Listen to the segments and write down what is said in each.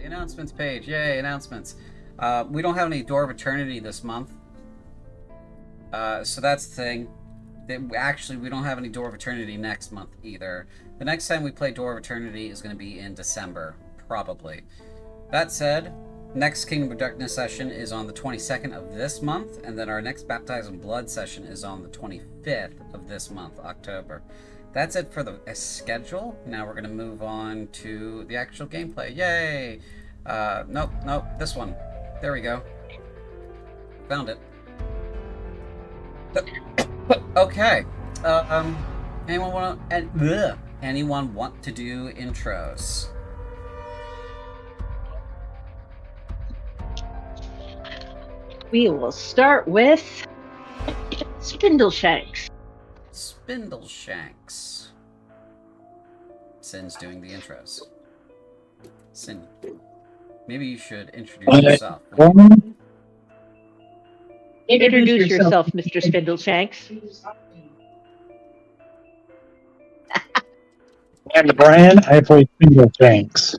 Announcements page. Yay, announcements. We don't have any Door of Eternity this month. So that's the thing. Actually, we don't have any Door of Eternity next month either. The next time we play Door of Eternity is going to be in December, probably. That said, next Kingdom of Darkness session is on the 22nd of this month, and then our next Baptized in Blood session is on the 25th of this month, October. That's it for the schedule. Now we're going to move on to the actual gameplay. Yay! Nope, this one. There we go. Found it. Okay. Anyone want to do intros? We will start with Spindleshanks. Spindleshanks. Sin's doing the intros. Sin, maybe you should introduce yourself. Introduce yourself, Mr. Spindleshanks. And Brian, I play Spindleshanks.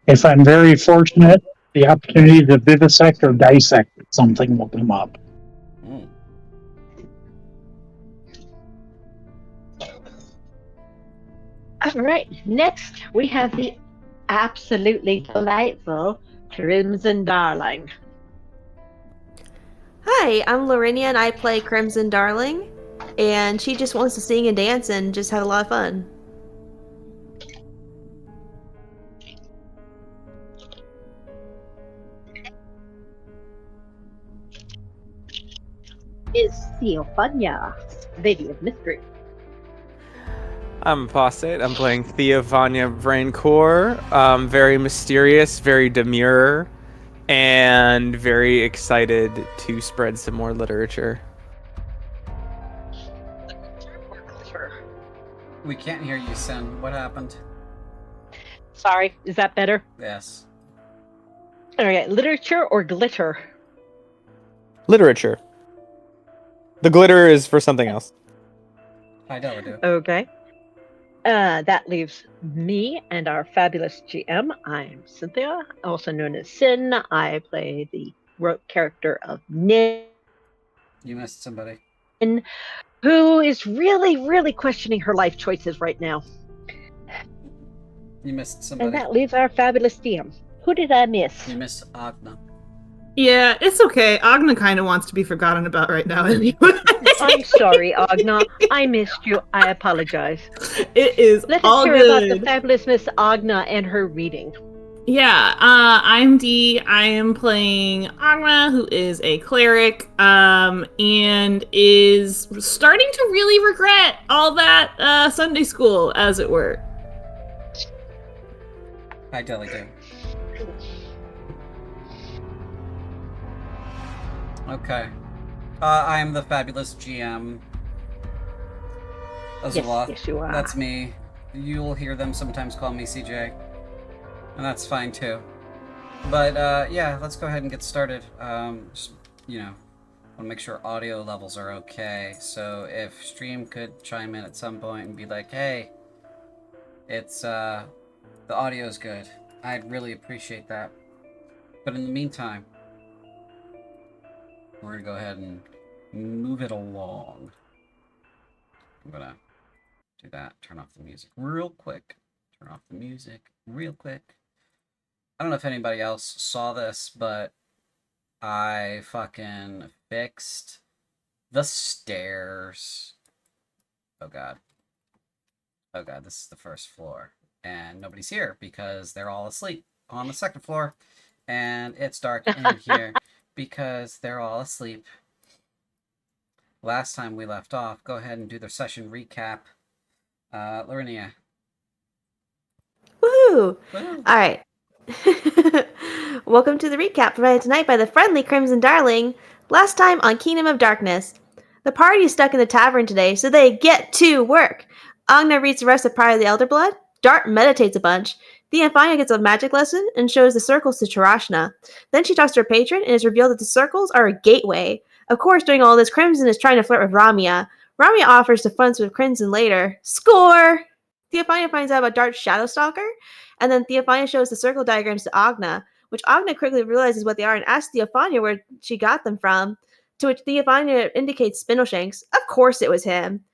If I'm very fortunate, the opportunity to vivisect or dissect something will come up. All right, next we have the absolutely delightful Crimson Darling. Hi, I'm Lorinia and I play Crimson Darling, and she just wants to sing and dance and just have a lot of fun. Is Theophania, Lady of Mystery. I'm Apostate. I'm playing Theophania Vraincore. Very mysterious, very demure, and very excited to spread some more literature. We can't hear you, Sin. What happened? Sorry, is that better? Yes. Alright, literature or glitter? Literature. The glitter is for something else. I never do. Okay. That leaves me and our fabulous GM. I'm Cynthia, also known as Sin. I play the rogue character of Nin. You missed somebody. Who is really questioning her life choices right now. You missed somebody. And that leaves our fabulous DM. Who did I miss? You missed Agna. Yeah, it's okay. Agna kind of wants to be forgotten about right now anyway. I'm sorry, Agna. I missed you. I apologize. It is Let all us hear good. about the fabulous Miss Agna and her reading. Yeah, I'm Dee. I am playing Agna, who is a cleric, and is starting to really regret all that Sunday school, as it were. Hi, Deli do. Okay. I am the fabulous GM. Yes, you are. That's me. You'll hear them sometimes call me CJ. And that's fine too. But yeah, let's go ahead and get started. Just, want to make sure audio levels are okay. So if stream could chime in at some point and be like, hey, it's the audio's good. I'd really appreciate that. But in the meantime, we're gonna go ahead and move it along. I'm gonna do that. Turn off the music real quick. I don't know if anybody else saw this, but I fucking fixed the stairs. Oh god, this is the first floor. And nobody's here because they're all asleep on the second floor. And it's dark in here because they're all asleep. Last time we left off, go ahead and do the session recap. Lorinia. Woohoo! Alright. Welcome to the recap provided tonight by the friendly Crimson Darling. Last time on Kingdom of Darkness. The party is stuck in the tavern today, so they get to work. Agna reads the rest of Pride of the Elder Blood. Dart meditates a bunch. Theophania gets a magic lesson and shows the circles to Charashna. Then she talks to her patron and is revealed that the circles are a gateway. Of course, during all this, Crimson is trying to flirt with Ramia. Ramia offers to fund with Crimson later. Score! Theophania finds out about Dart's shadow stalker, and then Theophania shows the circle diagrams to Agna, which Agna quickly realizes what they are and asks Theophania where she got them from, to which Theophania indicates Spindleshanks. Of course it was him.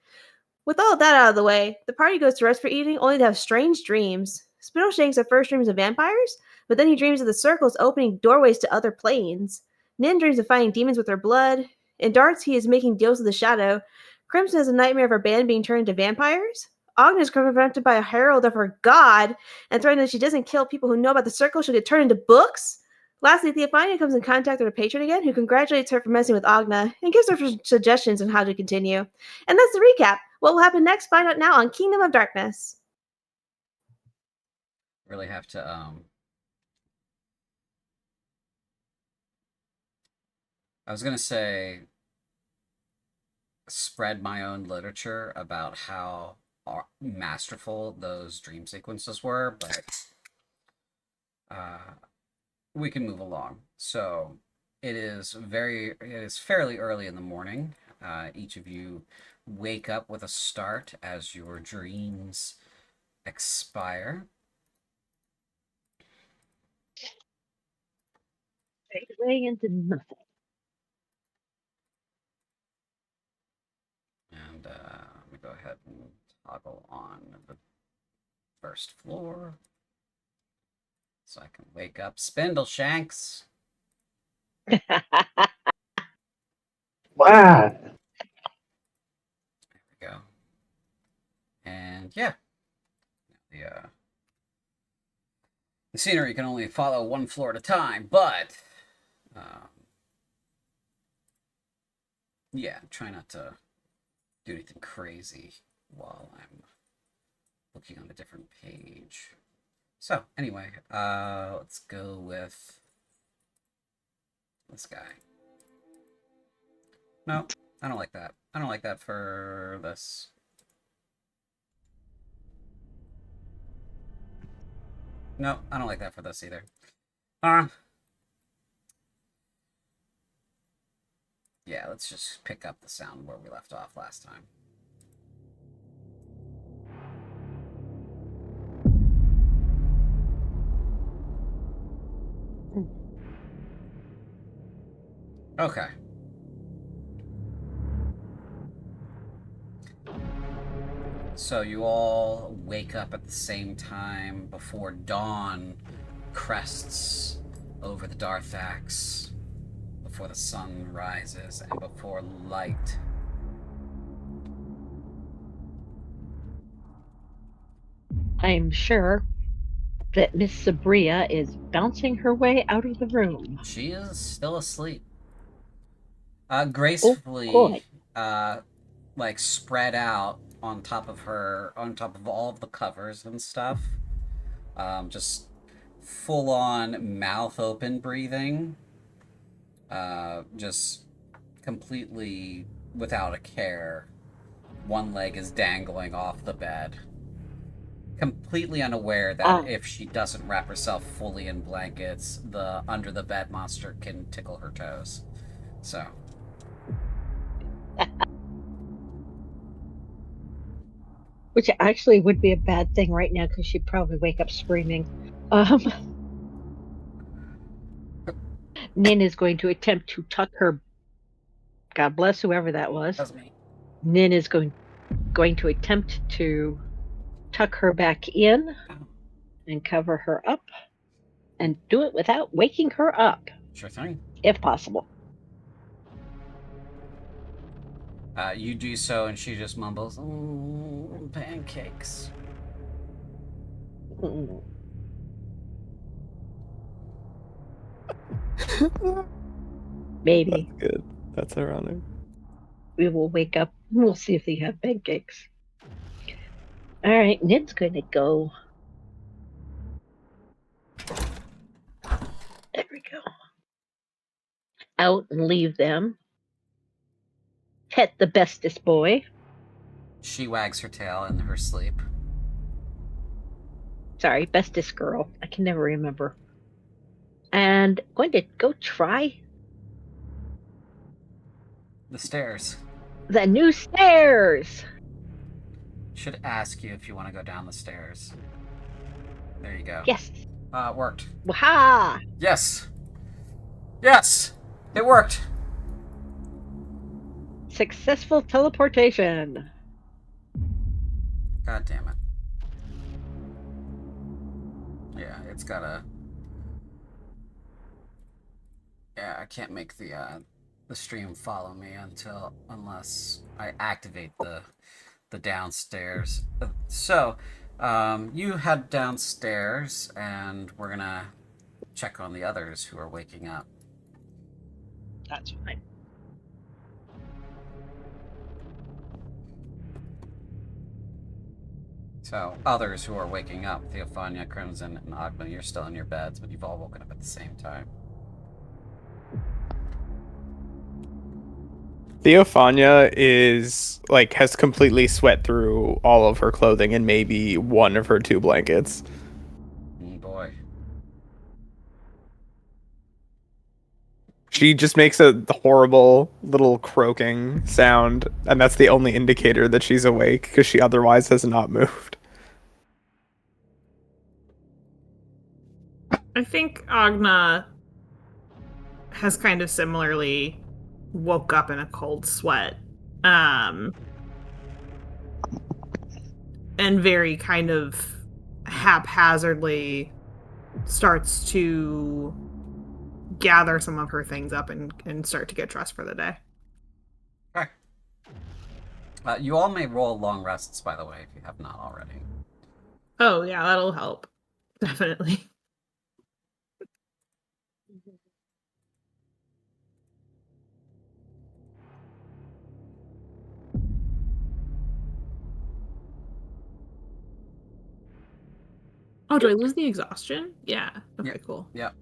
With all of that out of the way, the party goes to rest for evening only to have strange dreams. Spindleshanks at first dreams of vampires, but then he dreams of the circles opening doorways to other planes. Nin dreams of fighting demons with her blood. In Darts, he is making deals with the shadow. Crimson has a nightmare of her band being turned into vampires. Agnes is confronted by a herald of her god and threatened that if she doesn't kill people who know about the circle, she'll get turned into books. Lastly, Theophania comes in contact with her patron again, who congratulates her for messing with Agna and gives her suggestions on how to continue. And that's the recap. What will happen next? Find out now on Kingdom of Darkness. Really have to I was gonna say spread my own literature about how masterful those dream sequences were, but we can move along. So it is fairly early in the morning. Each of you wake up with a start as your dreams expire. Fade away into nothing. And let me go ahead and toggle on the first floor so I can wake up Spindleshanks. Wow. There we go. And yeah, the scenery can only follow one floor at a time, but yeah, try not to do anything crazy while I'm looking on a different page. So anyway, let's go with this guy. No, I don't like that. I don't like that for this. No, I don't like that for this either. Yeah, let's just pick up the sound where we left off last time. Okay. So you all wake up at the same time before dawn crests over the Darthax, before the sun rises, and before light. I'm sure that Miss Sabria is bouncing her way out of the room. She is still asleep. Oh, Gracefully, good. like spread out on top of all of the covers and stuff. Just full on mouth open breathing. Just completely without a care. One leg is dangling off the bed. Completely unaware that if she doesn't wrap herself fully in blankets, the under the bed monster can tickle her toes. So. Which actually would be a bad thing right now because she'd probably wake up screaming. Nin is going to attempt to tuck her. God bless whoever that was. That's me. Nin is going to attempt to tuck her back in and cover her up and do it without waking her up. Sure thing. If possible. You do so, and she just mumbles, pancakes. Maybe. That's good. That's ironic. We will wake up and we'll see if they have pancakes. All right, Nin's going to go. There we go. Out and leave them. Pet the bestest boy. She wags her tail in her sleep. Sorry, bestest girl. I can never remember. And going to go try The stairs. the new stairs. should ask you if you want to go down the stairs. There you go. Yes. It worked. Waha! Yes. Yes! It worked! Successful teleportation. God damn it. Yeah, it's gotta... Yeah, I can't make the stream follow me unless I activate the downstairs. So, you head downstairs, and we're gonna check on the others who are waking up. That's fine. So, others who are waking up, Theophania, Crimson, and Agma, you're still in your beds, but you've all woken up at the same time. Theophania is like has completely sweat through all of her clothing and maybe one of her 2 blankets. Boy. She just makes a horrible little croaking sound, and that's the only indicator that she's awake because she otherwise has not moved. I think Agna has kind of similarly woke up in a cold sweat. And very kind of haphazardly starts to gather some of her things up and start to get dressed for the day. Okay. You all may roll long rests, by the way, if you have not already. Oh, yeah, that'll help. Definitely. Oh, do I lose the exhaustion? Yeah. Okay, Yep. cool. Yep.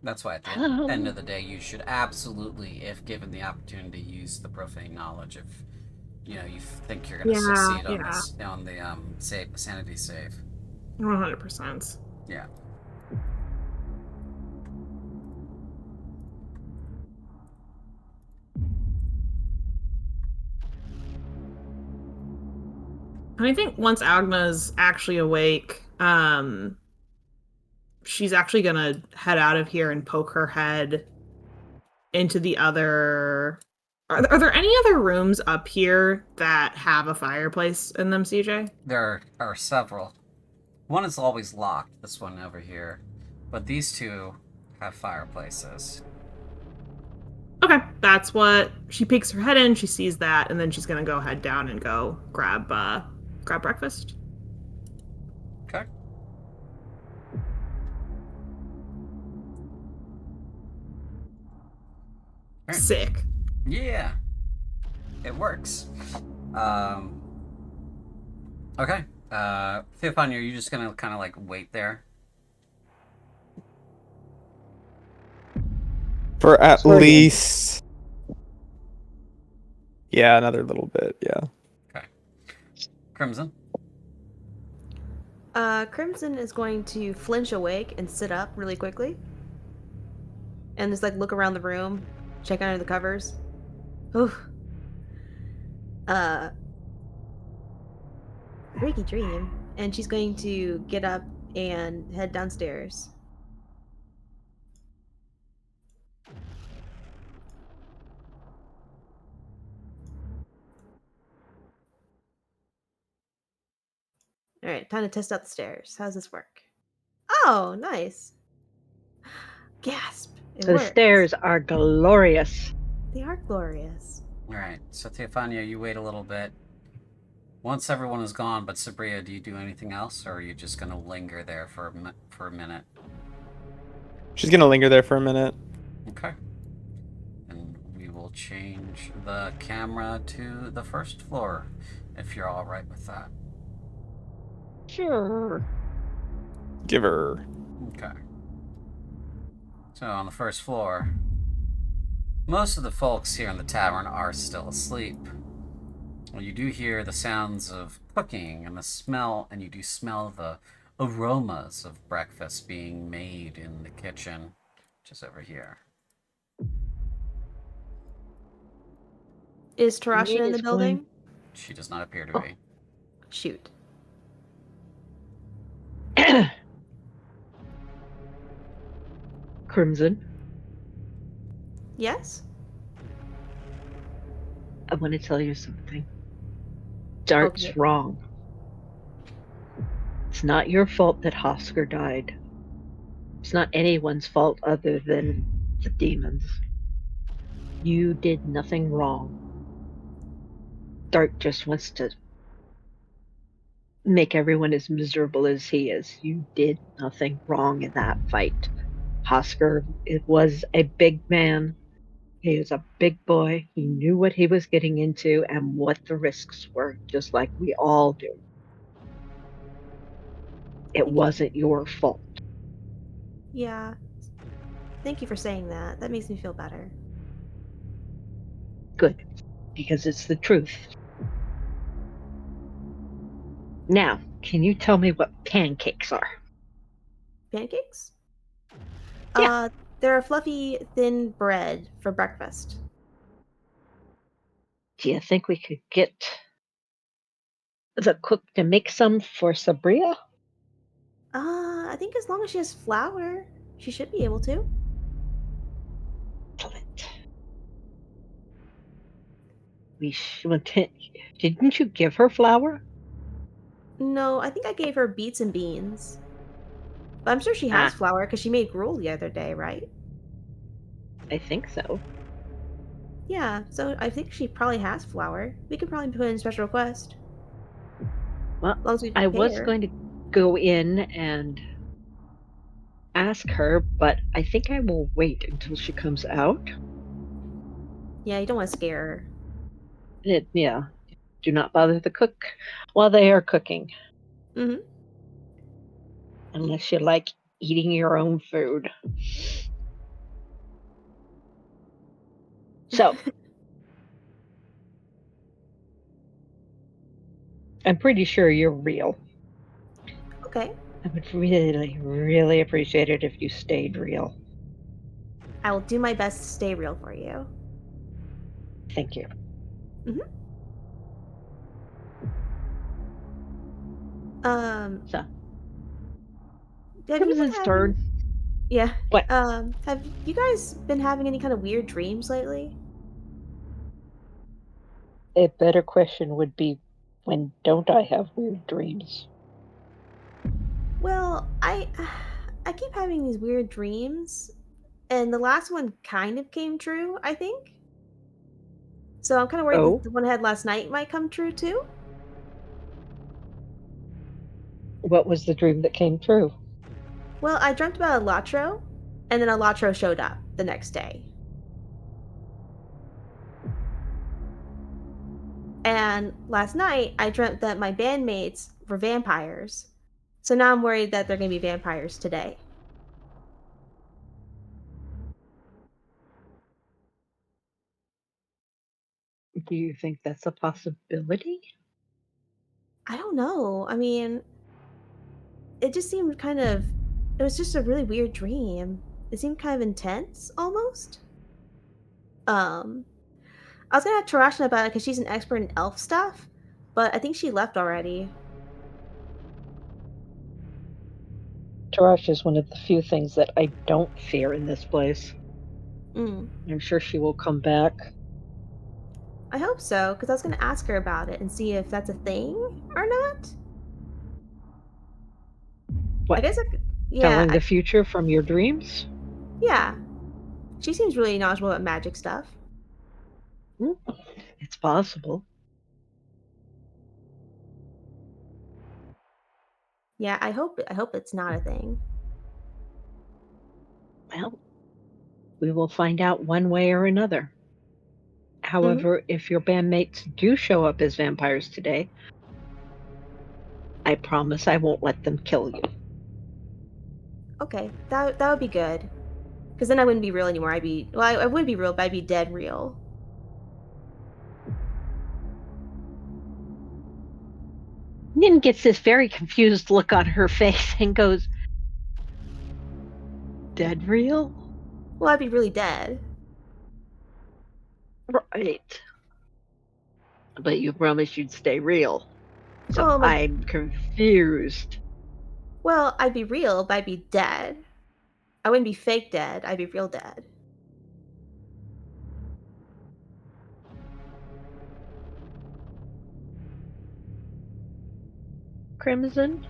That's why at the end of the day, you should absolutely, if given the opportunity, use the profane knowledge if you think you're going to succeed on this on the sanity save. 100%. Yeah. And I think once Agna's actually awake, she's actually gonna head out of here and poke her head into the other... Are there any other rooms up here that have a fireplace in them, CJ? There are several. One is always locked, this one over here. But these 2 have fireplaces. Okay, that's what... She peeks her head in, she sees that, and then she's gonna go head down and go grab breakfast. Okay. Right. Sick. Yeah. It works. Okay. Theophania, are you just gonna kind of like wait there? For at least... Yeah, another little bit, yeah. Okay. Crimson? Crimson is going to flinch awake and sit up really quickly. And just like look around the room, check under the covers. Ooh. Freaky dream. And she's going to get up and head downstairs. Alright, time to test out the stairs. How does this work? Oh, nice. Gasp. It The works. stairs are glorious. They are glorious. Alright, so Theophania, you wait a little bit. Once everyone is gone, but Sabria, do you do anything else, or are you just going to linger there for a minute? She's gonna linger there for a minute. Okay. And we will change the camera to the first floor, if you're alright with that. Sure. Give her. Okay. So, on the first floor, most of the folks here in the tavern are still asleep. Well, you do hear the sounds of cooking and the smell, and you do smell the aromas of breakfast being made in the kitchen, which is over here. Is Tarasha Nate in the is building? going- She does not appear to Oh. be. Shoot. Crimson, Yes? I want to tell you something. Dart's Okay. wrong. It's not your fault that Hosker died. It's not anyone's fault other than the demons. You did nothing wrong. Dart just wants to make everyone as miserable as he is. You did nothing wrong in that fight. Hosker, it was a big man. He was a big boy. He knew what he was getting into and what the risks were, just like we all do. It Thank you. wasn't your fault. Yeah. Thank you for saying that. That makes me feel better. Good, because it's the truth. Now, can you tell me what pancakes are? Pancakes? Yeah. They're a fluffy, thin bread for breakfast. Do you think we could get the cook to make some for Sabria? I think as long as she has flour, she should be able to. Excellent. Didn't you give her flour? No, I think I gave her beets and beans. But I'm sure she has Ah, flour because she made gruel the other day, right? I think so. Yeah, so I think she probably has flour. We could probably put in a special request. Well, As long as we I pay was her. going to go in and ask her, but I think I will wait until she comes out. Yeah, you don't want to scare her. Yeah, do not bother the cook while they are cooking, Mm-hmm. unless you like eating your own food. So, I'm pretty sure you're real. Okay. I would really, really appreciate it if you stayed real. I will do my best to stay real for you. Thank you. Mm-hmm. Um, So, have you been Crimson's having... turn. Yeah. What? Have you guys been having any kind of weird dreams lately? A better question would be, when don't I have weird dreams? Well, I keep having these weird dreams, and the last one kind of came true, I think. So I'm kind of worried that Oh, the one I had last night might come true too. what was the dream that came true? Well, I dreamt about a Latro, and then a Latro showed up the next day. And last night, I dreamt that my bandmates were vampires. So now I'm worried that they're going to be vampires today. Do you think that's a possibility? I don't know. I mean, it just seemed kind of. It was just a really weird dream. It seemed kind of intense, almost. Um, I was gonna have Tarashna about it because she's an expert in elf stuff, but I think she left already. Tarash is one of the few things that I don't fear in this place. Mm. I'm sure she will come back. I hope so, because I was gonna ask her about it and see if that's a thing or not. I What? guess I could, yeah, Telling the future from your dreams? yeah. She seems really knowledgeable about magic stuff. Hmm, it's possible. Yeah, I hope it's not a thing. Well, we will find out one way or another. Hmm. However, if your bandmates do show up as vampires today, I promise I won't let them kill you. Okay, that would be good. Because then I wouldn't be real anymore. I'd be well, I would be real, but I'd be dead real. Nin gets this very confused look on her face and goes, "Dead real? Well, I'd be really dead. Right. But you promised you'd stay real. So Oh, my. I'm confused. Well, I'd be real, but I'd be dead. I wouldn't be fake dead. I'd be real dead. Crimson,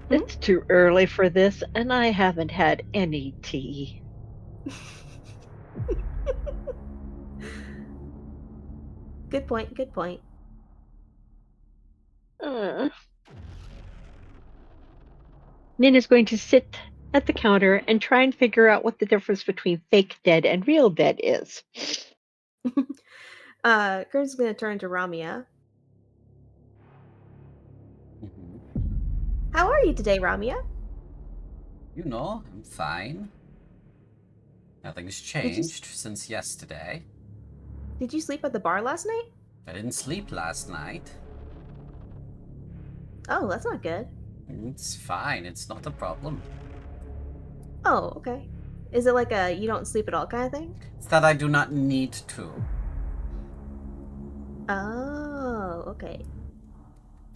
it's too early for this, and I haven't had any tea. Good point. Good point. Uh. Nina's going to sit at the counter and try and figure out what the difference between fake dead and real dead is. Grim's gonna turn to Ramia. Mhm. How are you today, Ramia? You know, I'm fine. Nothing's Did you changed since yesterday. did you sleep at the bar last night? I didn't sleep last night. Oh, that's not good. It's fine, it's not a problem. Oh, okay. Is it like a you don't sleep at all kind of thing? It's that I do not need to. Oh, okay.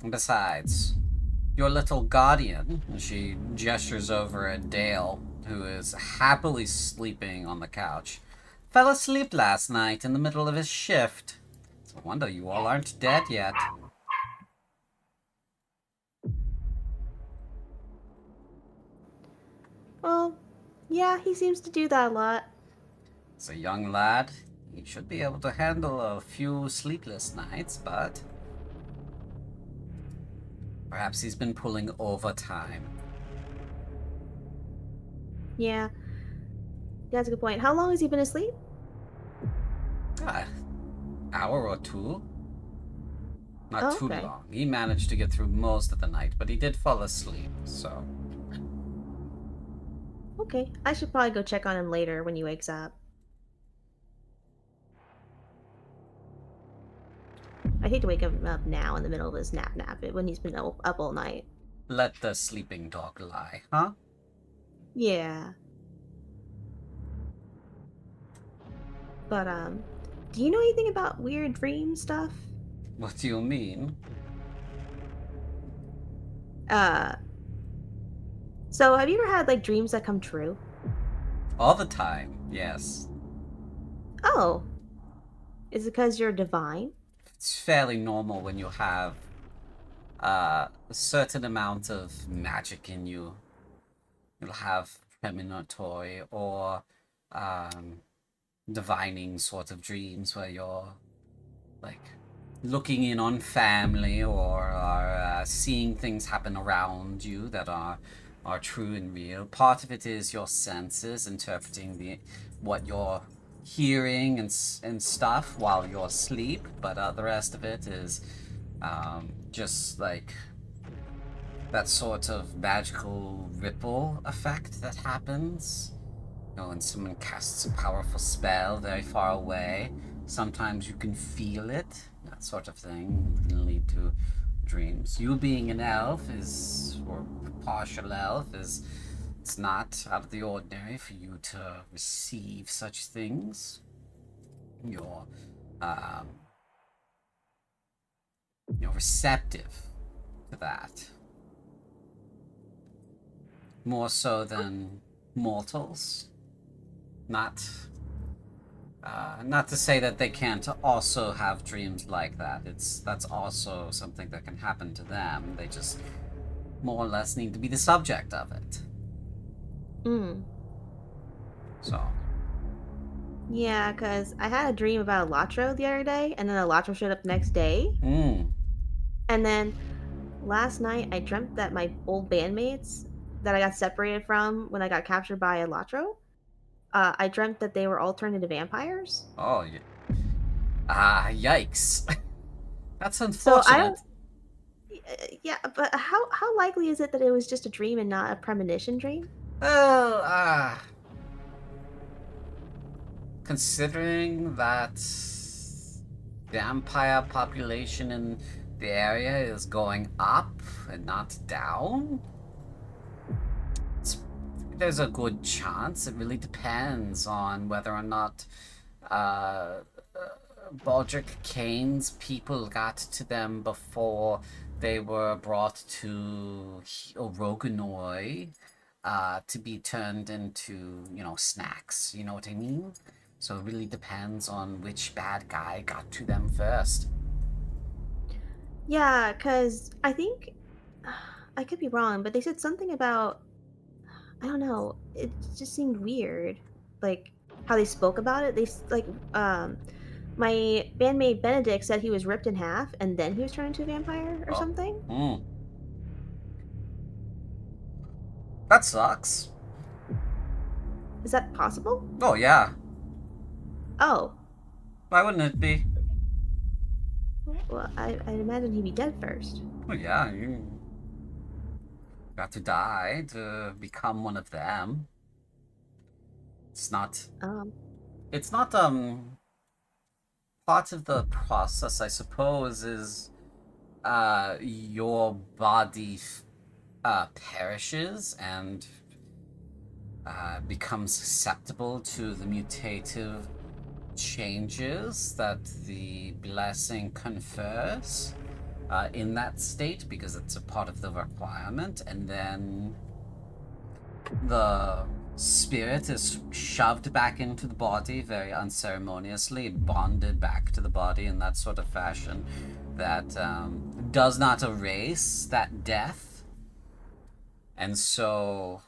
And besides, your little guardian, and she gestures over at Dale, who is happily sleeping on the couch, fell asleep last night in the middle of his shift. It's a wonder you all aren't dead yet. Well, yeah, he seems to do that a lot. As a young lad, he should be able to handle a few sleepless nights, but perhaps he's been pulling overtime. Yeah. That's a good point. How long has he been asleep? Hour or two. Not Oh, too okay. long. He managed to get through most of the night, but he did fall asleep, so. Okay. I should probably go check on him later when he wakes up. I hate to wake him up now in the middle of his nap when he's been up all night. Let the sleeping dog lie, huh? Yeah. But do you know anything about weird dream stuff? What do you mean? Uh so have you ever had like dreams that come true? All the time, yes. Oh. Is it because you're divine? It's fairly normal when you have a certain amount of magic in you. You'll have premonitory or divining sort of dreams where you're like looking in on family or are seeing things happen around you that are true and real. Part of it is your senses interpreting what you're hearing and stuff while you're asleep, but the rest of it is just like that sort of magical ripple effect that happens. You know, when someone casts a powerful spell very far away, sometimes you can feel it. That sort of thing can lead to dreams. You being an elf or partial elf it's not out of the ordinary for you to receive such things. You're, um, you're receptive to that. More so than mortals. Not to say that they can't also have dreams like that. That's also something that can happen to them. They just more or less need to be the subject of it. So. Yeah, because I had a dream about a Latro the other day, and then a Latro showed up the next day. And then last night I dreamt that my old bandmates that I got separated from when I got captured by a Latro, I dreamt that they were all turned into vampires. Oh, yeah. Yikes. That's So I unfortunate. don't. Yeah, but how likely is it that it was just a dream and not a premonition dream? Well, considering that vampire population in the area is going up and not down, there's a good chance. It really depends on whether or not Baldric Kane's people got to them before they were brought to Oroganoi to be turned into, snacks. You know what I mean? So it really depends on which bad guy got to them first. Yeah, because I think I could be wrong, but they said something about, I don't know. It just seemed weird, like how they spoke about it. My bandmate Benedict said he was ripped in half and then he was turned into a vampire or Oh. something. That sucks. Is that possible? Oh, yeah. Oh, Why wouldn't it be? well, I'd imagine he'd be dead first. Well, yeah, you got to die to become one of them. It's not... Um, It's not, part of the process, I suppose, is, your body, perishes and, becomes susceptible to the mutative changes that the blessing confers in that state, because it's a part of the requirement, and then the spirit is shoved back into the body very unceremoniously, bonded back to the body in that sort of fashion that does not erase that death. And so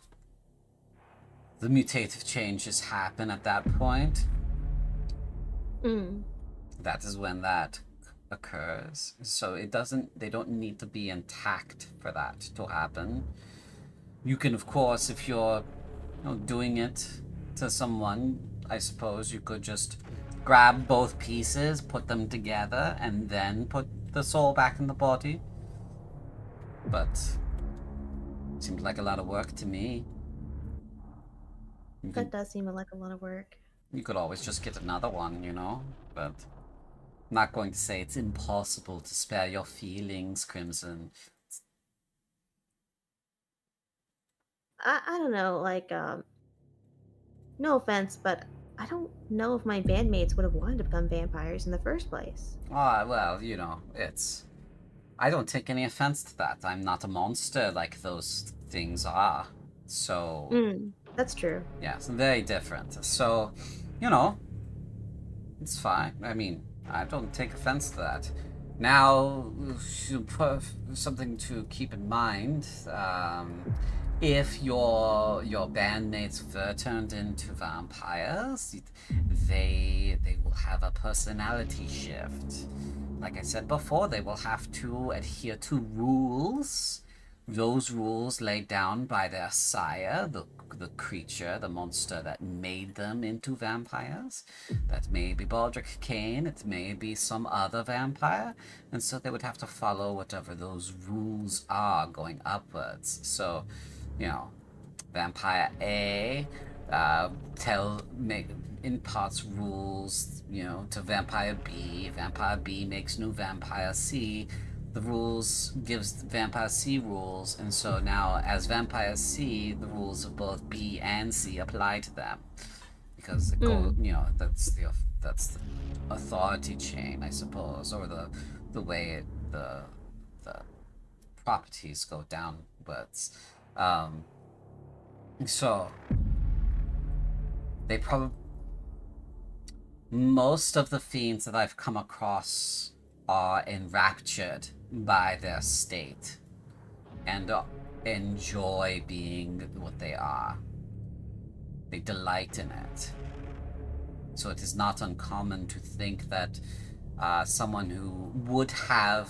the mutative changes happen at that point. That is when that occurs. So they don't need to be intact for that to happen. You can, of course, if you're doing it to someone, I suppose you could just grab both pieces, put them together, and then put the soul back in the body. But seems like a lot of work to me. that does seem like a lot of work. You could always just get another one, but I'm not going to say it's impossible to spare your feelings, Crimson. I don't know, no offense, but I don't know if my bandmates would have wanted to become vampires in the first place. Well, it's... I don't take any offense to that. I'm not a monster like those things are. So... That's true. Yes, very different. So, it's fine. I mean, I don't take offense to that. Now, something to keep in mind, if your bandmates were turned into vampires, they will have a personality shift. Like I said before, they will have to adhere to rules. Those rules laid down by their sire, the creature, the monster that made them into vampires. That may be Baldric Kane, it may be some other vampire, and so they would have to follow whatever those rules are going upwards. So, Vampire A imparts rules, to Vampire B. Vampire B makes new Vampire C. The rules gives Vampire C rules, and so now as Vampire C, the rules of both B and C apply to them, because it that's the authority chain, I suppose, or the way the properties go downwards. So they most of the fiends that I've come across are enraptured by their state and enjoy being what they are. They delight in it. So it is not uncommon to think that someone who would have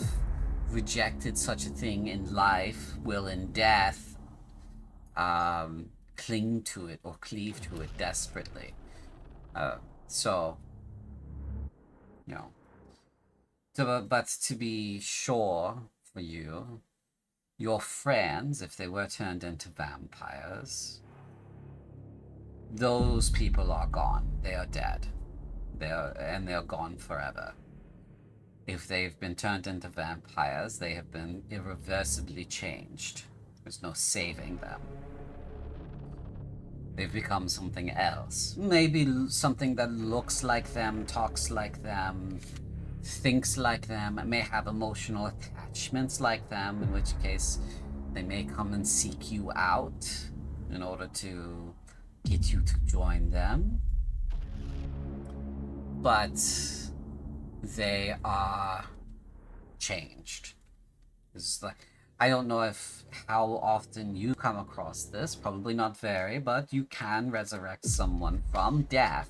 rejected such a thing in life will in death cling to it or cleave to it desperately. But to be sure for you, your friends, if they were turned into vampires, those people are gone. They are dead. They're gone forever. If they've been turned into vampires, they have been irreversibly changed. There's no saving them. They've become something else. Maybe something that looks like them, talks like them, thinks like them, may have emotional attachments like them, in which case they may come and seek you out in order to get you to join them. But they are changed. It's like, I don't know how often you come across this, probably not very, but you can resurrect someone from death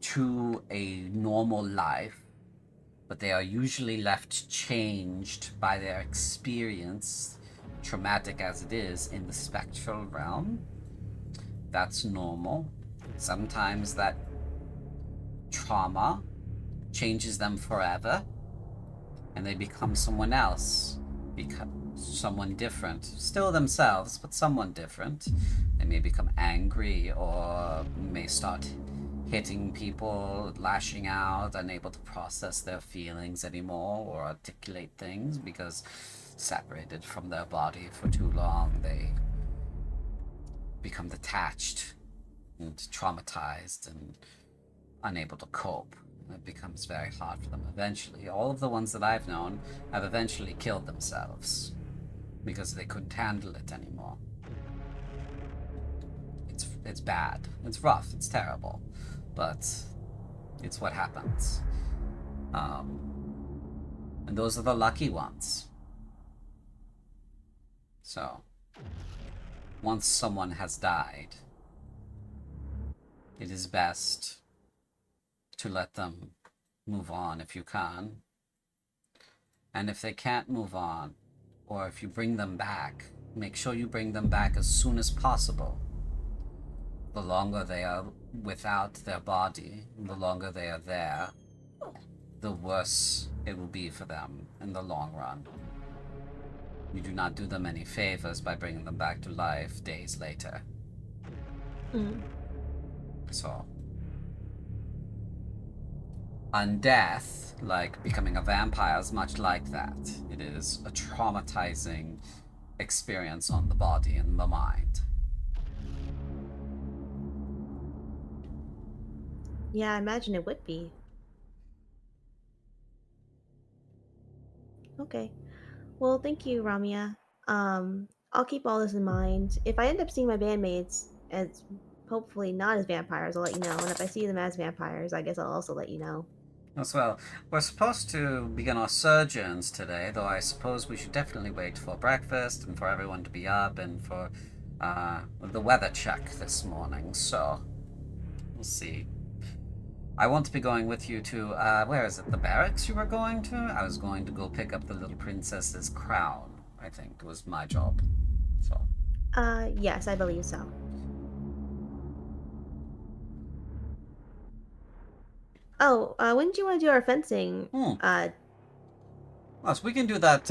to a normal life, but they are usually left changed by their experience, traumatic as it is, in the spectral realm. That's normal. Sometimes that trauma changes them forever, and they become someone else, become someone different. Still themselves, but someone different. They may become angry or may start hitting people, lashing out, unable to process their feelings anymore or articulate things because separated from their body for too long, they become detached and traumatized and unable to cope. It becomes very hard for them eventually. All of the ones that I've known have eventually killed themselves because they couldn't handle it anymore. It's bad. It's rough. It's terrible. But it's what happens. And those are the lucky ones. So, once someone has died, it is best to let them move on if you can. And if they can't move on, or if you bring them back, make sure you bring them back as soon as possible. The longer they are without their body, the longer they are there, the worse it will be for them in the long run. You do not do them any favors by bringing them back to life days later. So, undeath, like becoming a vampire, is much like that. It is a traumatizing experience on the body and the mind. Yeah, I imagine it would be. Okay. Well, thank you, Ramya. I'll keep all this in mind. If I end up seeing my bandmates as hopefully not as vampires, I'll let you know. And if I see them as vampires, I guess I'll also let you know. As well, we're supposed to begin our surgeons today, though I suppose we should definitely wait for breakfast and for everyone to be up and for the weather check this morning, so we'll see. I want to be going with you to, where is it, the barracks you were going to? I was going to go pick up the little princess's crown, I think was my job, so. Yes, I believe so. Oh, when did you want to do our fencing? Well, so we can do that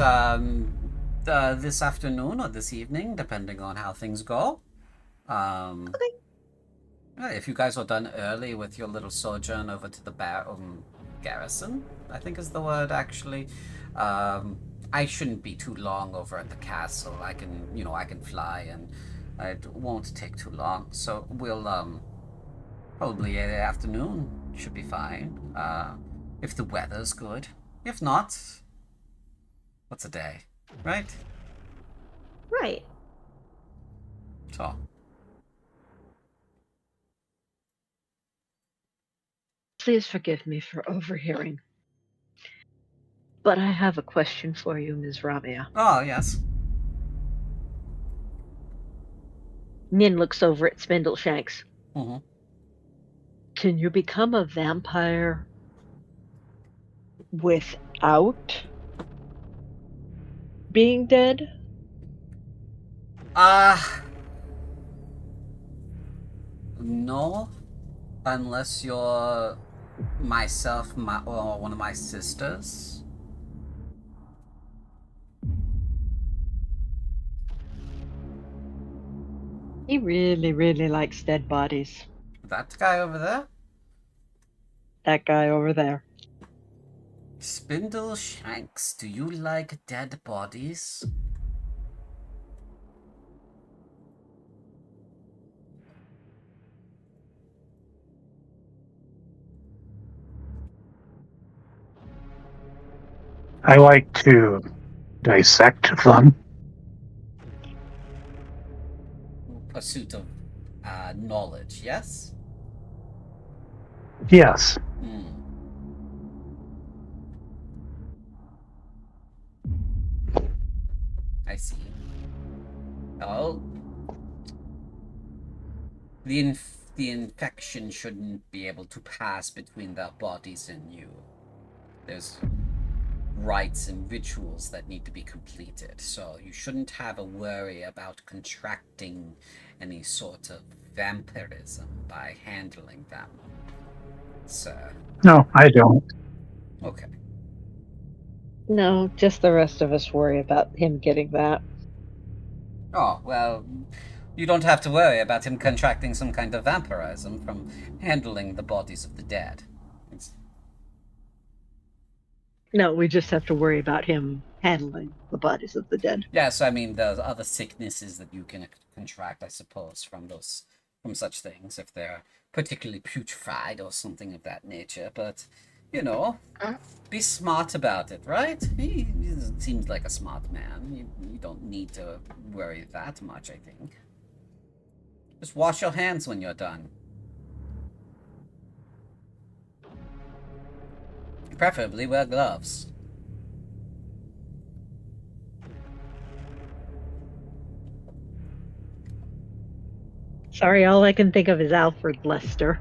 this afternoon or this evening, depending on how things go. Okay. If you guys are done early with your little sojourn over to the Garrison, I think is the word actually. I shouldn't be too long over at the castle. I can fly and it won't take too long. So we'll probably afternoon should be fine. If the weather's good. If not, what's a day, right? Right. So. Please forgive me for overhearing. But I have a question for you, Ms. Ramia. Oh, yes. Nin looks over at Spindleshanks. Mm-hmm. Can you become a vampire without being dead? No. Unless you're myself, or one of my sisters. He really, really likes dead bodies. That guy over there? That guy over there. Spindleshanks, do you like dead bodies? I like to dissect them. Pursuit of knowledge, yes? Yes. Hmm. I see. Oh. The infection shouldn't be able to pass between their bodies and you. There's rites and rituals that need to be completed, so you shouldn't have a worry about contracting any sort of vampirism by handling them, sir. No, I don't. Okay. No, just the rest of us worry about him getting that. Oh, well, you don't have to worry about him contracting some kind of vampirism from handling the bodies of the dead. It's... No, we just have to worry about him handling the bodies of the dead. Yes, I mean, there's other sicknesses that you can contract, I suppose, from such things, if they're particularly putrefied or something of that nature, but, you know, be smart about it, right? He seems like a smart man. You don't need to worry that much, I think. Just wash your hands when you're done. Preferably wear gloves. Sorry, all I can think of is Alfred Lester.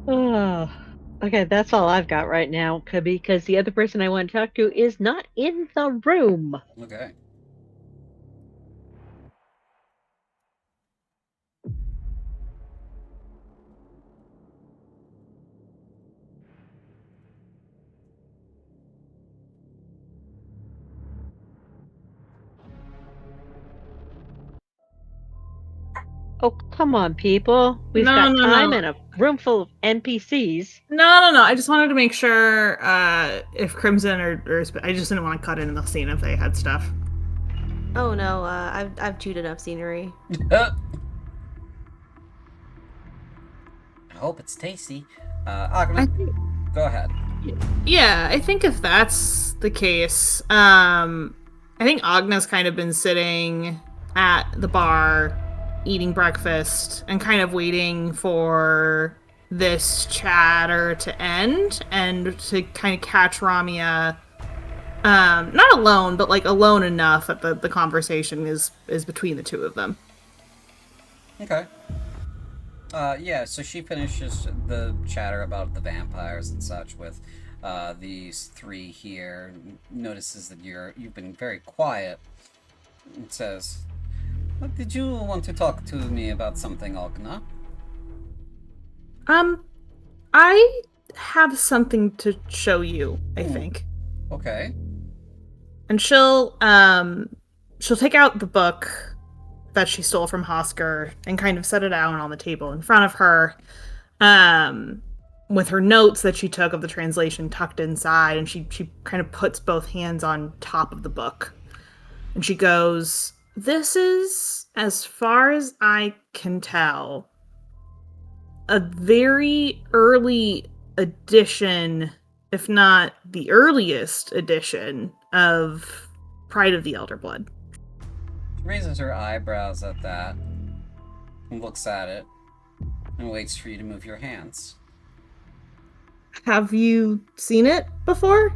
Oh, okay, that's all I've got right now, because the other person I want to talk to is not in the room. Okay. Oh, come on, people. We've No, got no, time no. and a room full of NPCs. No. I just wanted to make sure if Crimson or I just didn't want to cut into the scene if they had stuff. Oh no, I've chewed enough scenery. I hope it's tasty. Agnes, go ahead. Yeah, I think if that's the case, I think Agna's kind of been sitting at the bar, eating breakfast, and kind of waiting for this chatter to end and to kind of catch Ramia, not alone, but like alone enough that the conversation is between the two of them. Okay. Yeah, so she finishes the chatter about the vampires and such with these three here. Notices that you've been very quiet. It says, "Did you want to talk to me about something, Agna?" I have something to show you, I think. Okay. And she'll take out the book that she stole from Hosker and kind of set it down on the table in front of her, with her notes that she took of the translation tucked inside, and she kind of puts both hands on top of the book. And she goes, "This is, as far as I can tell, a very early edition, if not the earliest edition, of Pride of the Elder Blood." She raises her eyebrows at that and looks at it and waits for you to move your hands. Have you seen it before?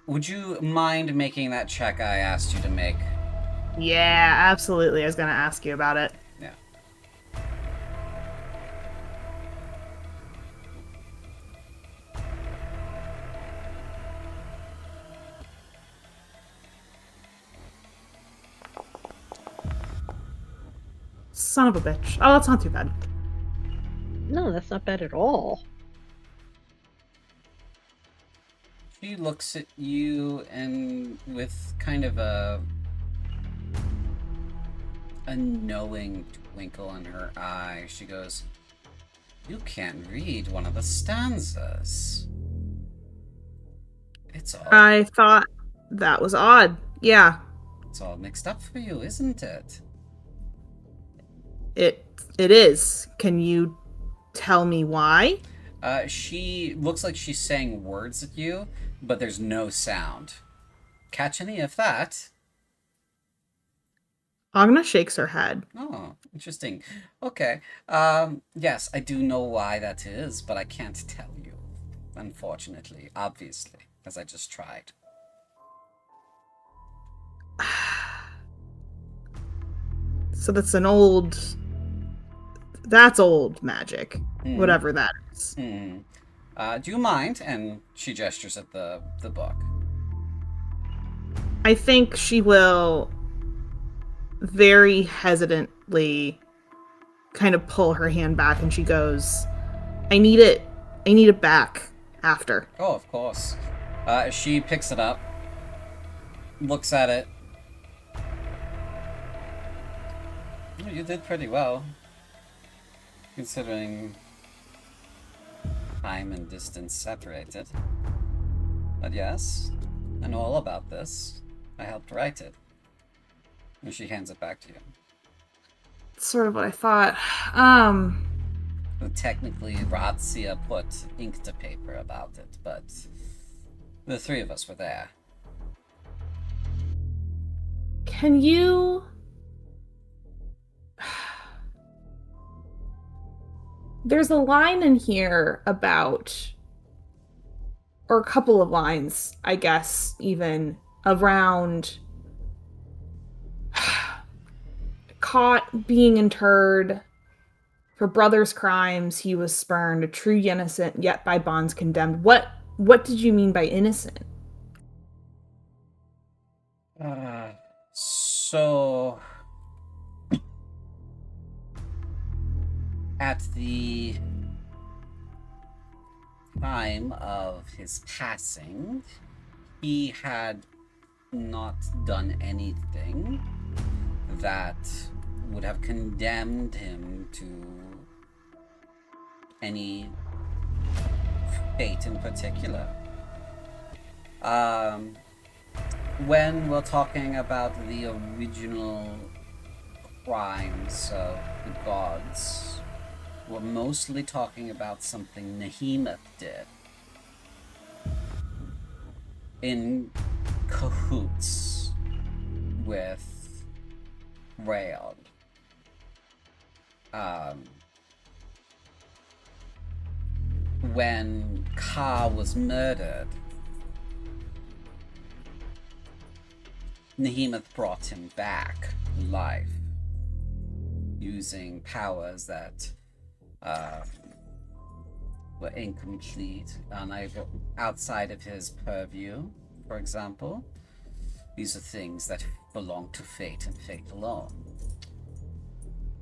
Would you mind making that check I asked you to make? Yeah, absolutely. I was going to ask you about it. Yeah. Son of a bitch. Oh, that's not too bad. No, that's not bad at all. She looks at you and with kind of a knowing twinkle in her eye, she goes, "You can't read one of the stanzas. It's all..." I thought that was odd. Yeah, It's all mixed up for you, isn't it? it is. Can you tell me why? She looks like she's saying words at you, but there's no sound. Catch any of that? Agna shakes her head. Oh, interesting. Okay. Yes, I do know why that is, but I can't tell you. Unfortunately, obviously, as I just tried. So that's old magic. Mm. Whatever that is. Hmm. Do you mind? And she gestures at the book. I think she will very hesitantly kind of pull her hand back, and she goes, I need it back after. Oh, of course. She picks it up, looks at it. Oh, you did pretty well, considering time and distance separated. But yes, I know all about this. I helped write it. And she hands it back to you. That's sort of what I thought. Well, technically, Razzia put ink to paper about it, but the three of us were there. Can you... There's a line in here about, or a couple of lines, I guess, even, around caught being interred for brother's crimes. He was spurned, a true innocent, yet by bonds condemned. What did you mean by innocent? So at the time of his passing, he had not done anything that would have condemned him to any fate in particular. When we're talking about the original crimes of the gods, we're mostly talking about something Nehemoth did in cahoots with Rael. When Karl was murdered, Nehemoth brought him back to life using powers that were incomplete, unable, outside of his purview, for example. These are things that belong to fate and fate alone.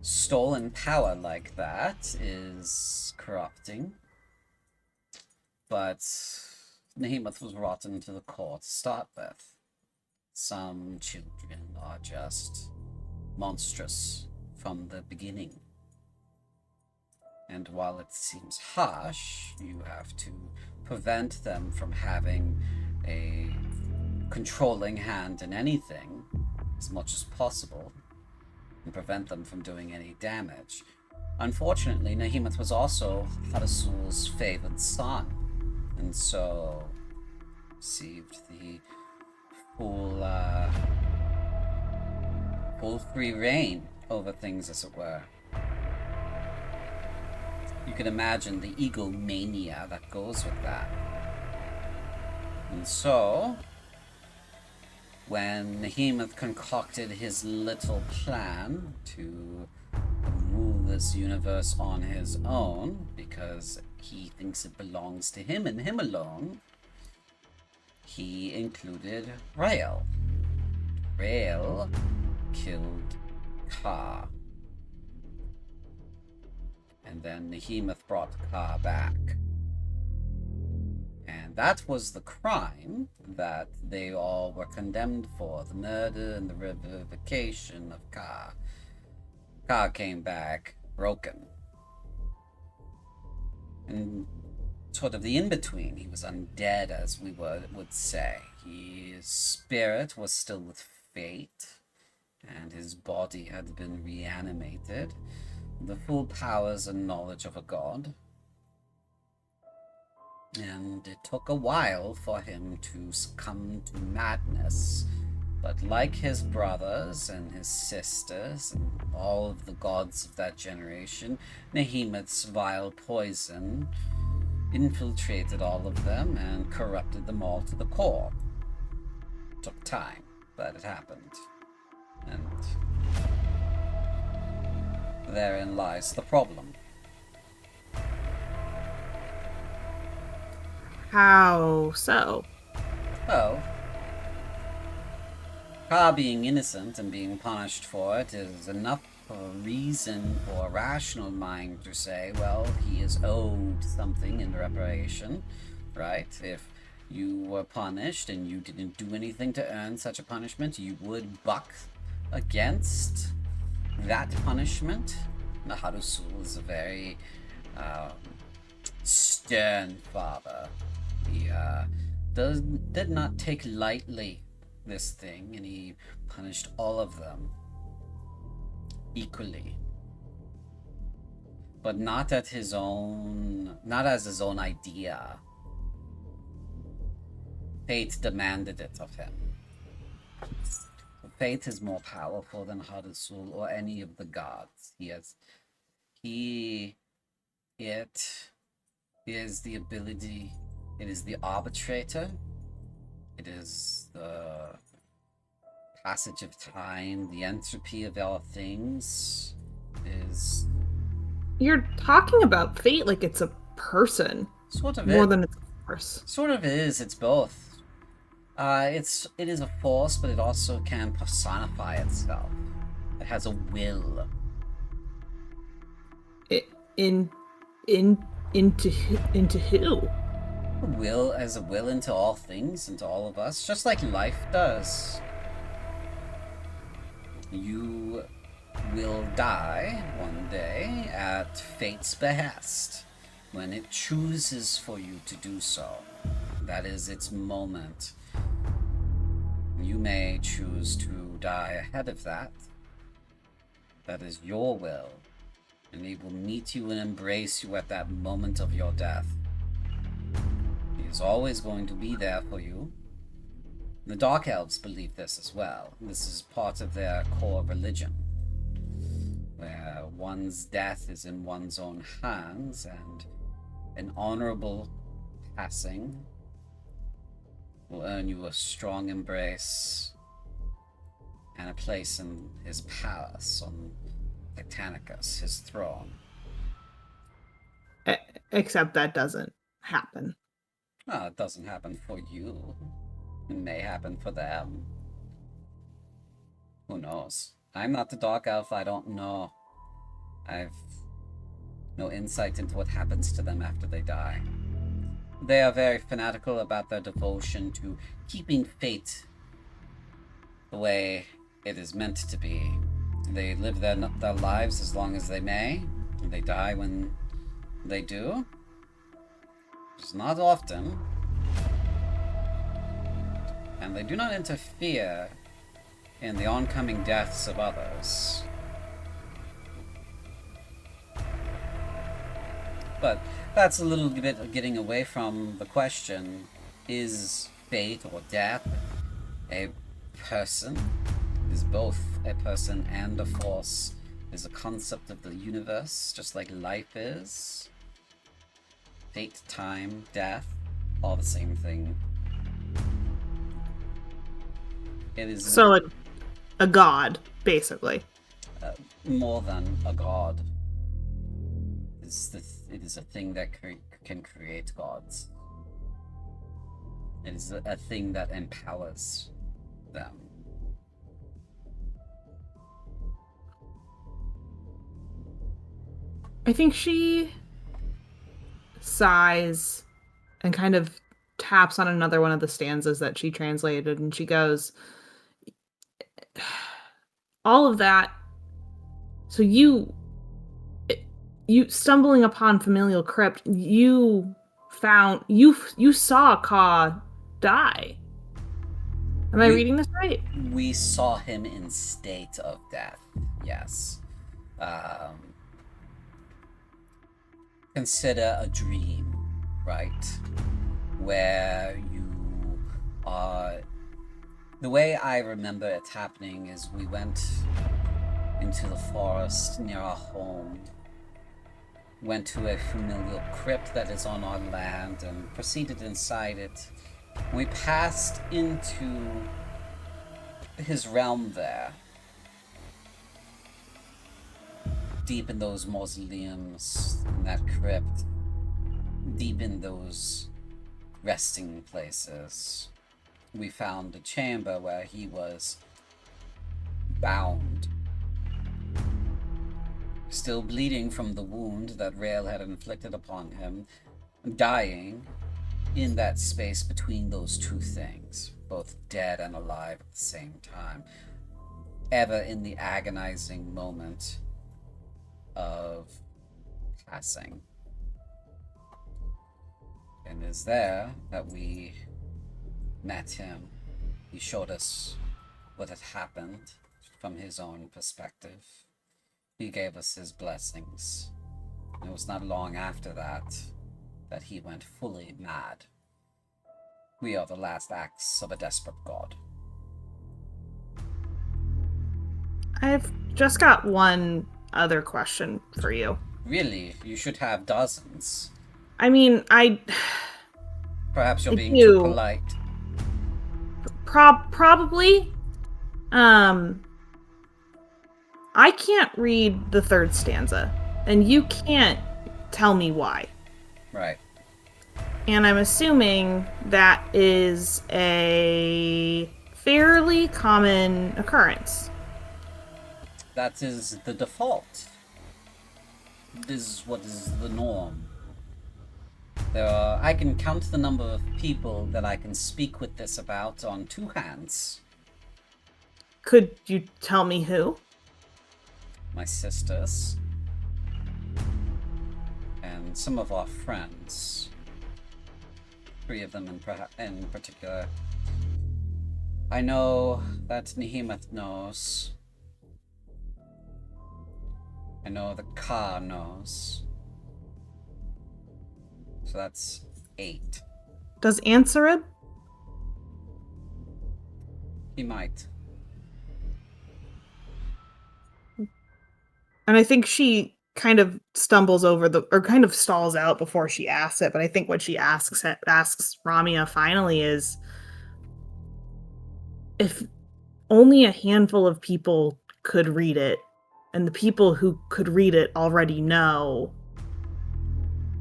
Stolen power like that is corrupting, but Nehemoth was brought into the core to start with. Some children are just monstrous from the beginning. And while it seems harsh, you have to prevent them from having a controlling hand in anything as much as possible and prevent them from doing any damage. Unfortunately, Nehemoth was also Hadasul's favored son, and so received the full free reign over things, as it were. You can imagine the egomania that goes with that. And so, when Nehemoth concocted his little plan to rule this universe on his own, because he thinks it belongs to him and him alone, he included Rael. Rael killed Ka. And then Nehemoth brought Ka back. And that was the crime that they all were condemned for, the murder and the revivification of Ka. Ka came back broken. And sort of the in-between. He was undead, as we would say. His spirit was still with fate, and his body had been reanimated. The full powers and knowledge of a god. And it took a while for him to succumb to madness. But like his brothers and his sisters and all of the gods of that generation, Nehemeth's vile poison infiltrated all of them and corrupted them all to the core. It took time, but it happened. And therein lies the problem. How so? Well, Karl being innocent and being punished for it is enough of a reason for a rational mind to say, well, he is owed something in reparation, right? If you were punished and you didn't do anything to earn such a punishment, you would buck against that punishment. Naharusul is a very stern father. He did not take lightly this thing, and he punished all of them equally, but not as his own idea. Fate demanded it of him. Fate is more powerful than Harusul or any of the gods. It is the ability. It is the arbitrator. It is the passage of time, the entropy of all things. You're talking about fate like it's a person. Sort of more it. than it's a force. Sort of is. It's both. It is a force, but it also can personify itself. It has a will. Into who? A will as a will into all things, into all of us, just like life does. You will die one day at fate's behest, when it chooses for you to do so. That is its moment. You may choose to die ahead of that. That is your will, and it will meet you and embrace you at that moment of your death. He is always going to be there for you. The Dark Elves believe this as well. This is part of their core religion, where one's death is in one's own hands, and an honorable passing will earn you a strong embrace and a place in his palace on Titanicus, his throne. Except that doesn't happen. Well, it doesn't happen for you. It may happen for them. Who knows? I'm not the Dark Elf, I don't know. I've no insight into what happens to them after they die. They are very fanatical about their devotion to keeping fate the way it is meant to be. They live their lives as long as they may, and they die when they do. It's not often. And they do not interfere in the oncoming deaths of others. But that's a little bit of getting away from the question, is fate or death a person? Is both a person and a force? Is a concept of the universe, just like life is? Fate, time, death, all the same thing. It is So a god, basically. More than a god. It is a thing that can create gods. It is a thing that empowers them. I think she sighs and kind of taps on another one of the stanzas that she translated, and she goes, all of that, so you stumbling upon familial crypt, you found you saw Ka die. Am I reading this right? We saw him in state of death. Yes. Consider a dream, right? Where you are. The way I remember it happening is we went into the forest near our home, went to a familial crypt that is on our land, and proceeded inside it. We passed into his realm there, deep in those mausoleums, in that crypt, deep in those resting places. We found a chamber where he was bound, still bleeding from the wound that Rael had inflicted upon him, dying in that space between those two things, both dead and alive at the same time, ever in the agonizing moment of passing. And it is there that we met him. He showed us what had happened from his own perspective. He gave us his blessings. It was not long after that he went fully mad. We are the last acts of a desperate god. I've just got one other question for you. Really? You should have dozens. I mean, Perhaps you're I being do. too polite. Probably. I can't read the third stanza, and you can't tell me why. Right. And I'm assuming that is a fairly common occurrence. That is the default. This is what is the norm. I can count the number of people that I can speak with this about on two hands. Could you tell me who? My sisters. And some of our friends. 3 of them in particular. I know that Nihemath knows. I know that Ka knows. So that's 8. Does Ansarib? He might. And I think she kind of stumbles over or kind of stalls out before she asks it. But I think what she asks Ramia finally is, if only a handful of people could read it, and the people who could read it already know,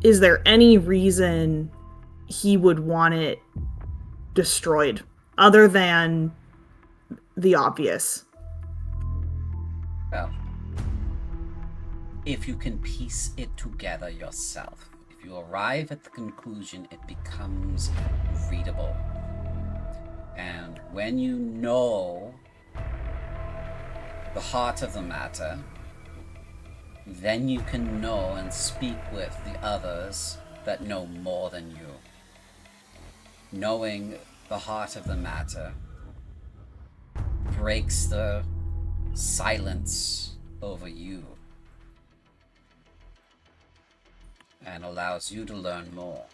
is there any reason he would want it destroyed other than the obvious? Well, if you can piece it together yourself, if you arrive at the conclusion, it becomes readable. And when you know the heart of the matter, then you can know and speak with the others that know more than you. Knowing the heart of the matter breaks the silence over you and allows you to learn more.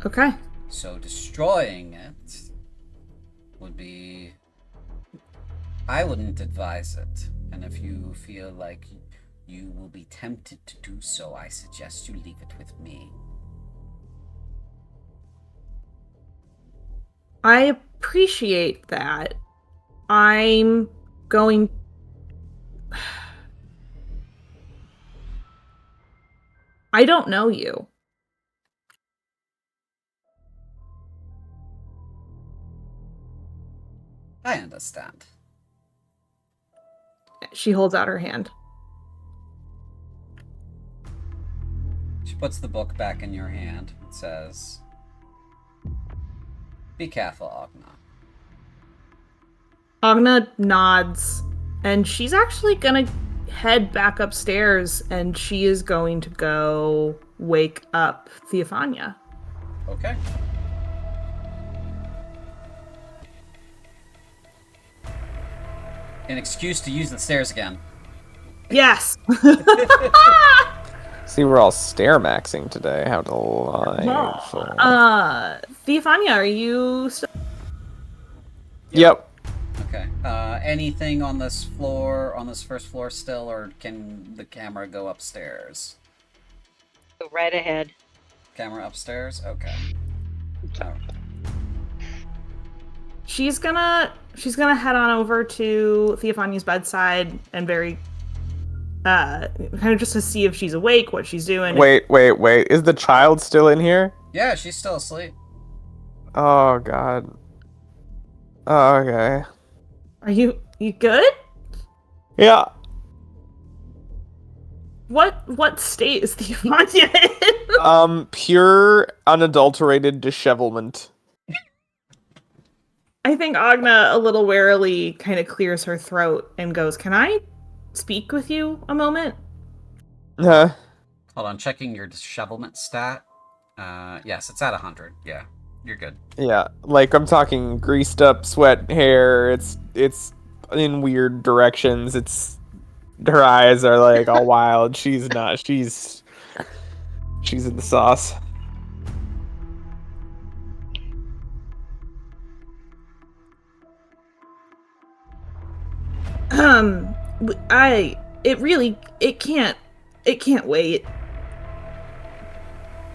Okay. So destroying it would be... I wouldn't advise it. And if you feel like you will be tempted to do so, I suggest you leave it with me. I appreciate that. I'm going... I don't know you. I understand. She holds out her hand. She puts the book back in your hand and says, "Be careful, Agna." Agna nods, and she's actually gonna head back upstairs, and she is going to go wake up Theophania. Okay. An excuse to use the stairs again. Yes. See, we're all stair maxing today. How delightful. Theophania, are you still? Yep. Okay. Anything on this floor, on this first floor still, or can the camera go upstairs? Go right ahead. Camera upstairs? Okay. Oh. She's gonna head on over to Theophania's bedside and very kind of just to see if she's awake, what she's doing. Wait. Is the child still in here? Yeah, she's still asleep. Oh, God. Oh, okay. Are you good? Yeah. What state is Theophania in? Pure, unadulterated dishevelment. I think Agna a little warily kind of clears her throat and goes, "Can I speak with you a moment?" Huh. Hold on, checking your dishevelment stat. Yes, it's at 100. Yeah, you're good. Yeah, like I'm talking greased up sweat hair. It's in weird directions. Her eyes are like all wild. She's not. She's in the sauce. It can't wait.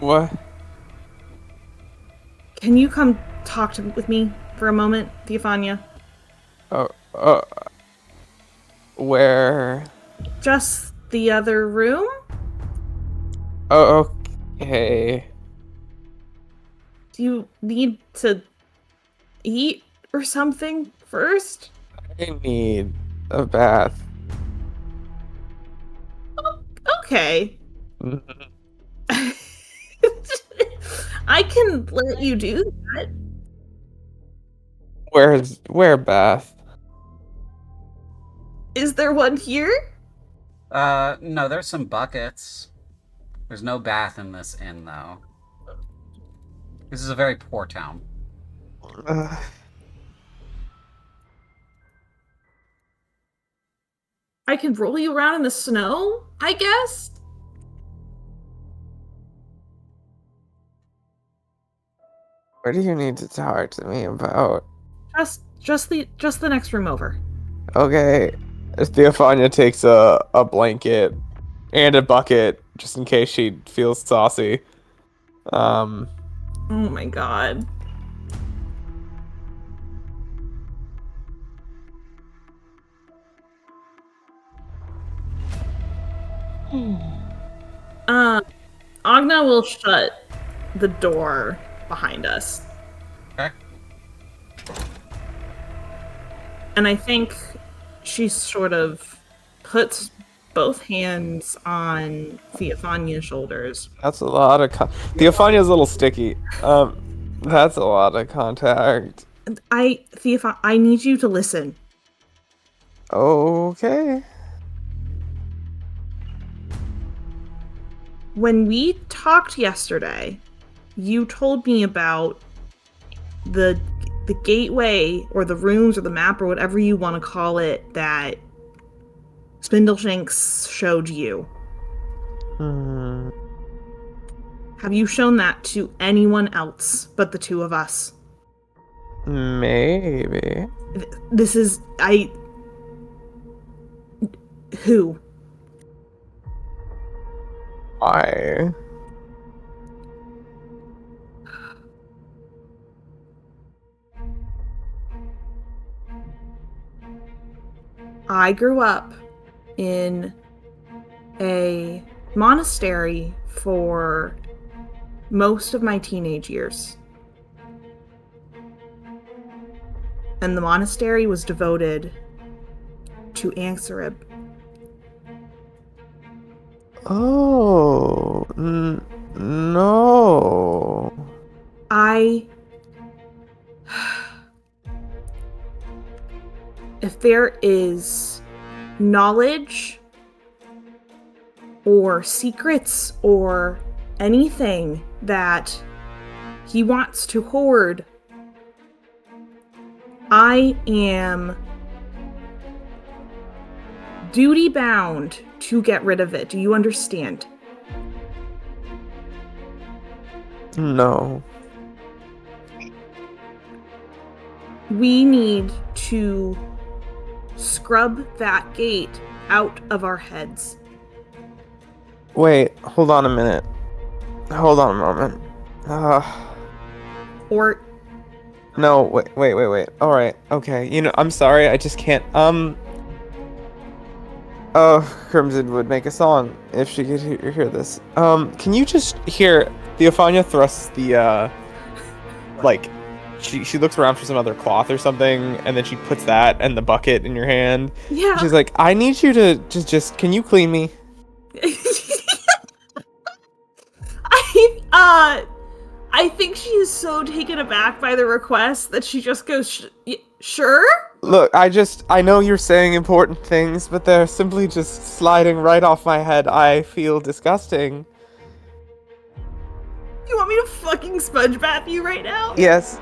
What? Can you come talk with me for a moment, Theophania? Where? Just the other room? Oh, okay. Do you need to eat or something first? I need a bath. Okay. I can let you do that. Where bath? Is there one here? No, there's some buckets. There's no bath in this inn, though. This is a very poor town. I can roll you around in the snow, I guess? What do you need to talk to me about? Just the next room over. Okay. Theophania takes a blanket and a bucket just in case she feels saucy. Oh my god. Agna will shut the door behind us. Okay. And I think she sort of puts both hands on Theophania's shoulders. That's a lot of Theophania's a little sticky. That's a lot of contact. I need you to listen. Okay. When we talked yesterday, you told me about the gateway or the rooms or the map or whatever you want to call it that Spindleshanks showed you. Have you shown that to anyone else but the two of us? Maybe. This is... Who? Why? I grew up in a monastery for most of my teenage years. And the monastery was devoted to Ansarib. Oh, no. If there is knowledge or secrets or anything that he wants to hoard, I am duty bound to get rid of it. Do you understand? No. We need to scrub that gate out of our heads. Wait, hold on a minute. Hold on a moment. Or No, wait. Alright, okay. You know, I'm sorry, I just can't, Oh, Crimson would make a song if she could hear this. Can you just hear Theophania thrusts the, like, she looks around for some other cloth or something, and then she puts that and the bucket in your hand. yeah. She's like, I need you to just can you clean me? I think she is so taken aback by the request that she just goes, sure? Look, I know you're saying important things, but they're simply just sliding right off my head. I feel disgusting. You want me to fucking sponge bath you right now? Yes.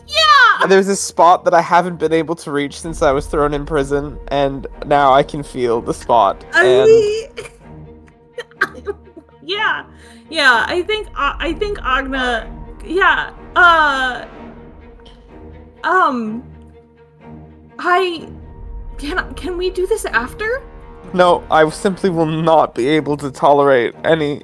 Yeah! There's a spot that I haven't been able to reach since I was thrown in prison, and now I can feel the spot. Yeah. Yeah, I think Agna, yeah, can we do this after? No, I simply will not be able to tolerate any.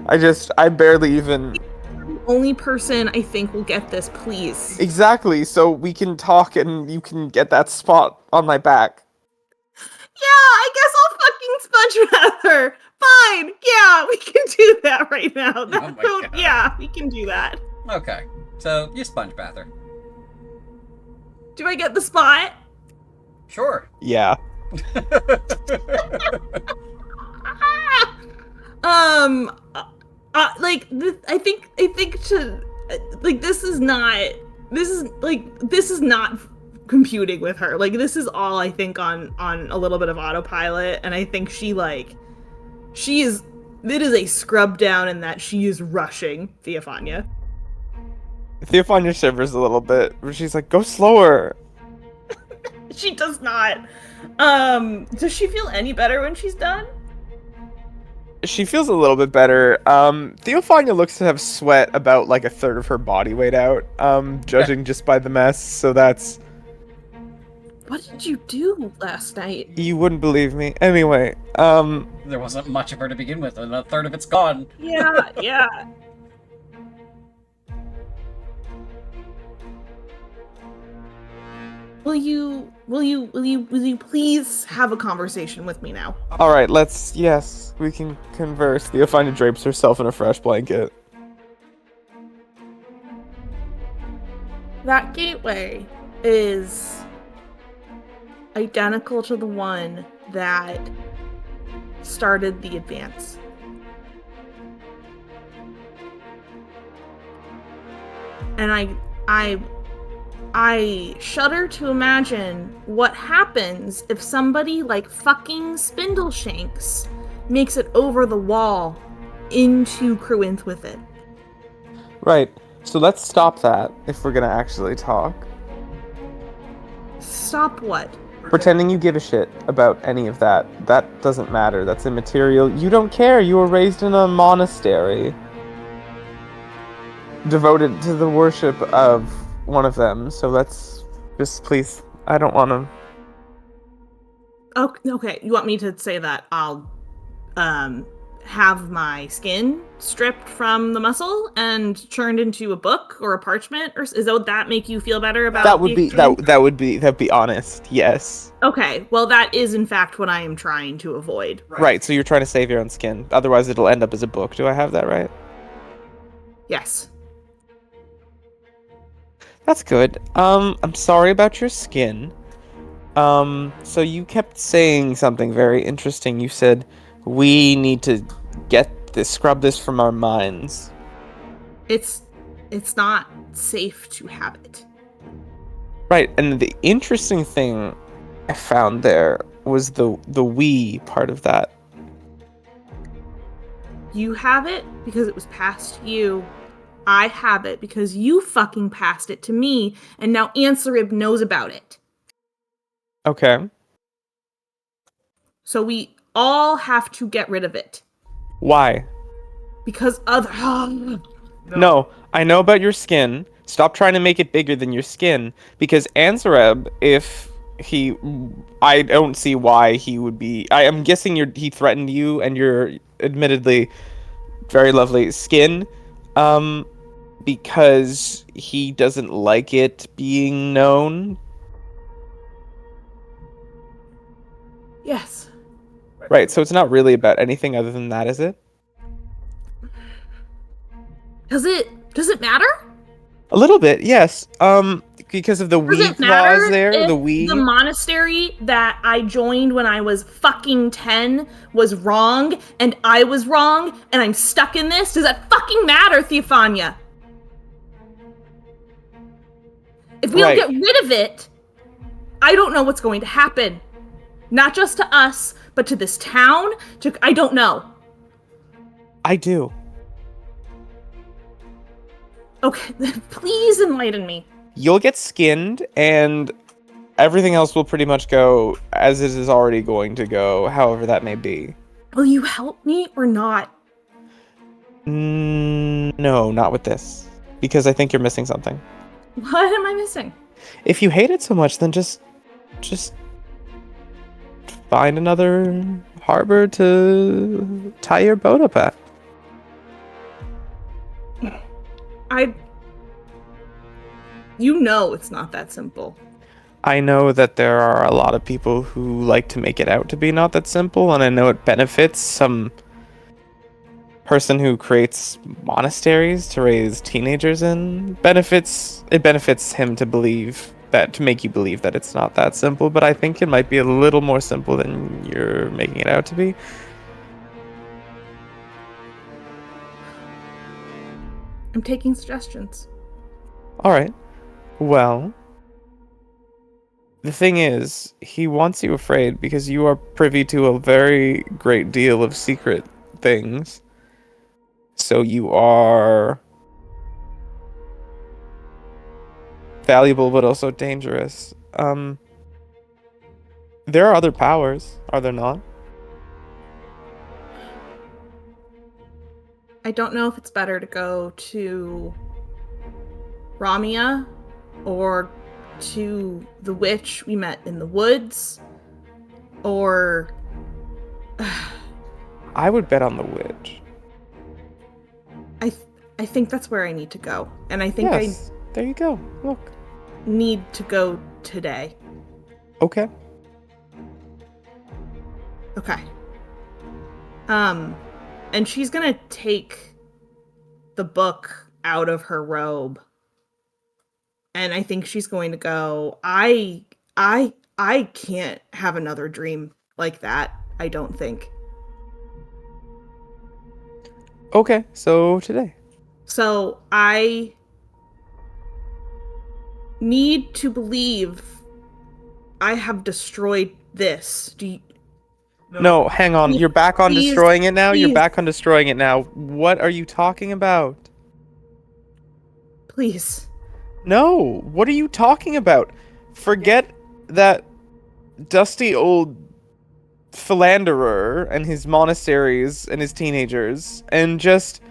I barely even. The only person I think will get this, please. Exactly, so we can talk and you can get that spot on my back. Yeah, I guess I'll fucking sponge bath her. Fine. Yeah, we can do that right now. Oh my God. Yeah, we can do that. Okay, so you sponge bath her. Do I get the spot? Sure. Yeah. I think to, like, this is not computing with her. Like, this is all I think on a little bit of autopilot, and I think it is a scrub down in that she is rushing Theophania. Theophania shivers a little bit, but she's like, go slower. She does not. Does she feel any better when she's done? She feels a little bit better. Theophania looks to have sweat about like a third of her body weight out, judging just by the mess, so that's... What did you do last night? You wouldn't believe me. Anyway, There wasn't much of her to begin with, and a third of it's gone. Yeah. Will you please have a conversation with me now? alright, yes, we can converse. Theophania drapes herself in a fresh blanket. That gateway is identical to the one that started the advance. And I shudder to imagine what happens if somebody like fucking Spindleshanks makes it over the wall into Cruinth with it. Right, so let's stop that if we're gonna actually talk. Stop what? Pretending you give a shit about any of that. That doesn't matter. That's immaterial. You don't care. You were raised in a monastery. Devoted to the worship of one of them. So let's just please. I don't want to. Oh, okay. You want me to say that I'll have my skin stripped from the muscle and turned into a book or a parchment, or would that make you feel better about That'd be honest. Yes. Okay. Well, that is in fact what I am trying to avoid. Right. So you're trying to save your own skin. Otherwise, it'll end up as a book. Do I have that right? Yes. That's good. I'm sorry about your skin. So you kept saying something very interesting. You said we need to scrub this from our minds. It's not safe to have it. Right, and the interesting thing I found there was the we part of that. You have it because it was passed to you. I have it because you fucking passed it to me, and now Ansarib knows about it. Okay. So we all have to get rid of it. Why? Because other... No, I know about your skin. Stop trying to make it bigger than your skin. Because Ansareb, if he... I don't see why he would be... I am guessing he threatened you and your admittedly very lovely skin. Because he doesn't like it being known. Yes. Right, so it's not really about anything other than that, is it? Does it matter? A little bit, yes. Because of the Does we it matter clause there, if the we. the monastery that I joined when I was fucking 10 was wrong, and I was wrong, and I'm stuck in this? Does that fucking matter, Theophania? If we don't get rid of it, I don't know what's going to happen. Not just to us, but to this town. I don't know. I do. Okay, please enlighten me. You'll get skinned, and everything else will pretty much go as it is already going to go, however that may be. Will you help me or not? No, not with this. Because I think you're missing something. What am I missing? If you hate it so much, then just find another harbor to tie your boat up at. You know it's not that simple. I know that there are a lot of people who like to make it out to be not that simple, and I know it benefits some person who creates monasteries to raise teenagers in. It benefits him to make you believe that it's not that simple, but I think it might be a little more simple than you're making it out to be. I'm taking suggestions. All right. Well, the thing is, he wants you afraid because you are privy to a very great deal of secret things. So you are valuable but also dangerous. There are other powers, are there not? I don't know if it's better to go to Ramia or to the witch we met in the woods, or... I would bet on the witch. I think that's where I need to go. And I think Yes, there you go. Look. I need to go today. Okay. Okay. And she's gonna take the book out of her robe. And I think she's going to go, I can't have another dream like that, I don't think. Okay, so today. So I need to believe I have destroyed this. No, hang on. You're back on Please, destroying it now? You're please. back on destroying it now. What are you talking about? Please. No, what are you talking about? Forget that dusty old philanderer and his monasteries and his teenagers, and just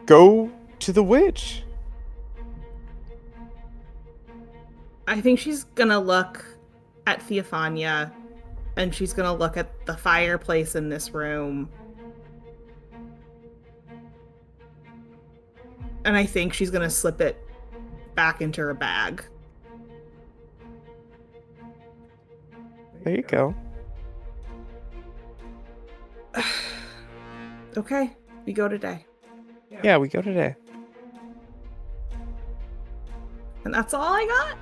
go to the witch. I think she's gonna look at Theophania, and she's gonna look at the fireplace in this room. And I think she's gonna slip it back into her bag. There you go. Okay, we go today. Yeah, we go today. And that's all I got?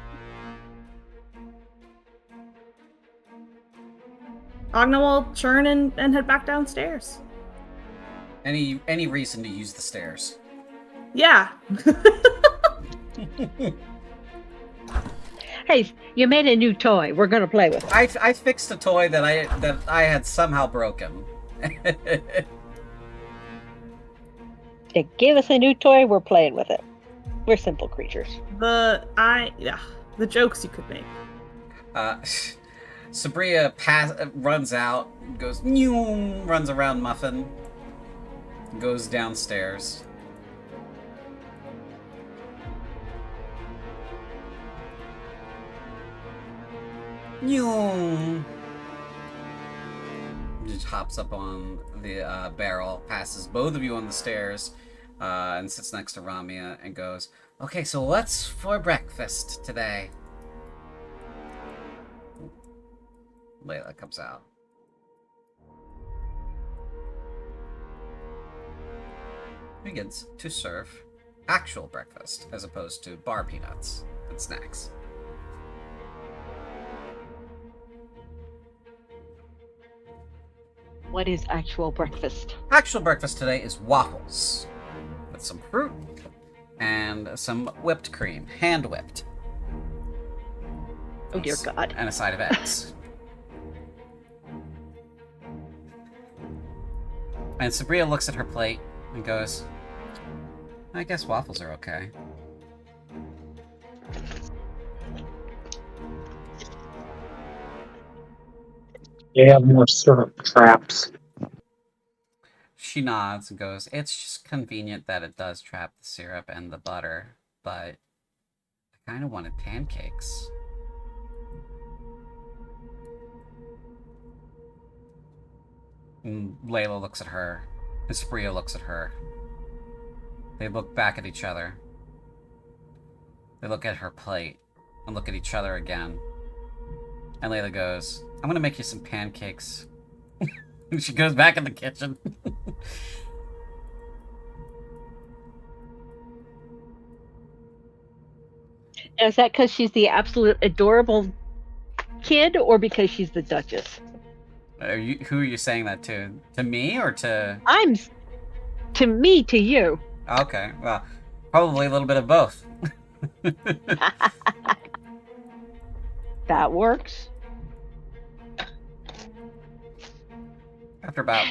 Agna will churn and head back downstairs. Any reason to use the stairs? Yeah. Hey, you made a new toy. We're gonna play with it. I fixed a toy that I had somehow broken. They gave us a new toy. We're playing with it. We're simple creatures. The jokes you could make. Sabria runs out, goes runs around Muffin, goes downstairs. Just hops up on the barrel, passes both of you on the stairs, and sits next to Ramia and goes, "Okay, so what's for breakfast today?" Layla comes out. Begins to serve actual breakfast as opposed to bar peanuts and snacks. What is actual breakfast? Actual breakfast today is waffles with some fruit and some whipped cream, hand whipped. Oh dear God. And a side of eggs. And Sabria looks at her plate and goes, "I guess waffles are okay." They have more syrup traps. She nods and goes, "It's just convenient that it does trap the syrup and the butter, but I kind of wanted pancakes." And Layla looks at her, and Sabria looks at her. They look back at each other. They look at her plate and look at each other again. And Layla goes, "I'm gonna make you some pancakes." And she goes back in the kitchen. Is that because she's the absolute adorable kid, or because she's the Duchess? Who are you saying that to? To me or to... To me, to you. Okay, well, probably a little bit of both. That works. After about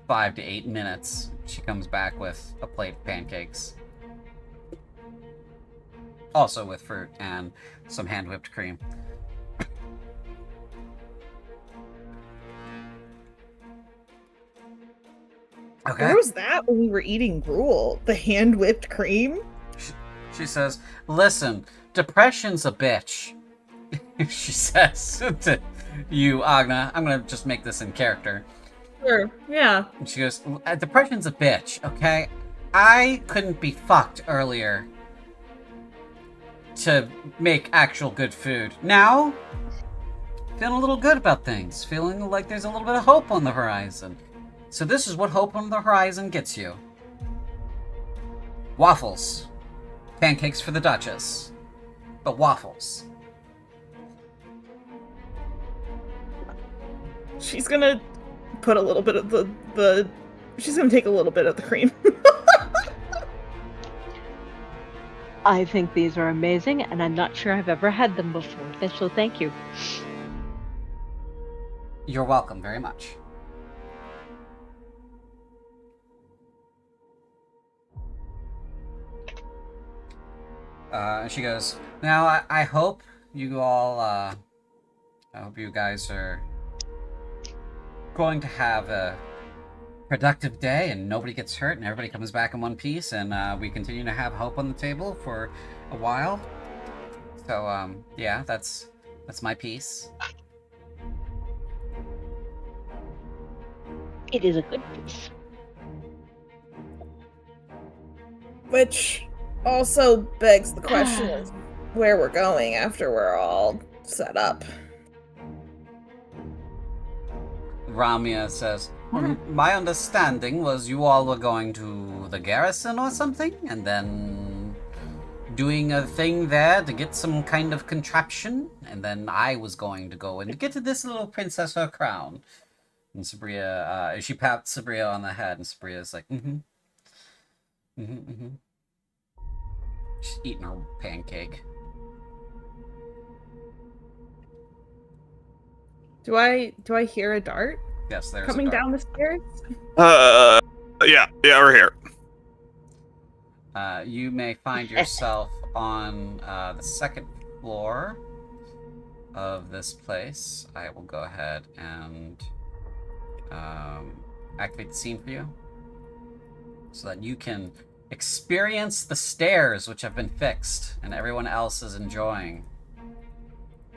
5 to 8 minutes, she comes back with a plate of pancakes. Also with fruit and some hand-whipped cream. Okay. Where was that when we were eating gruel? The hand whipped cream? She says, "Listen, depression's a bitch." She says to you, Agna. I'm gonna just make this in character. Sure, yeah. And she goes, "Depression's a bitch, okay? I couldn't be fucked earlier to make actual good food. Now, feeling a little good about things. Feeling like there's a little bit of hope on the horizon. So this is what hope on the horizon gets you. Waffles. Pancakes for the Duchess. But waffles." She's gonna put a little bit of the she's gonna take a little bit of the cream. I think these are amazing, and I'm not sure I've ever had them before. So thank you. You're welcome very much. She goes, "Now, I hope you all, I hope you guys are going to have a productive day and nobody gets hurt and everybody comes back in one piece and we continue to have hope on the table for a while. So, yeah, that's my piece." It is a good piece. Which also begs the question of where we're going after we're all set up. Ramia says, "My understanding was you all were going to the Garrison or something, and then doing a thing there to get some kind of contraption, and then I was going to go and get this little princess her crown." And Sabria, she pats Sabria on the head, and Sabria's like, She's eating her pancake. Do I hear a dart Yes, there's coming a dart. down the stairs? Yeah, we're here. You may find yourself on the second floor of this place. I will go ahead and activate the scene for you so that you can experience the stairs which have been fixed and everyone else is enjoying.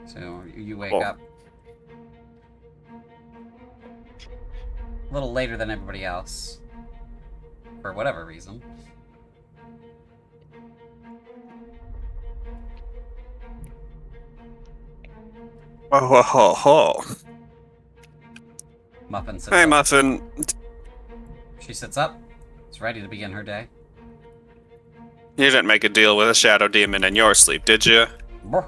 So you wake up a little later than everybody else for whatever reason. Oh. Muffin sits Hey, up. Muffin. She sits up. Is ready to begin her day. You didn't make a deal with a shadow demon in your sleep, did you? Brr.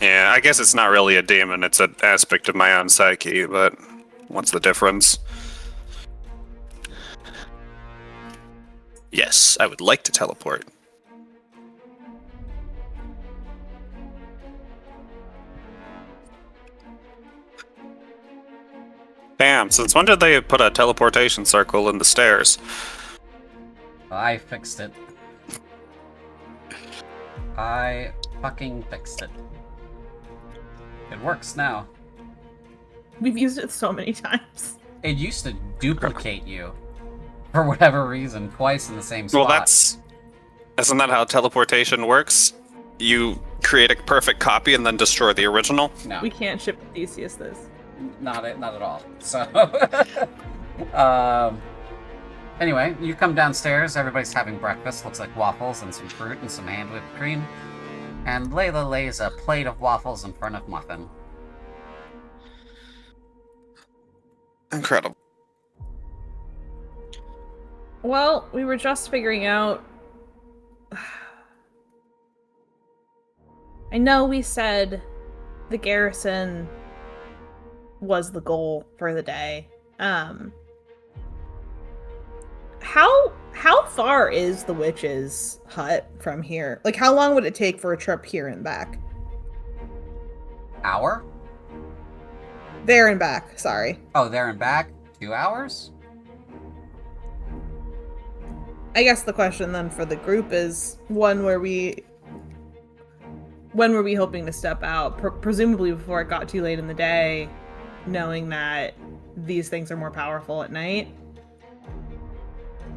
Yeah, I guess it's not really a demon, it's an aspect of my own psyche, but what's the difference? Yes, I would like to teleport. Bam, since when did they put a teleportation circle in the stairs? I fixed it. I fucking fixed it. It works now. We've used it so many times. It used to duplicate you for whatever reason twice in the same spot. Well, isn't that how teleportation works? You create a perfect copy and then destroy the original? No, We can't ship Theseus this. not at all. So, anyway, you come downstairs. Everybody's having breakfast. Looks like waffles and some fruit and some hand whipped cream. And Layla lays a plate of waffles in front of Muffin. Incredible. Well, we were just figuring out. I know we said the garrison was the goal for the day. How far is the witch's hut from here? Like, how long would it take for a trip here and back? Hour? There and back, sorry. Oh, there and back? 2 hours? I guess the question then for the group is when were we hoping to step out? Presumably before it got too late in the day, knowing that these things are more powerful at night.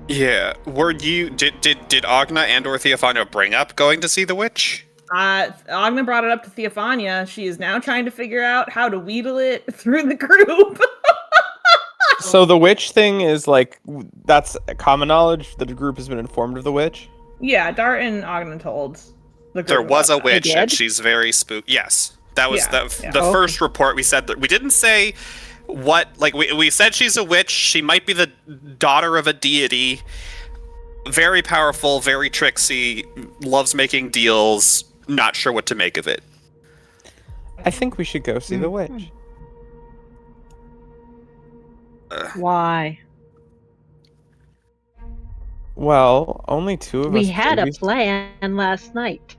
Yeah, did Agna and or Theophania bring up going to see the witch? Agna brought it up to Theophania. She is now trying to figure out how to wheedle it through the group. So the witch thing is like, that's common knowledge that the group has been informed of the witch? Yeah, Dart and Agna told the group. There was a about that. witch and did? she's very spooky. Yes, that was Yeah, the yeah. first report we said. That we didn't say what, like we said she's a witch. She might be the daughter of a deity. Very powerful, very tricksy, loves making deals. Not sure what to make of it. I think we should go see the witch. Why? Well, only two of us. We had a previous- plan last night.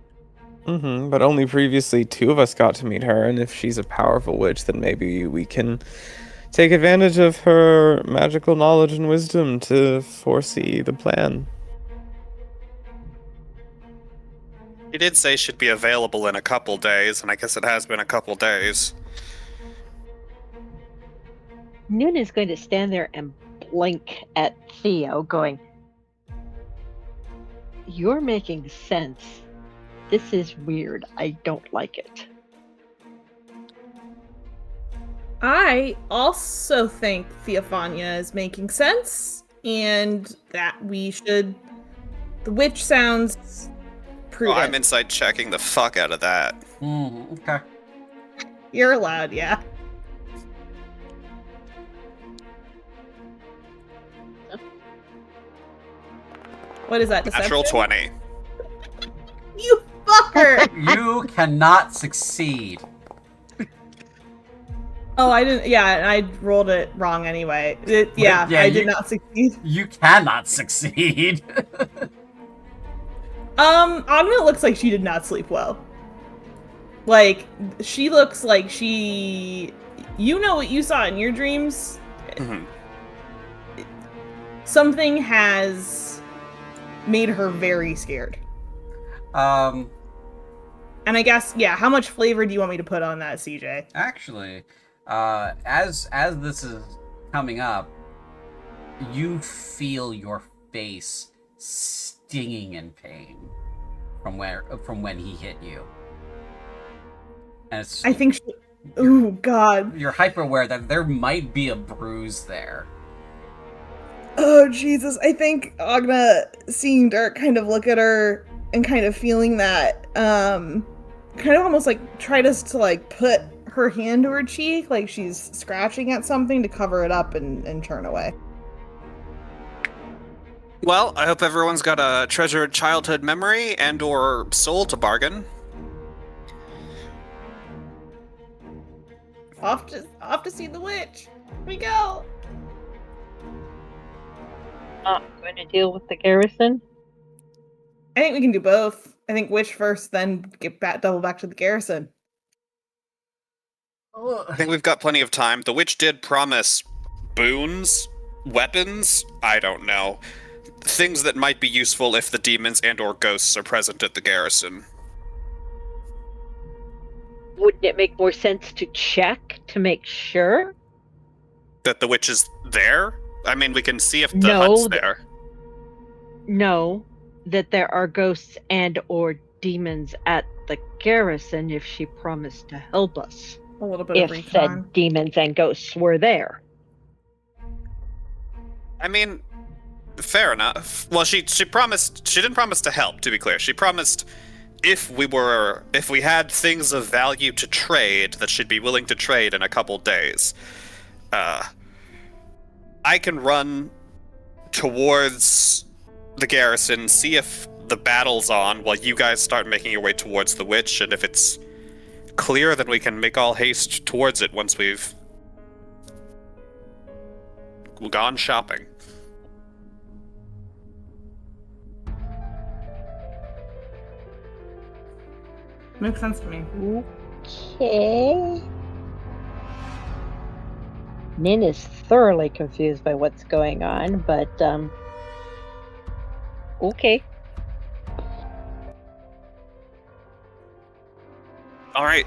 But only previously 2 of us got to meet her, and if she's a powerful witch, then maybe we can take advantage of her magical knowledge and wisdom to foresee the plan. He did say she'd be available in a couple days, and I guess it has been a couple days. Noon is going to stand there and blink at Theo, going, "You're making sense. This is weird. I don't like it." I also think Theophania is making sense, and that we should. The witch sounds Oh, prudent. I'm inside checking the fuck out of that. Okay. You're allowed, yeah. What is that? Deception? Natural 20. You fucker! You cannot succeed. Oh, I didn't. Yeah, I rolled it wrong anyway. Yeah, Yeah, I did you- not succeed. You cannot succeed. Agna looks like she did not sleep well. Like, she looks like she... You know what you saw in your dreams? Mhm. Something has made her very scared. Um, And I guess, yeah, how much flavor do you want me to put on that, CJ? actually, as this is coming up, you feel your face stinging in pain from when he hit you. And it's, I think she... Ooh, God. you're hyper aware that there might be a bruise there. Oh, Jesus. I think Agna, seeing Dart kind of look at her and kind of feeling that, kind of almost like try to like put her hand to her cheek, like she's scratching at something to cover it up and turn away. Well, I hope everyone's got a treasured childhood memory and/or soul to bargain. Off to see the witch. Here we go. Going to deal with the garrison? I think we can do both. I think witch first, then double back to the garrison. I think we've got plenty of time. The witch did promise boons, weapons, I don't know. Things that might be useful if the demons and/or ghosts are present at the garrison. Wouldn't it make more sense to check to make sure? That the witch is there? I mean, we can see if the No, hut's there. No, that there are ghosts and or demons at the garrison if she promised to help us. A little bit If of recon. said demons and ghosts were there. I mean, fair enough. Well, she promised. She didn't promise to help. To be clear, she promised if we had things of value to trade, that she'd be willing to trade in a couple days. I can run towards the garrison, see if the battle's on, while you guys start making your way towards the witch, and if it's clear, then we can make all haste towards it once we've gone shopping. Makes sense to me. Okay. Nin is thoroughly confused by what's going on, but okay. All right,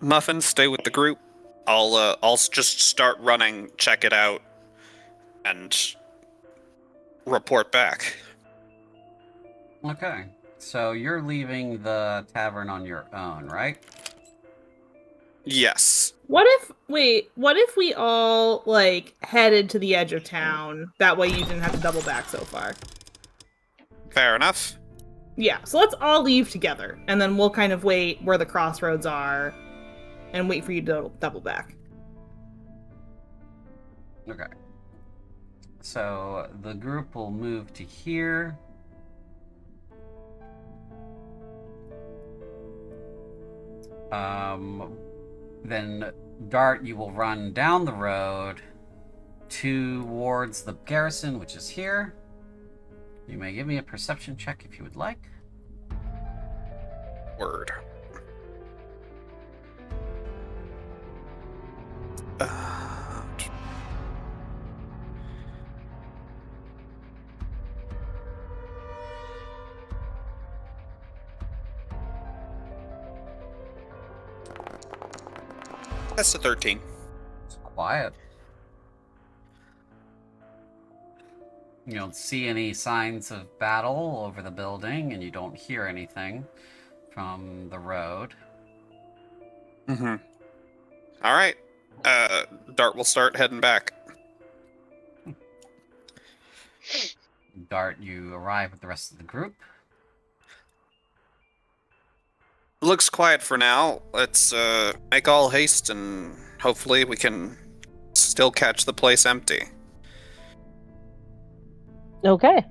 Muffin, stay with the group. I'll just start running, check it out, and report back. Okay, so you're leaving the tavern on your own, right? Yes. What if we all, like, headed to the edge of town? That way you didn't have to double back so far. Fair enough. Yeah, so let's all leave together, and then we'll kind of wait where the crossroads are, and wait for you to double back. Okay. So the group will move to here. Then Dart, you will run down the road towards the garrison, which is here. You may give me a perception check if you would like. Word. That's a 13. It's quiet. You don't see any signs of battle over the building, and you don't hear anything from the road. Mm-hmm. All right. Dart will start heading back. Dart, you arrive with the rest of the group. Looks quiet for now. Let's make all haste, and hopefully we can still catch the place empty. Okay.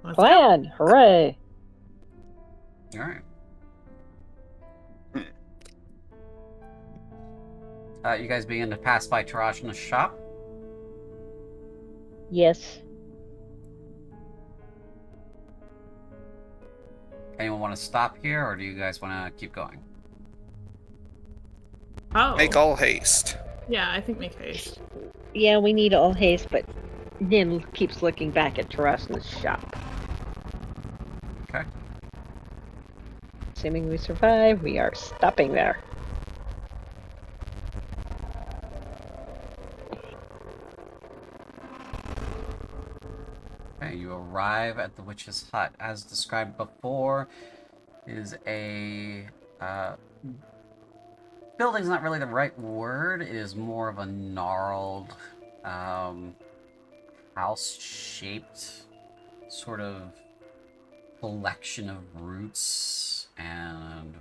Let's Plan. Hooray. All right. You guys begin to pass by Tarajana's shop. Yes. Anyone want to stop here, or do you guys want to keep going? Oh. Make all haste. Yeah, I think make haste. Yeah, we need all haste, but Nin keeps looking back at Tarasna's shop. Okay. Assuming we survive, we are stopping there. Okay, you arrive at the witch's hut. As described before, is a building's not really the right word. It is more of a gnarled, house-shaped sort of collection of roots and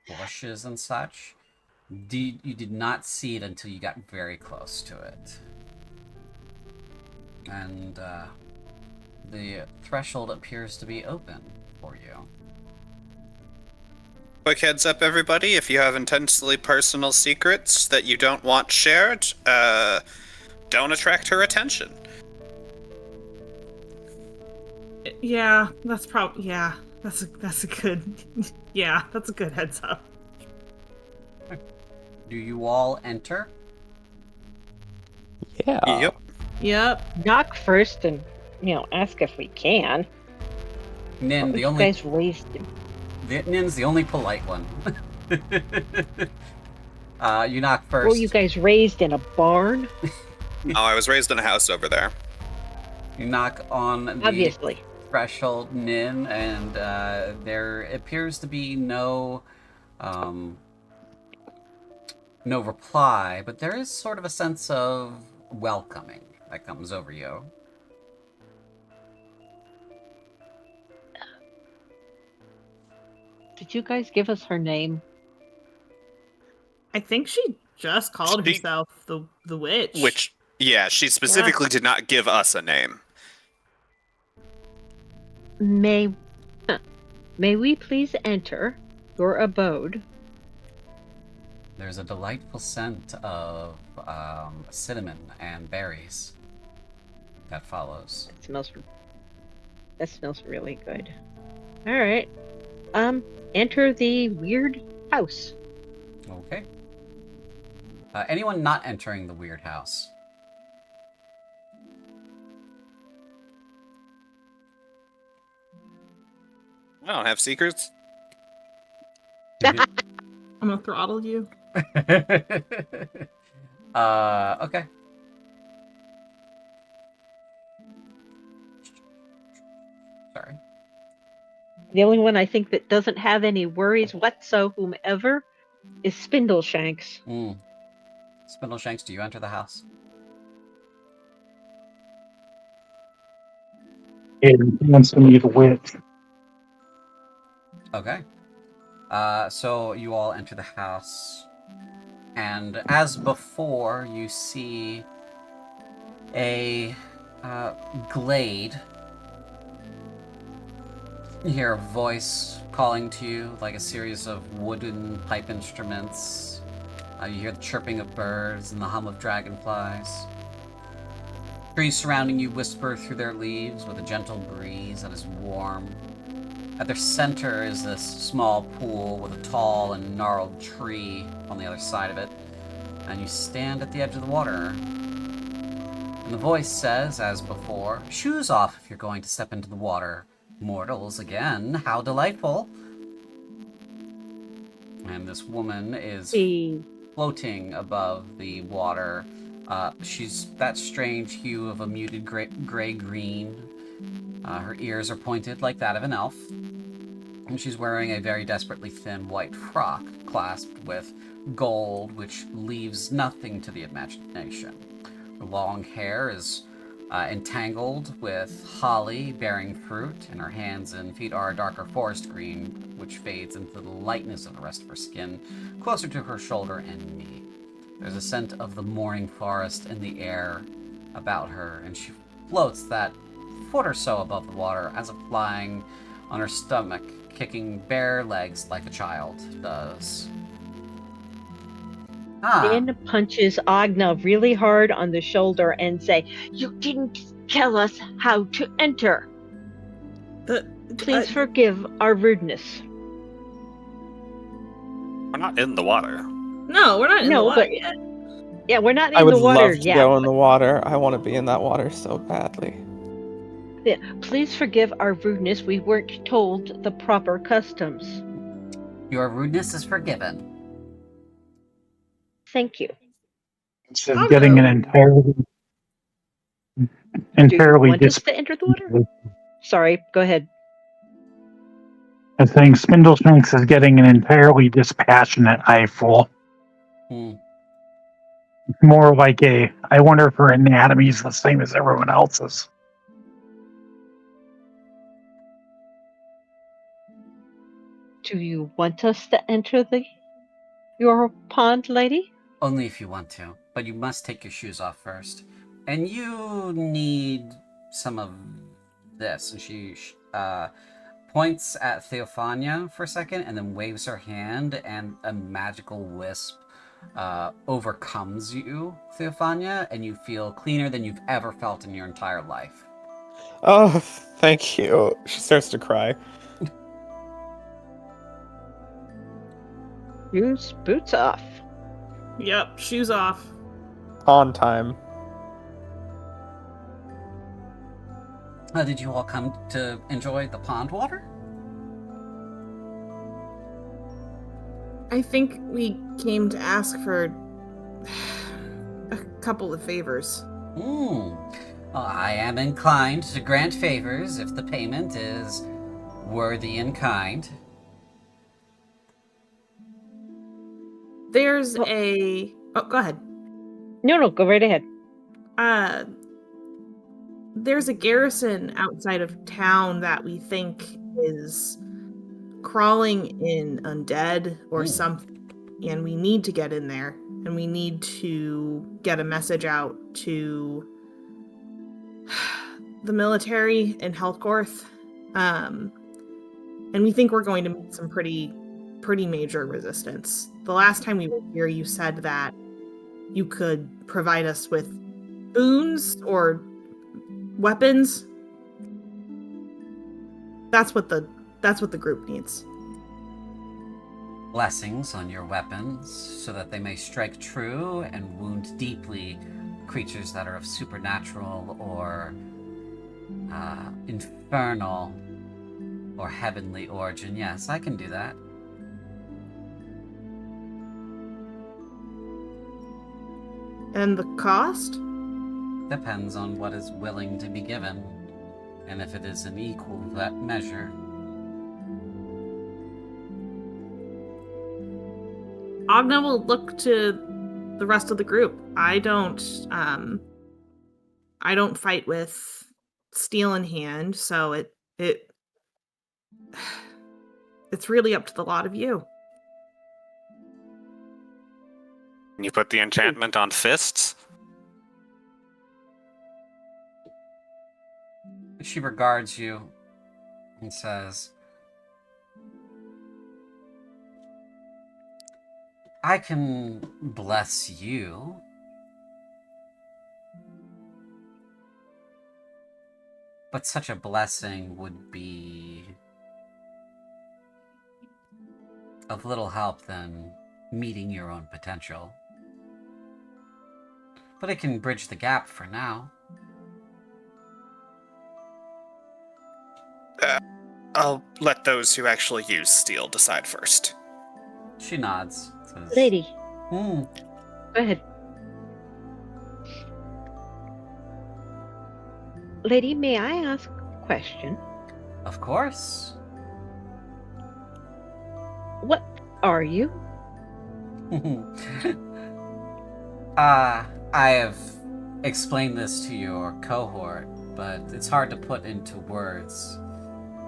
bushes and such. You did not see it until you got very close to it. And the threshold appears to be open for you. Quick heads up, everybody. If you have intensely personal secrets that you don't want shared, don't attract her attention. Yeah, that's probably that's a good that's a good heads up. Do you all enter? Yeah. Yep. Yep. Knock first and, ask if we can. Nin, What the you only guys raised him? Nin's the only polite one. You knock first. Were you guys raised in a barn? Oh, I was raised in a house over there. You knock on the Obviously. threshold, Nin, and there appears to be no reply, but there is sort of a sense of welcoming that comes over you. Did you guys give us her name? I think she just called She- herself the witch. Which, yeah, she specifically did not give us a name. May we please enter your abode? There's a delightful scent of cinnamon and berries that follows. That smells really good. All right. Enter the weird house. Okay. Anyone not entering the weird house? I don't have secrets. I'm gonna throttle you. Okay. Sorry. The only one I think that doesn't have any worries whatsoever is Spindleshanks. Spindleshanks, do you enter the house? And he wants to meet a witch. Okay. So you all enter the house, and as before, you see a glade. You hear a voice calling to you, like a series of wooden pipe instruments. You hear the chirping of birds and the hum of dragonflies. Trees surrounding you whisper through their leaves with a gentle breeze that is warm. At their center is this small pool with a tall and gnarled tree on the other side of it, and you stand at the edge of the water. And the voice says, as before, "Shoes off if you're going to step into the water. Mortals again, how delightful." And this woman is floating above the water. She's that strange hue of a muted gray-green. Her ears are pointed like that of an elf. And she's wearing a very desperately thin white frock, clasped with gold, which leaves nothing to the imagination. Her long hair is entangled with holly bearing fruit, and her hands and feet are a darker forest green, which fades into the lightness of the rest of her skin, closer to her shoulder and knee. There's a scent of the morning forest in the air about her, and she floats that foot or so above the water as if lying on her stomach, kicking bare legs like a child does. Finn punches Agna really hard on the shoulder and say, "You didn't tell us how to enter." Please forgive our rudeness. We're not in the water. No, we're not in the No, water but yet. yeah, we're not I in would the water love to yet. go in the water. I want to be in that water so badly. Yeah, please forgive our rudeness. We weren't told the proper customs. Your rudeness is forgiven. Thank you. Instead Oh, of getting no. an Do you entirely want us to enter the water? Sorry, go ahead. I think Spindleshanks is getting an entirely dispassionate eyeful. Hmm. More like I wonder if her anatomy is the same as everyone else's. Do you want us to enter your pond, lady? Only if you want to, but you must take your shoes off first. And you need some of this. And she points at Theophania for a second and then waves her hand, and a magical wisp overcomes you, Theophania, and you feel cleaner than you've ever felt in your entire life. Oh, thank you. She starts to cry. Shoes, boots off. Yep, shoes off. On time. Did you all come to enjoy the pond water? I think we came to ask for a couple of favors. Well, I am inclined to grant favors if the payment is worthy in kind. There's Well- a... Oh, go ahead. No, go right ahead. There's a garrison outside of town that we think is crawling in undead or something, and we need to get in there, and we need to get a message out to the military in Healthcorth, and we think we're going to meet some pretty major resistance. The last time we were here, you said that you could provide us with boons or weapons. That's what the group needs. Blessings on your weapons, so that they may strike true and wound deeply creatures that are of supernatural or infernal or heavenly origin. Yes, I can do that. And the cost? Depends on what is willing to be given, and if it is an equal that measure. Agna will look to the rest of the group. I don't fight with steel in hand, so it's really up to the lot of you. Can you put the enchantment on fists? She regards you and says, I can bless you. But such a blessing would be of little help than meeting your own potential. But it can bridge the gap for now. I'll let those who actually use steel decide first. She nods. Says, Lady, Hmm. go ahead. Lady, may I ask a question? Of course. What are you? I have explained this to your cohort, but it's hard to put into words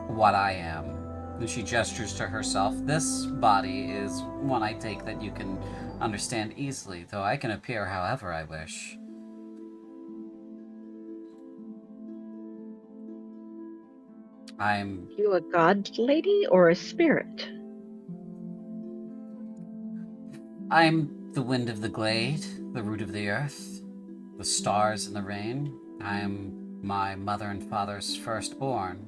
what I am. And she gestures to herself. This body is one I take that you can understand easily, though I can appear however I wish. I'm You a god lady or a spirit? I'm the wind of the glade, the root of the earth, the stars and the rain. I am my mother and father's firstborn.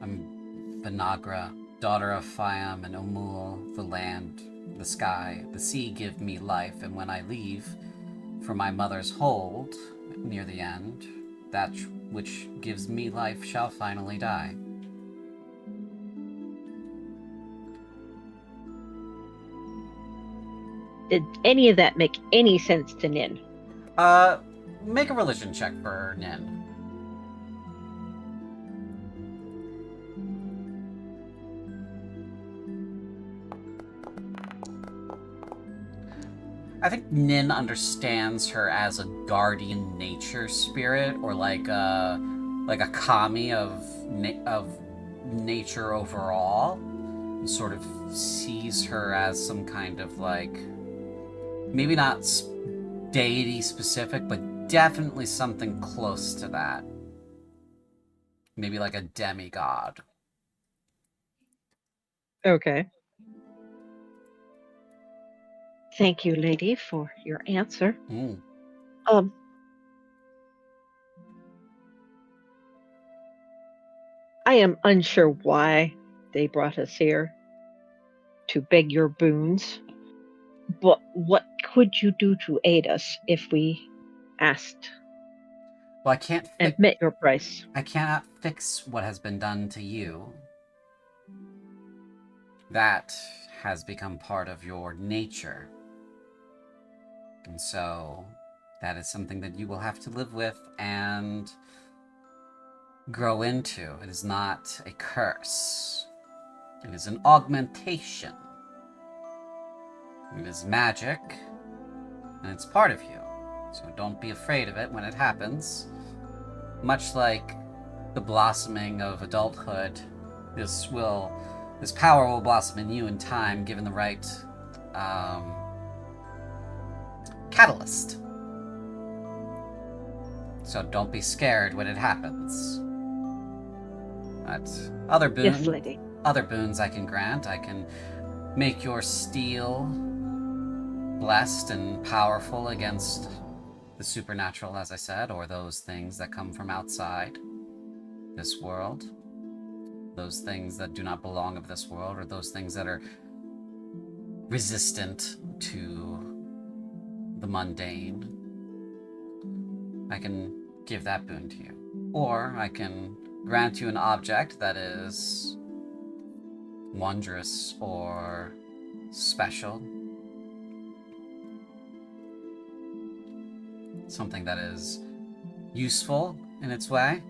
I'm Vanagra, daughter of Fiam and Omul. The land, the sky, the sea give me life, and when I leave for my mother's hold near the end, that which gives me life shall finally die. Did any of that make any sense to Nin? Make a religion check for Nin. I think Nin understands her as a guardian nature spirit, or like a kami of nature overall, and sort of sees her as some kind of like, maybe not deity specific, but definitely something close to that. Maybe like a demigod. Okay. Thank you, lady, for your answer. I am unsure why they brought us here to beg your boons, but what could you do to aid us if we asked Well, I can't and met your price? I cannot fix what has been done to you. That has become part of your nature. And so, that is something that you will have to live with and grow into. It is not a curse. It is an augmentation. It is magic, and it's part of you. So don't be afraid of it when it happens. Much like the blossoming of adulthood, this power will blossom in you in time, given the right catalyst. So don't be scared when it happens. But other boons I can grant. I can make your steel blessed and powerful against the supernatural, as I said, or those things that come from outside this world. Those things that do not belong of this world, or those things that are resistant to the mundane. I can give that boon to you. Or I can grant you an object that is wondrous or special. Something that is useful in its way.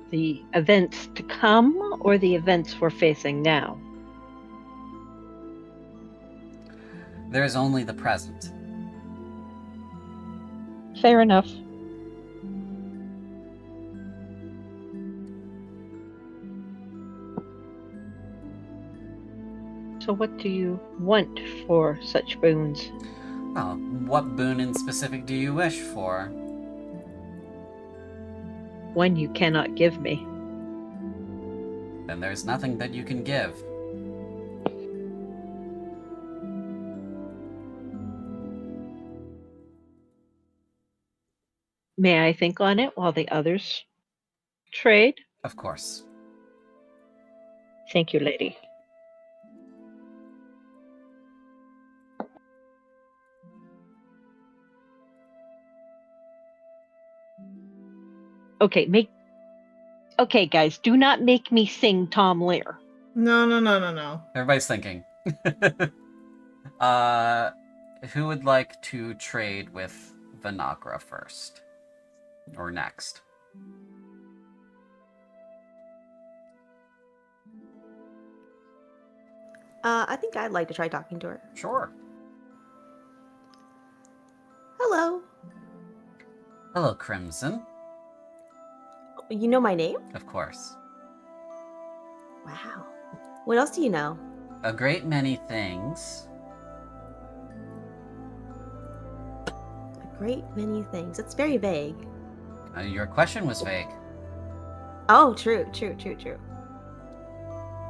The events to come or the events we're facing now? There is only the present. Fair enough. So what do you want for such boons? Well, what boon in specific do you wish for? One you cannot give me. Then there's nothing that you can give. May I think on it while the others trade? Of course. Thank you, lady. Okay, guys, do not make me sing Tom Lear. No. Everybody's thinking. Who would like to trade with Vanagra first? Or next? I think I'd like to try talking to her. Sure. Hello. Hello, Crimson. You know my name? Of course. Wow. What else do you know? A great many things. A great many things. It's very vague. Your question was vague. Oh, true.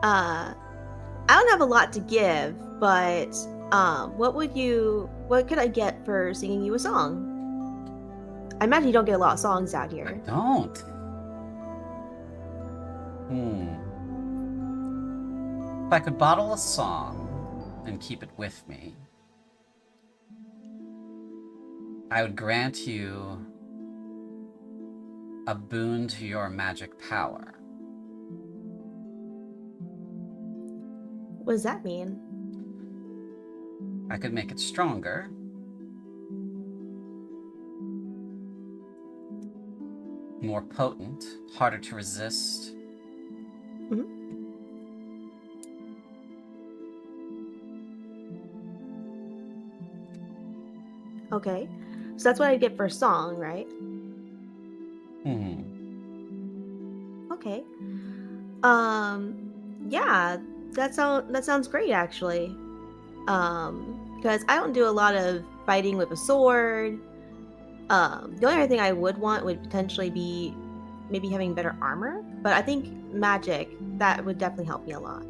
I don't have a lot to give, but What could I get for singing you a song? I imagine you don't get a lot of songs out I here. don't. If I could bottle a song and keep it with me, I would grant you a boon to your magic power. What does that mean? I could make it stronger. More potent, harder to resist. Okay. So that's what I get for a song, right? Okay. Yeah, that sounds great actually. Because I don't do a lot of fighting with a sword. The only other thing I would want would potentially be maybe having better armor, but I think magic, that would definitely help me a lot.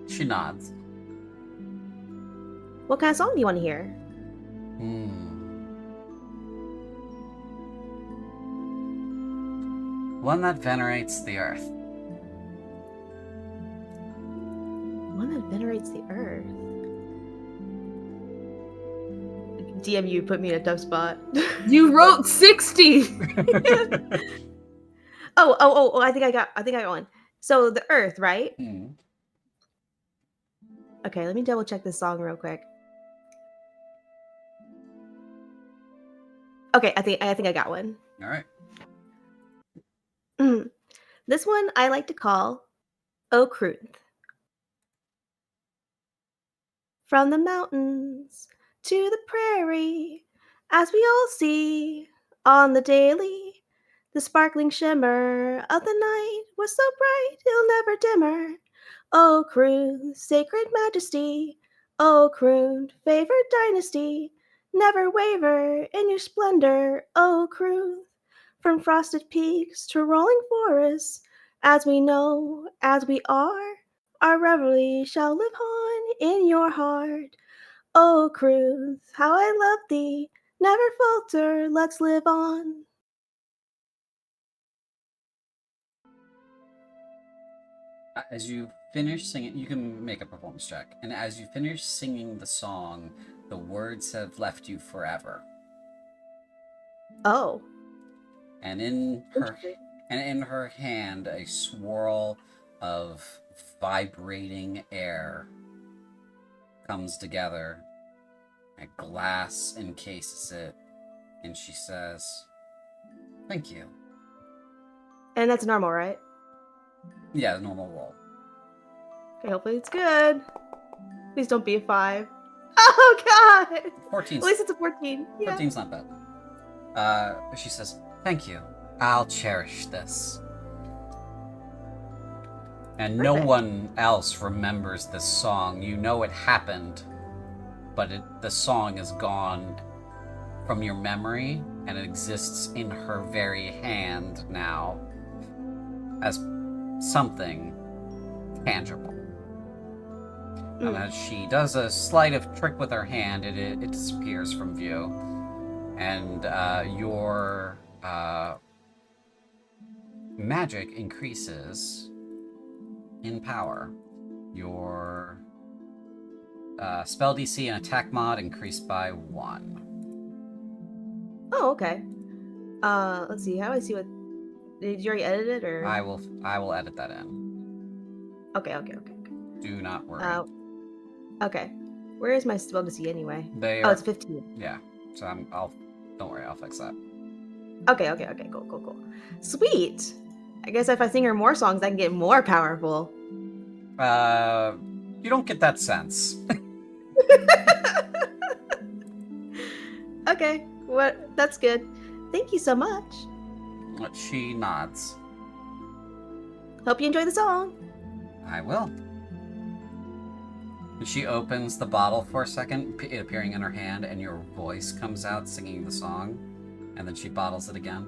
She nods. What kind of song do you want to hear? One that venerates the earth. One that venerates the earth. DM, you put me in a tough spot. You wrote 60. Oh, I think I got one. So the earth, right? Okay, let me double check this song real quick. Okay, I think I got one. All right. This one I like to call O Kruth. From the mountains to the prairie, as we all see on the daily, the sparkling shimmer of the night was so bright it'll never dimmer. O Kruth, sacred majesty, O Kruth, favored dynasty, never waver in your splendor, O Kruth. From frosted peaks to rolling forests, as we know, as we are, our revelry shall live on in your heart. O Kruth, how I love thee, never falter, let's live on. As you finish singing, you can make a performance check. And as you finish singing the song, the words have left you forever. Oh. And in her hand, a swirl of vibrating air comes together. A glass encases it, and she says, "Thank you." And that's normal, right? Yeah, the normal roll. Okay, hopefully it's good. Please don't be a 5. Oh god! 14. At least it's a 14. Yeah. 14's not bad. She says, "Thank you. I'll cherish this." And no Perfect. one else remembers this song. You know it happened, but the song is gone from your memory, and it exists in her very hand now as something tangible. And as she does a sleight of trick with her hand, it disappears from view. And your magic increases in power. Your spell DC and attack mod increased by 1. Oh, okay. Let's see. How do I see what? Did you already edit it, or? I will edit that in. Okay. Do not worry. Okay. Where is my spell to see anyway? It's 15. Yeah. So don't worry, I'll fix that. Okay. Cool. Sweet. I guess if I sing her more songs, I can get more powerful. You don't get that sense. Okay. That's good. Thank you so much. She nods. Hope you enjoy the song. I will. She opens the bottle for a second, it appearing in her hand, and your voice comes out singing the song, and then she bottles it again.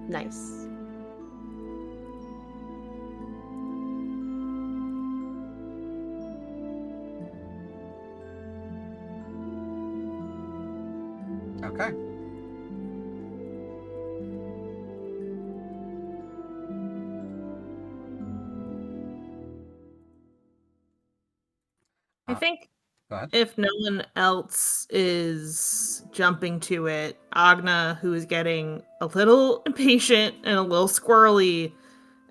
Nice. Okay. I think Go ahead. if no one else is jumping to it, Agna, who is getting a little impatient and a little squirrely,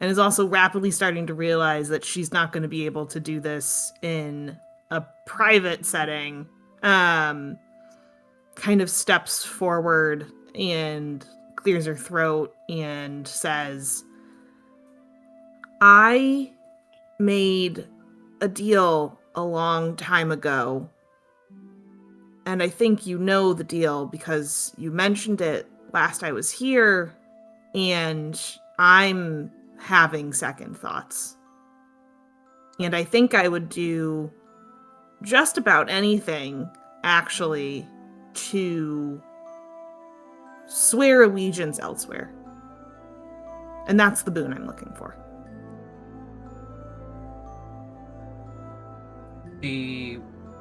and is also rapidly starting to realize that she's not going to be able to do this in a private setting, kind of steps forward and clears her throat and says, I made a deal a long time ago, and I think you know the deal because you mentioned it last I was here, and I'm having second thoughts. And I think I would do just about anything, actually, to swear allegiance elsewhere. And that's the boon I'm looking for. She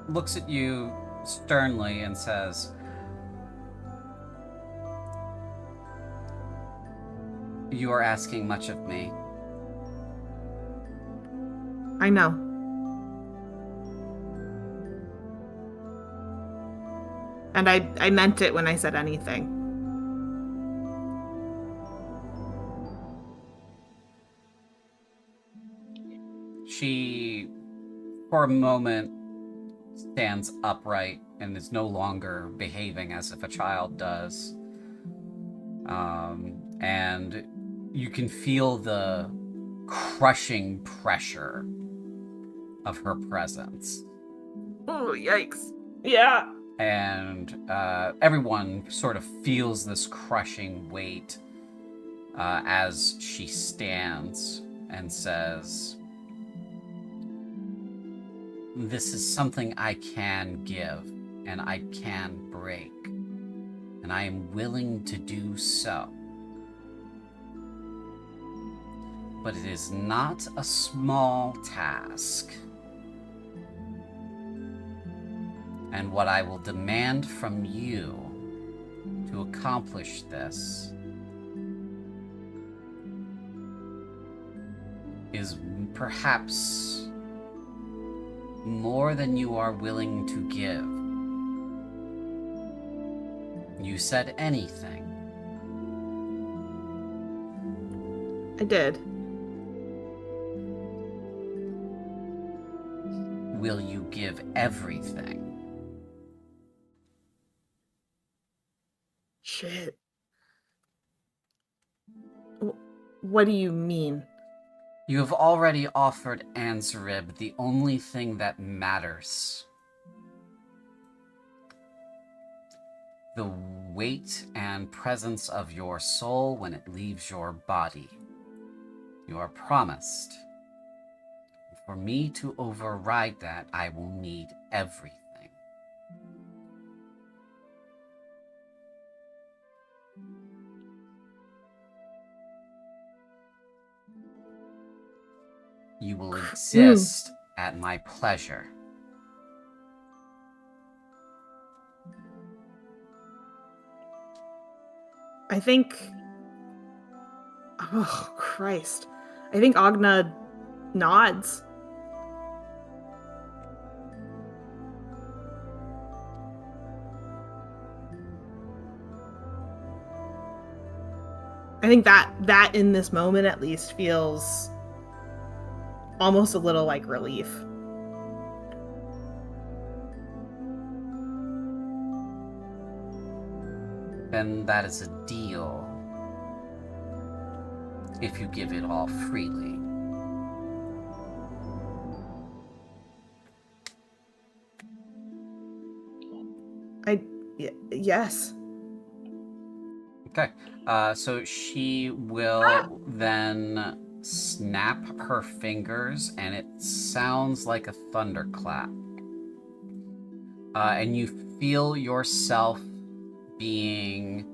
looks at you sternly and says, "You are asking much of me." I know. And I meant it when I said anything. She, for a moment, stands upright and is no longer behaving as if a child does. And you can feel the crushing pressure of her presence. Oh, yikes. Yeah. And everyone sort of feels this crushing weight as she stands and says, "This is something I can give and I can break, and I am willing to do so. But it is not a small task. And what I will demand from you to accomplish this is perhaps more than you are willing to give. You said anything." I did. Will you give everything? Shit. What do you mean? You have already offered Anzarib the only thing that matters. The weight and presence of your soul when it leaves your body. You are promised. For me to override that, I will need everything. You will exist at my pleasure. I think... Oh, Christ. I think Agna nods. I think that in this moment at least feels almost a little like relief. Then that is a deal. If you give it all freely. Yes. Okay, so she will then snap her fingers, and it sounds like a thunderclap. And you feel yourself being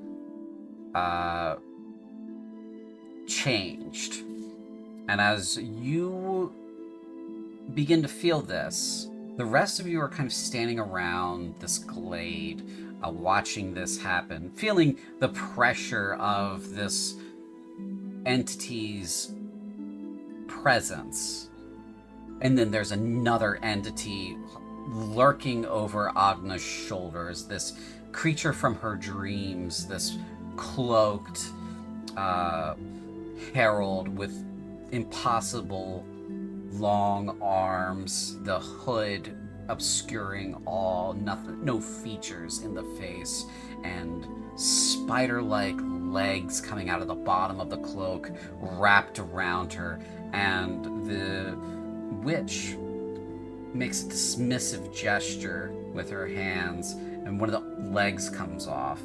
changed. And as you begin to feel this, the rest of you are kind of standing around this glade, watching this happen, feeling the pressure of this entity's presence. And then there's another entity lurking over Agna's shoulders, this creature from her dreams, this cloaked herald with impossible long arms, the hood obscuring all, nothing, no features in the face, and spider-like legs coming out of the bottom of the cloak wrapped around her. And the witch makes a dismissive gesture with her hands, and one of the legs comes off,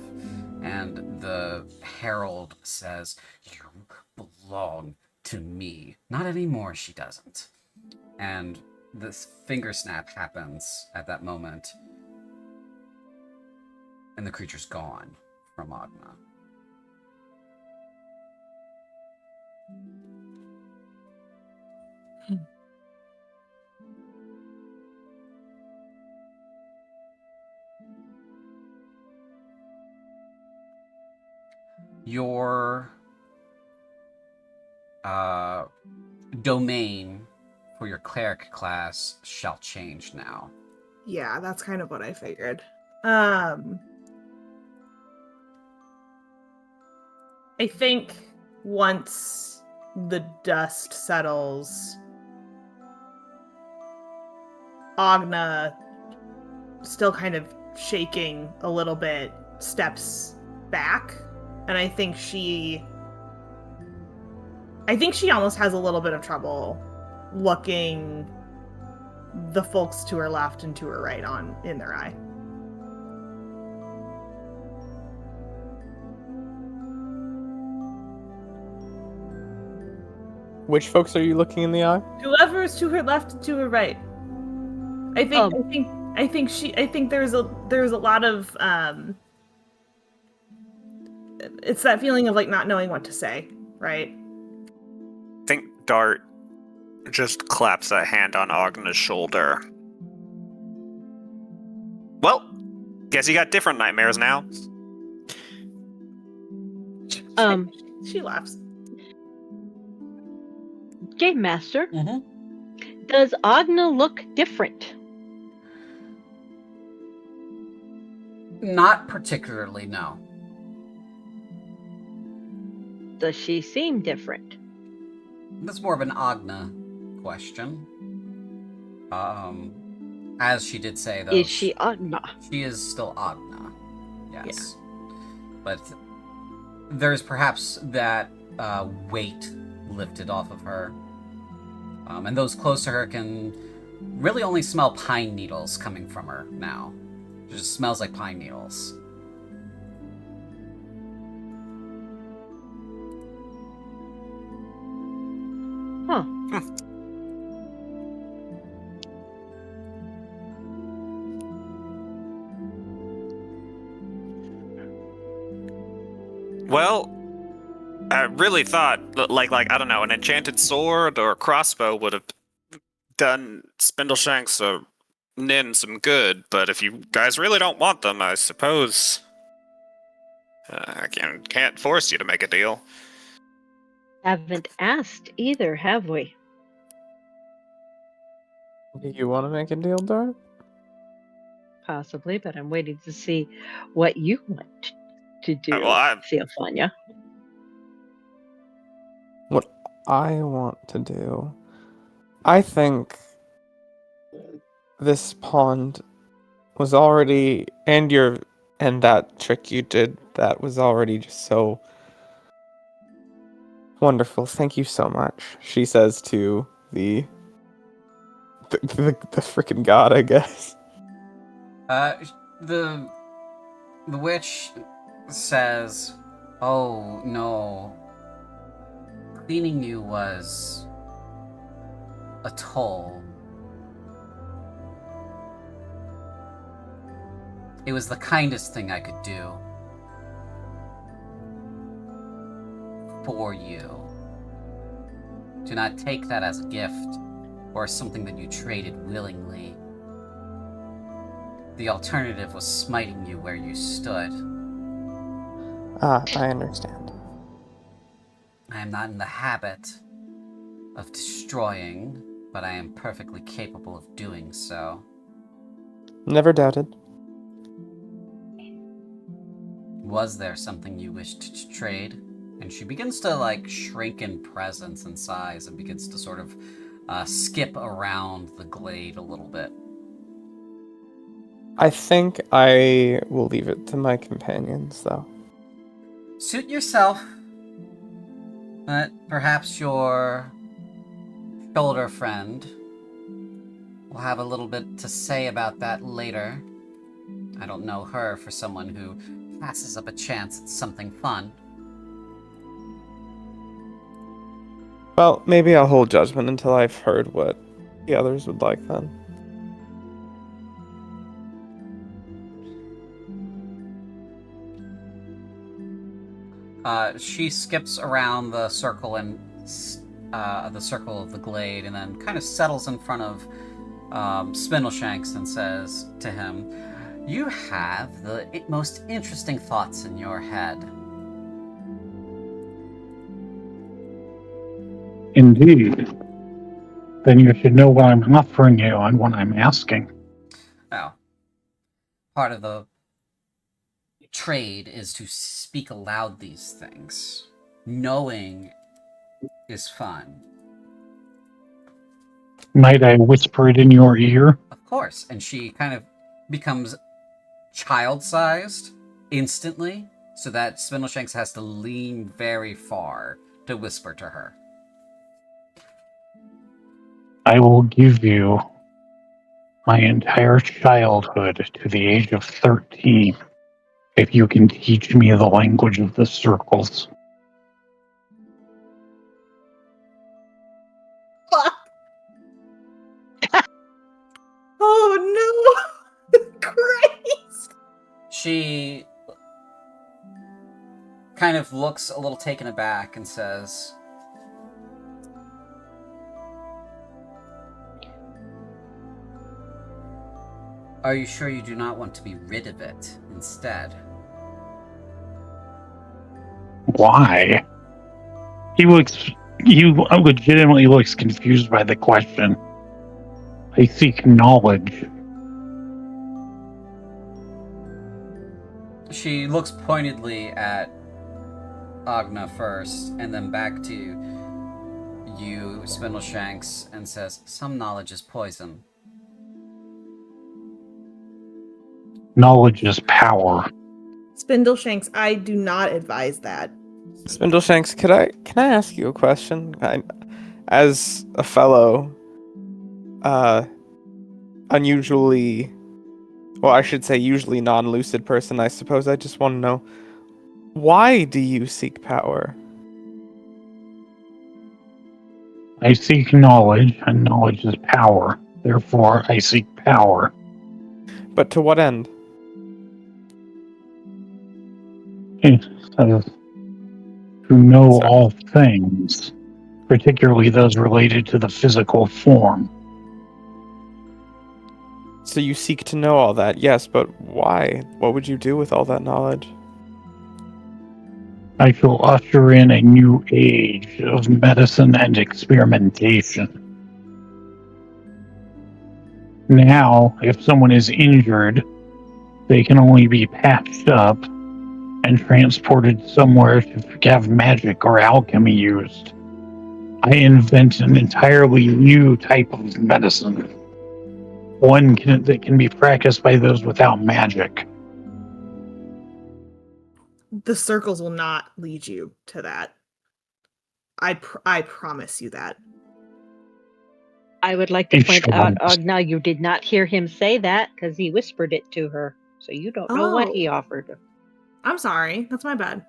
and the herald says, "You belong to me." Not anymore, she doesn't. And this finger snap happens at that moment, and the creature's gone from Agna. Your domain for your cleric class shall change now. Yeah, that's kind of what I figured. I think once the dust settles, Agna, still kind of shaking a little bit, steps back, and I think she almost has a little bit of trouble looking the folks to her left and to her right on in their eye. Which folks are you looking in the eye? Whoever is to her left and to her right. I think there's a lot of it's that feeling of like not knowing what to say, right? I think Dart just claps a hand on Agna's shoulder. Well, guess you got different nightmares now. She laughs. Game Master, Mm-hmm. does Agna look different? Not particularly, no. Does she seem different? That's more of an Agna question. As she did say, though, Is she Agna? she is still Agna. Yes. But there's perhaps that weight lifted off of her. And those close to her can really only smell pine needles coming from her now. It just smells like pine needles. Huh. Well, I really thought, like I don't know, an enchanted sword or a crossbow would have done Spindleshanks or Nin some good, but if you guys really don't want them, I suppose I can't force you to make a deal. Haven't asked either, have we? Do you want to make a deal, Dart? Possibly, but I'm waiting to see what you want to do, Well, Theophania. What I want to do, I think this pond was already, and that trick you did, that was already just so wonderful. Thank you so much, she says to the freaking god, I guess. The witch says, "Oh no, cleaning you was a toll. It was the kindest thing I could do for you. Do not take that as a gift or something that you traded willingly. The alternative was smiting you where you stood. Ah, I understand. I am not in the habit of destroying, but I am perfectly capable of doing so. Never doubted. Was there something you wished to trade? And she begins to, like, shrink in presence and size and begins to sort of skip around the glade a little bit. I think I will leave it to my companions, though. Suit yourself. But perhaps your shoulder friend will have a little bit to say about that later. I don't know her for someone who passes up a chance at something fun. Well, maybe I'll hold judgment until I've heard what the others would like then. She skips around the circle and the circle of the glade, and then kind of settles in front of Spindleshanks and says to him, "You have the most interesting thoughts in your head." Indeed. Then you should know what I'm offering you and what I'm asking. Now, part of the trade is to speak aloud these things. Knowing is fun. Might I whisper it in your ear? Of course. And she kind of becomes child-sized instantly, so that Spindleshanks has to lean very far to whisper to her. I will give you my entire childhood to the age of 13 if you can teach me the language of the circles. Fuck. Oh no! Christ! She kind of looks a little taken aback and says, "Are you sure you do not want to be rid of it instead?" Why? He legitimately looks confused by the question. I seek knowledge. She looks pointedly at Agna first, and then back to you, Spindleshanks, and says, "Some knowledge is poison." Knowledge is power. Spindleshanks, I do not advise that. Spindleshanks, can I ask you a question? As a fellow, unusually, well, I should say usually non-lucid person, I suppose I just want to know, why do you seek power? I seek knowledge, and knowledge is power. Therefore, I seek power. But to what end? To know Sorry. all things, particularly those related to the physical form. So you seek to know all that, yes, but why? What would you do with all that knowledge? I shall usher in a new age of medicine and experimentation. Now, if someone is injured, they can only be patched up and transported somewhere to have magic or alchemy used. I invent an entirely new type of medicine. One that can be practiced by those without magic. The circles will not lead you to that. I promise you that. I would like to It point out, shows. Agna, you did not hear him say that because he whispered it to her. So you don't know what he offered her. I'm sorry. That's my bad.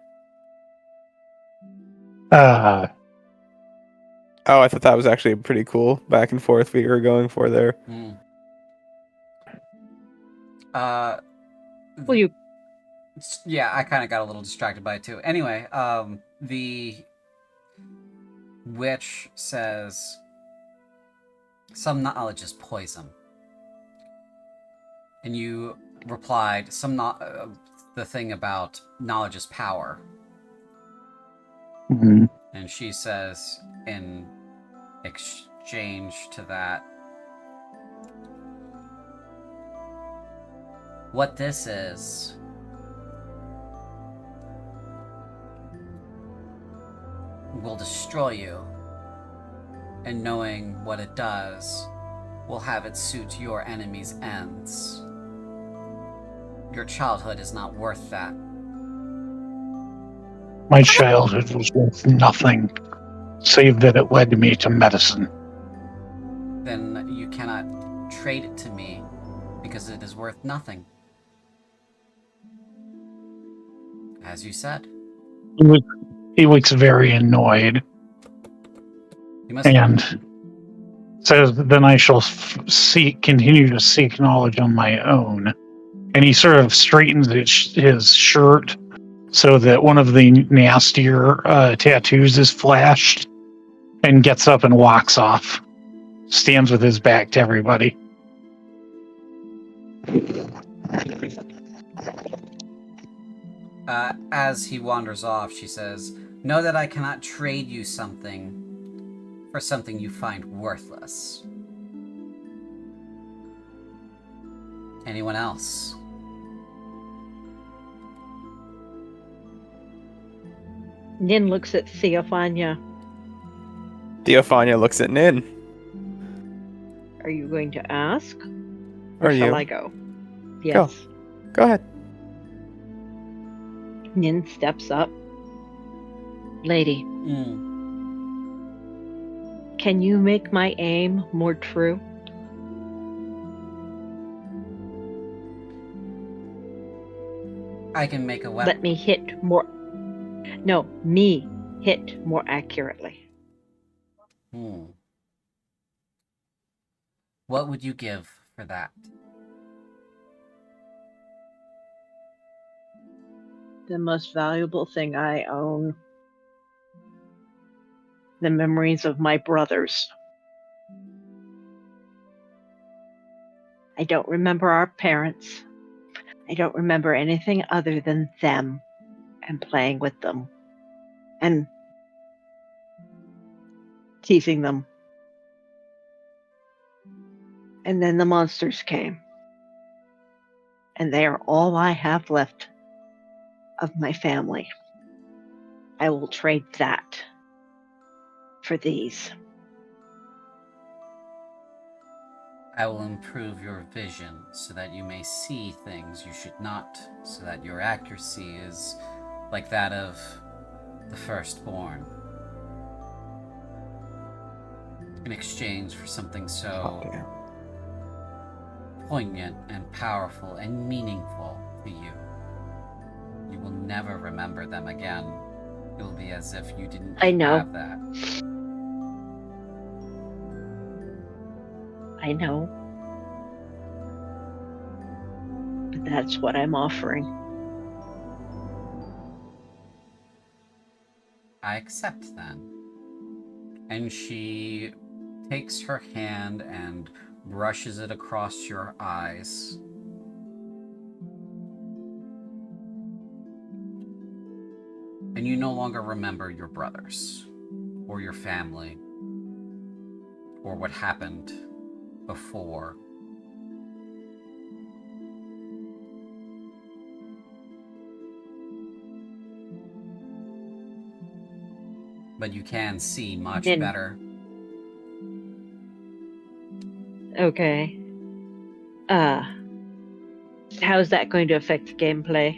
Oh, I thought that was actually a pretty cool back and forth we were going for there. Well, you Yeah, I kind of got a little distracted by it too. Anyway, the witch says, "Some knowledge is poison. And you replied the thing about knowledge is power. Mhm. And she says, in exchange to that, what this is will destroy you, and knowing what it does will have it suit your enemy's ends. Your childhood is not worth that. My childhood was worth nothing, save that it led me to medicine. Then you cannot trade it to me because it is worth nothing. As you said. He looks very annoyed You must and says, then I shall continue to seek knowledge on my own. And he sort of straightens his shirt so that one of the nastier tattoos is flashed, and gets up and walks off. Stands with his back to everybody. As he wanders off, she says, know that I cannot trade you something for something you find worthless. Anyone else? Nin looks at Theophania. Theophania looks at Nin. Are you going to ask? Or shall you? I go? Yes. Go ahead. Nin steps up. Lady, can you make my aim more true? I can make a weapon. Let me hit more. No, me hit more accurately. What would you give for that? The most valuable thing I own. The memories of my brothers. I don't remember our parents. I don't remember anything other than them and playing with them and teasing them. And then the monsters came. And they are all I have left of my family. I will trade that for these. I will improve your vision so that you may see things you should not, so that your accuracy is like that of the firstborn. In exchange for something so poignant and powerful and meaningful to you, you will never remember them again. It will be as if you didn't have that. I know. But that's what I'm offering. I accept then. And she takes her hand and brushes it across your eyes. And you no longer remember your brothers, or your family, or what happened before. But you can see much better. Okay. How's that going to affect gameplay?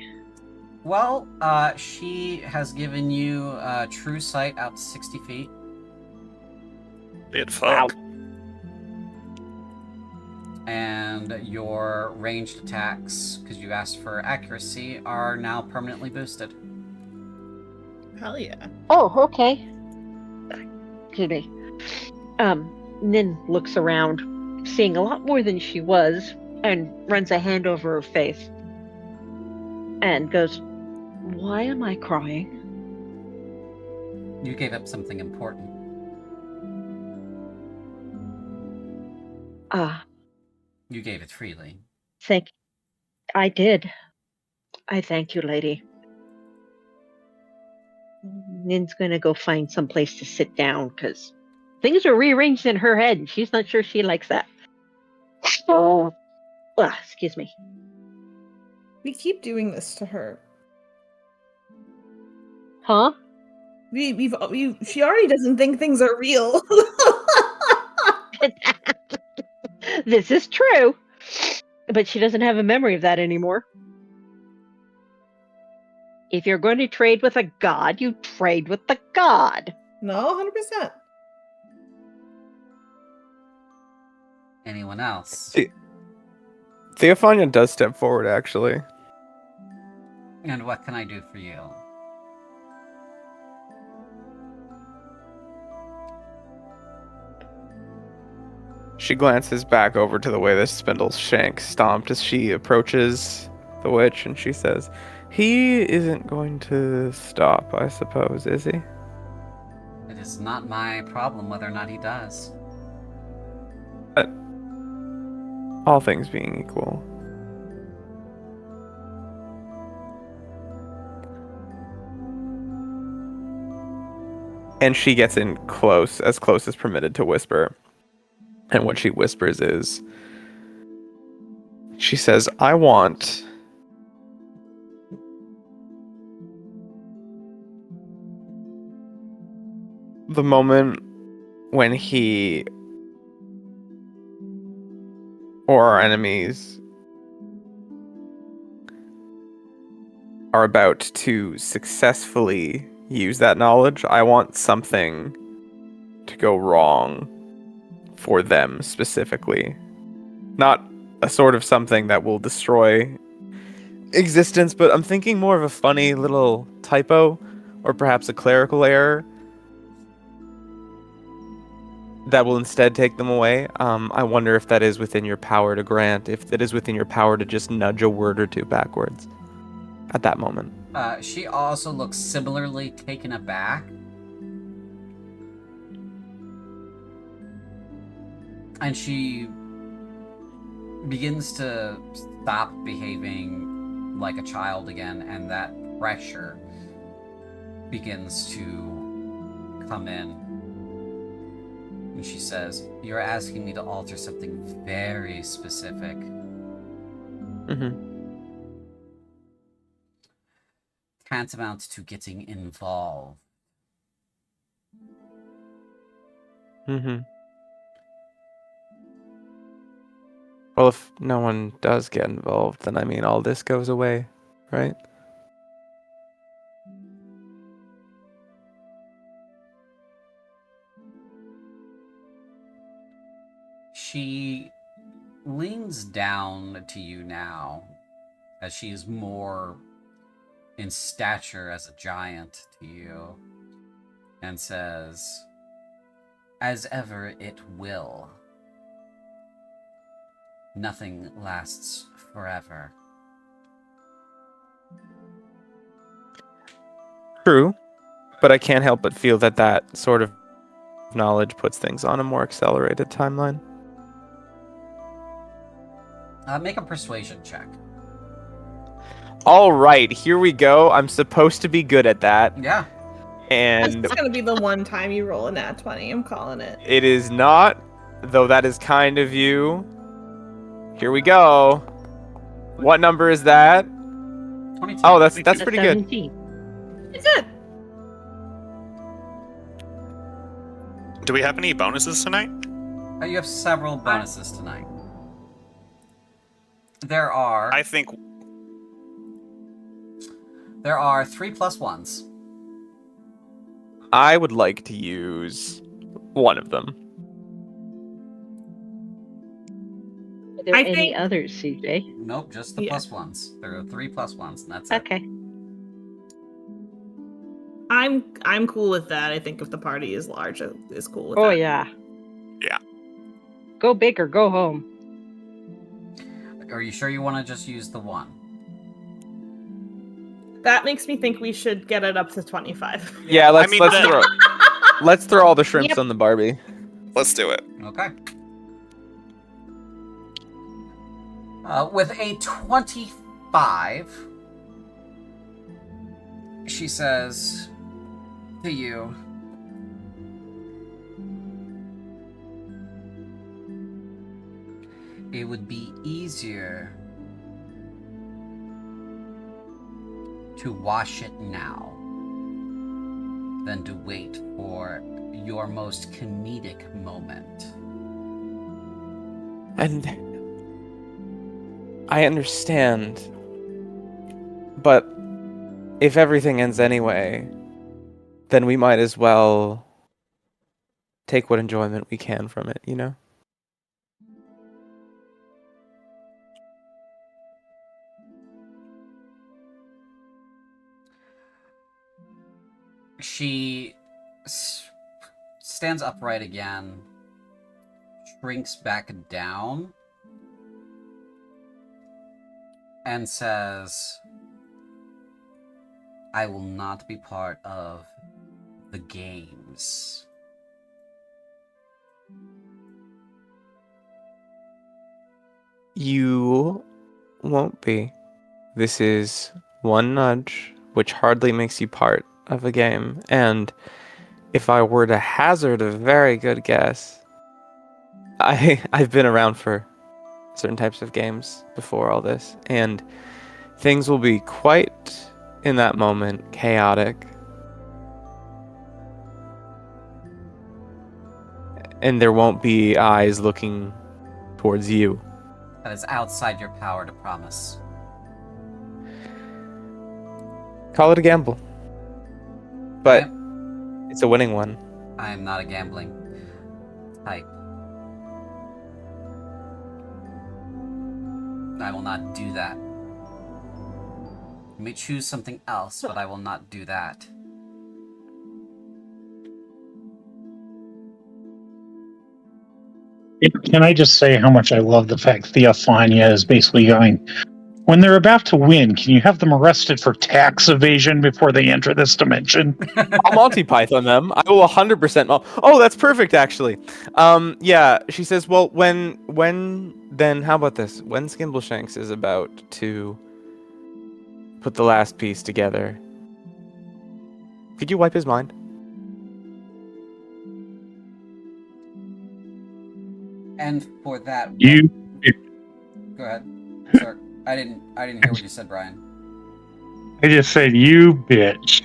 Well, she has given you true sight out to 60 feet. Bit fuck. And your ranged attacks, because you asked for accuracy, are now permanently boosted. Hell yeah. Oh, okay. Excuse me. Nin looks around, seeing a lot more than she was, and runs a hand over her face. And goes, why am I crying? You gave up something important. Ah. You gave it freely. I did. I thank you, lady. Nin's gonna go find some place to sit down because things are rearranged in her head and she's not sure she likes that. Oh, excuse me. We keep doing this to her. Huh? She already doesn't think things are real. This is true. But she doesn't have a memory of that anymore. If you're going to trade with a god, you trade with the god. No, 100%. Anyone else? Theophania does step forward, actually. And what can I do for you? She glances back over to the way the spindle's shank stomped as she approaches the witch, and she says, "He isn't going to stop, I suppose, is he?" It is not my problem whether or not he does. But all things being equal. And she gets in close as permitted to whisper. And what she whispers is, she says, "I want the moment when he or our enemies are about to successfully use that knowledge. I want something to go wrong for them specifically. Not a sort of something that will destroy existence, but I'm thinking more of a funny little typo or perhaps a clerical error that will instead take them away. I wonder if that is within your power to grant, if it is within your power to just nudge a word or two backwards at that moment." She also looks similarly taken aback. And she begins to stop behaving like a child again, and that pressure begins to come in. And she says, "You're asking me to alter something very specific." Mm-hmm. Tantamount to getting involved. Mm-hmm. Well, if no one does get involved, then I mean all this goes away, right? She leans down to you now, as she is more in stature as a giant to you, and says, "As ever it will. Nothing lasts forever." True, but I can't help but feel that that sort of knowledge puts things on a more accelerated timeline. Make a persuasion check. All right, here we go. I'm supposed to be good at that, Yeah. and It's gonna be the one time you roll a nat 20. I'm calling it. it is not, though that is kind of you. Here we go. What number is that? 22. Oh, that's pretty good. 17. It's good. Do we have any bonuses tonight? You have several bonuses tonight. There are I think 3 plus 1s. I would like to use one of them. Are there I any think- others, CJ? Nope, just the Yeah. plus 1s. There are 3 plus 1s, and that's it. Okay. I'm cool with that. I think if the party is large, is cool with that. Oh, yeah. Yeah. Go big or go home. Are you sure you want to just use the 1? That makes me think we should get it up to 25. Yeah, let's I mean, let's throw all the shrimps on the Barbie. let's do it. Okay. With a 25, she says to you, it would be easier to wash it now than to wait for your most comedic moment. And I understand, but if everything ends anyway, then we might as well take what enjoyment we can from it, you know? She stands upright again, shrinks back down, and says, I will not be part of the games. You won't be. This is one nudge, which hardly makes you part of a game. And if I were to hazard a very good guess, I've been around for certain types of games before all this, and things will be quite, in that moment, chaotic. And there won't be eyes looking towards you. That is outside your power to promise. Call it a gamble. But Okay. it's a winning one. I am not a gambling type. I will not do that. You may choose something else, but I will not do that. Can I just say how much I love the fact Theophania is basically going, when they're about to win, can you have them arrested for tax evasion before they enter this dimension? I'll Monty Python them. I will 100%. Oh, that's perfect, actually. Yeah, she says, well, then how about this? When Skimbleshanks is about to put the last piece together, could you wipe his mind? And for that, You go ahead. Sorry, I didn't hear what you said, Brian. I just said, you bitch.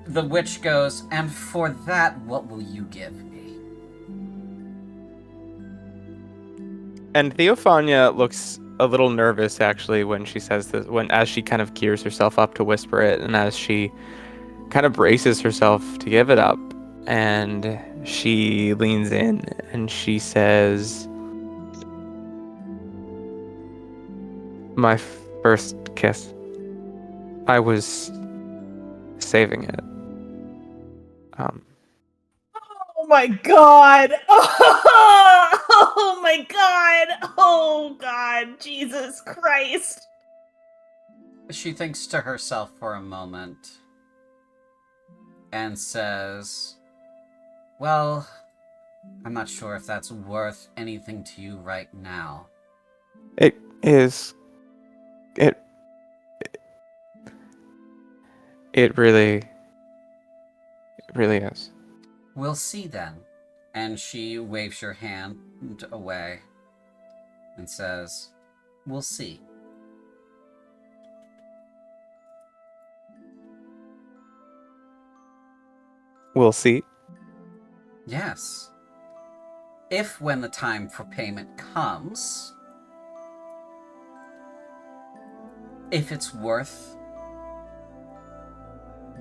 The witch goes, and for that, what will you give me? And Theophania looks a little nervous, actually, when she says this, as she kind of gears herself up to whisper it, and as she kind of braces herself to give it up, and she leans in and she says, my first kiss. I was saving it. Oh my god! Oh my god! Oh god! Jesus Christ! She thinks to herself for a moment and says, well, I'm not sure if that's worth anything to you right now. It is. It really is. We'll see then. And she waves her hand away and says, we'll see. We'll see. Yes. If when the time for payment comes, if it's worth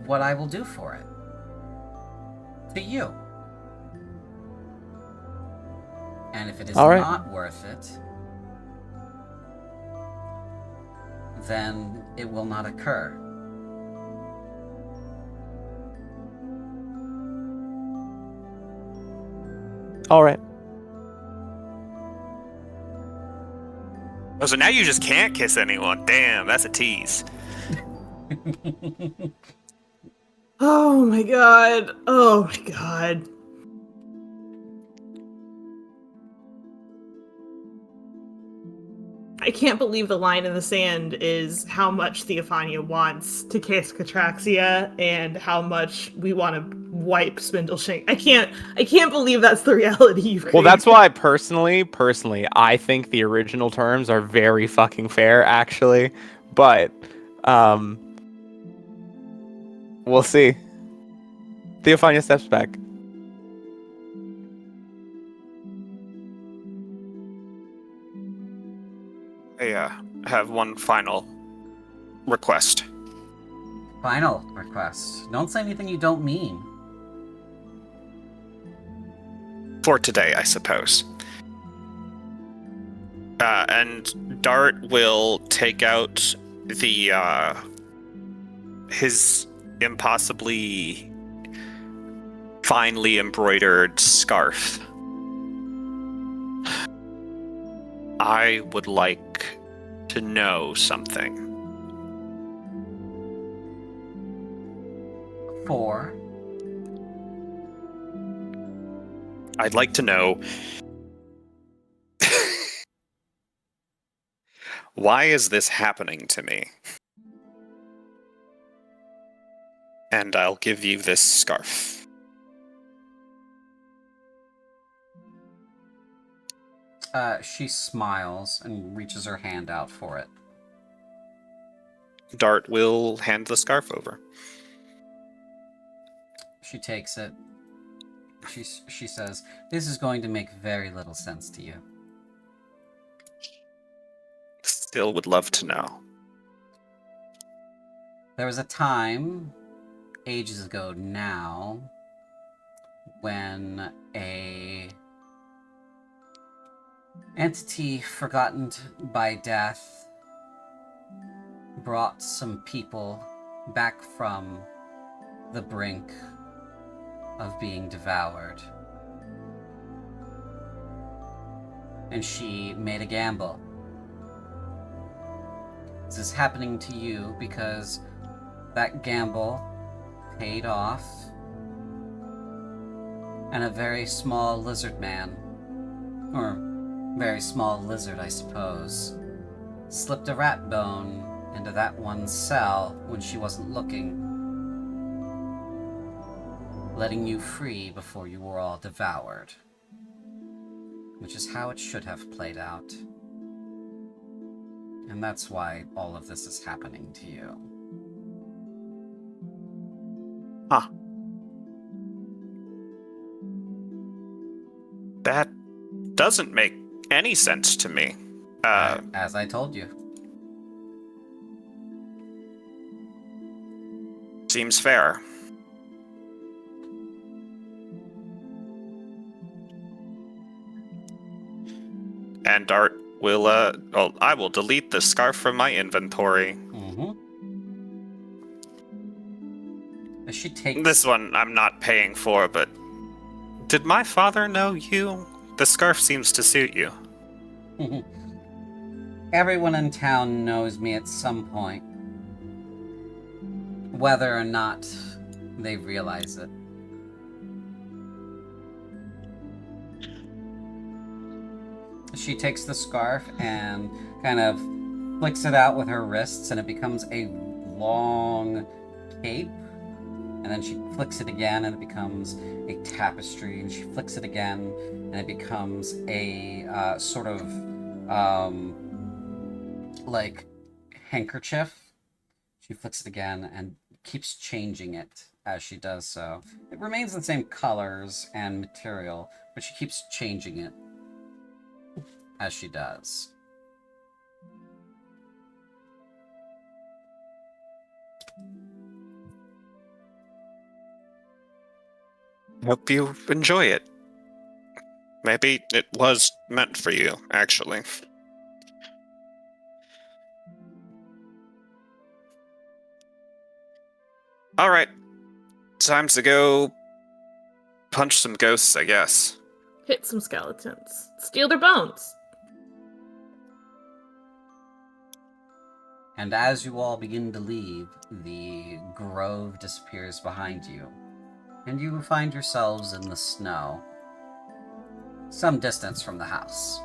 what I will do for it. To you. And if it is not worth it, then it will not occur. All right. Oh, so now you just can't kiss anyone. Damn, that's a tease. Oh my god. Oh my god. I can't believe the line in the sand is how much Theophania wants to kiss Catraxia and how much we want to wipe Spindleshank. I can't believe that's the reality you've created. Well, that's why personally, I think the original terms are very fucking fair, actually. But, we'll see. Theophania steps back. I have one final request. Final request. Don't say anything you don't mean. For today, I suppose. And Dart will take out the, his impossibly finely embroidered scarf. I would like to know something. 4. I'd like to know why is this happening to me? And I'll give you this scarf. She smiles and reaches her hand out for it. Dart will hand the scarf over. She takes it. She says, "This is going to make very little sense to you." Still would love to know. There was a time, ages ago now, when a entity forgotten by death brought some people back from the brink of being devoured. And she made a gamble. This is happening to you because that gamble paid off, and a very small lizard man, or very small lizard, I suppose, slipped a rat bone into that one cell when she wasn't looking, letting you free before you were all devoured. Which is how it should have played out. And that's why all of this is happening to you. Huh. That doesn't make any sense to me. As I told you. Seems fair. And Dart will, I will delete the scarf from my inventory. As she takes... This one I'm not paying for, but... Did my father know you? The scarf seems to suit you. Everyone in town knows me at some point. Whether or not they realize it. She takes the scarf and kind of flicks it out with her wrists, and it becomes a long cape. And then she flicks it again, and it becomes a tapestry. And she flicks it again, and it becomes a sort of like handkerchief. She flicks it again and keeps changing it as she does so. It remains the same colors and material, but she keeps changing it as she does. Hope you enjoy it. Maybe it was meant for you, actually. Alright. Time to go punch some ghosts, I guess. Hit some skeletons. Steal their bones. And as you all begin to leave, the grove disappears behind you, and you find yourselves in the snow, some distance from the house.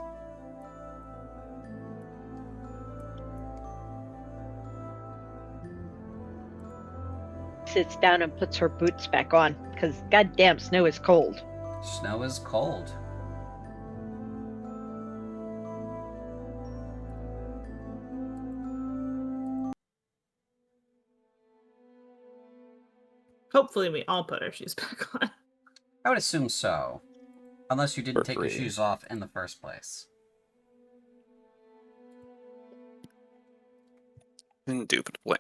sits down and puts her boots back on because goddamn snow is cold. Snow is cold. Hopefully, we all put our shoes back on. I would assume so. Unless you didn't For take your free. shoes off in the first place. Indubitably.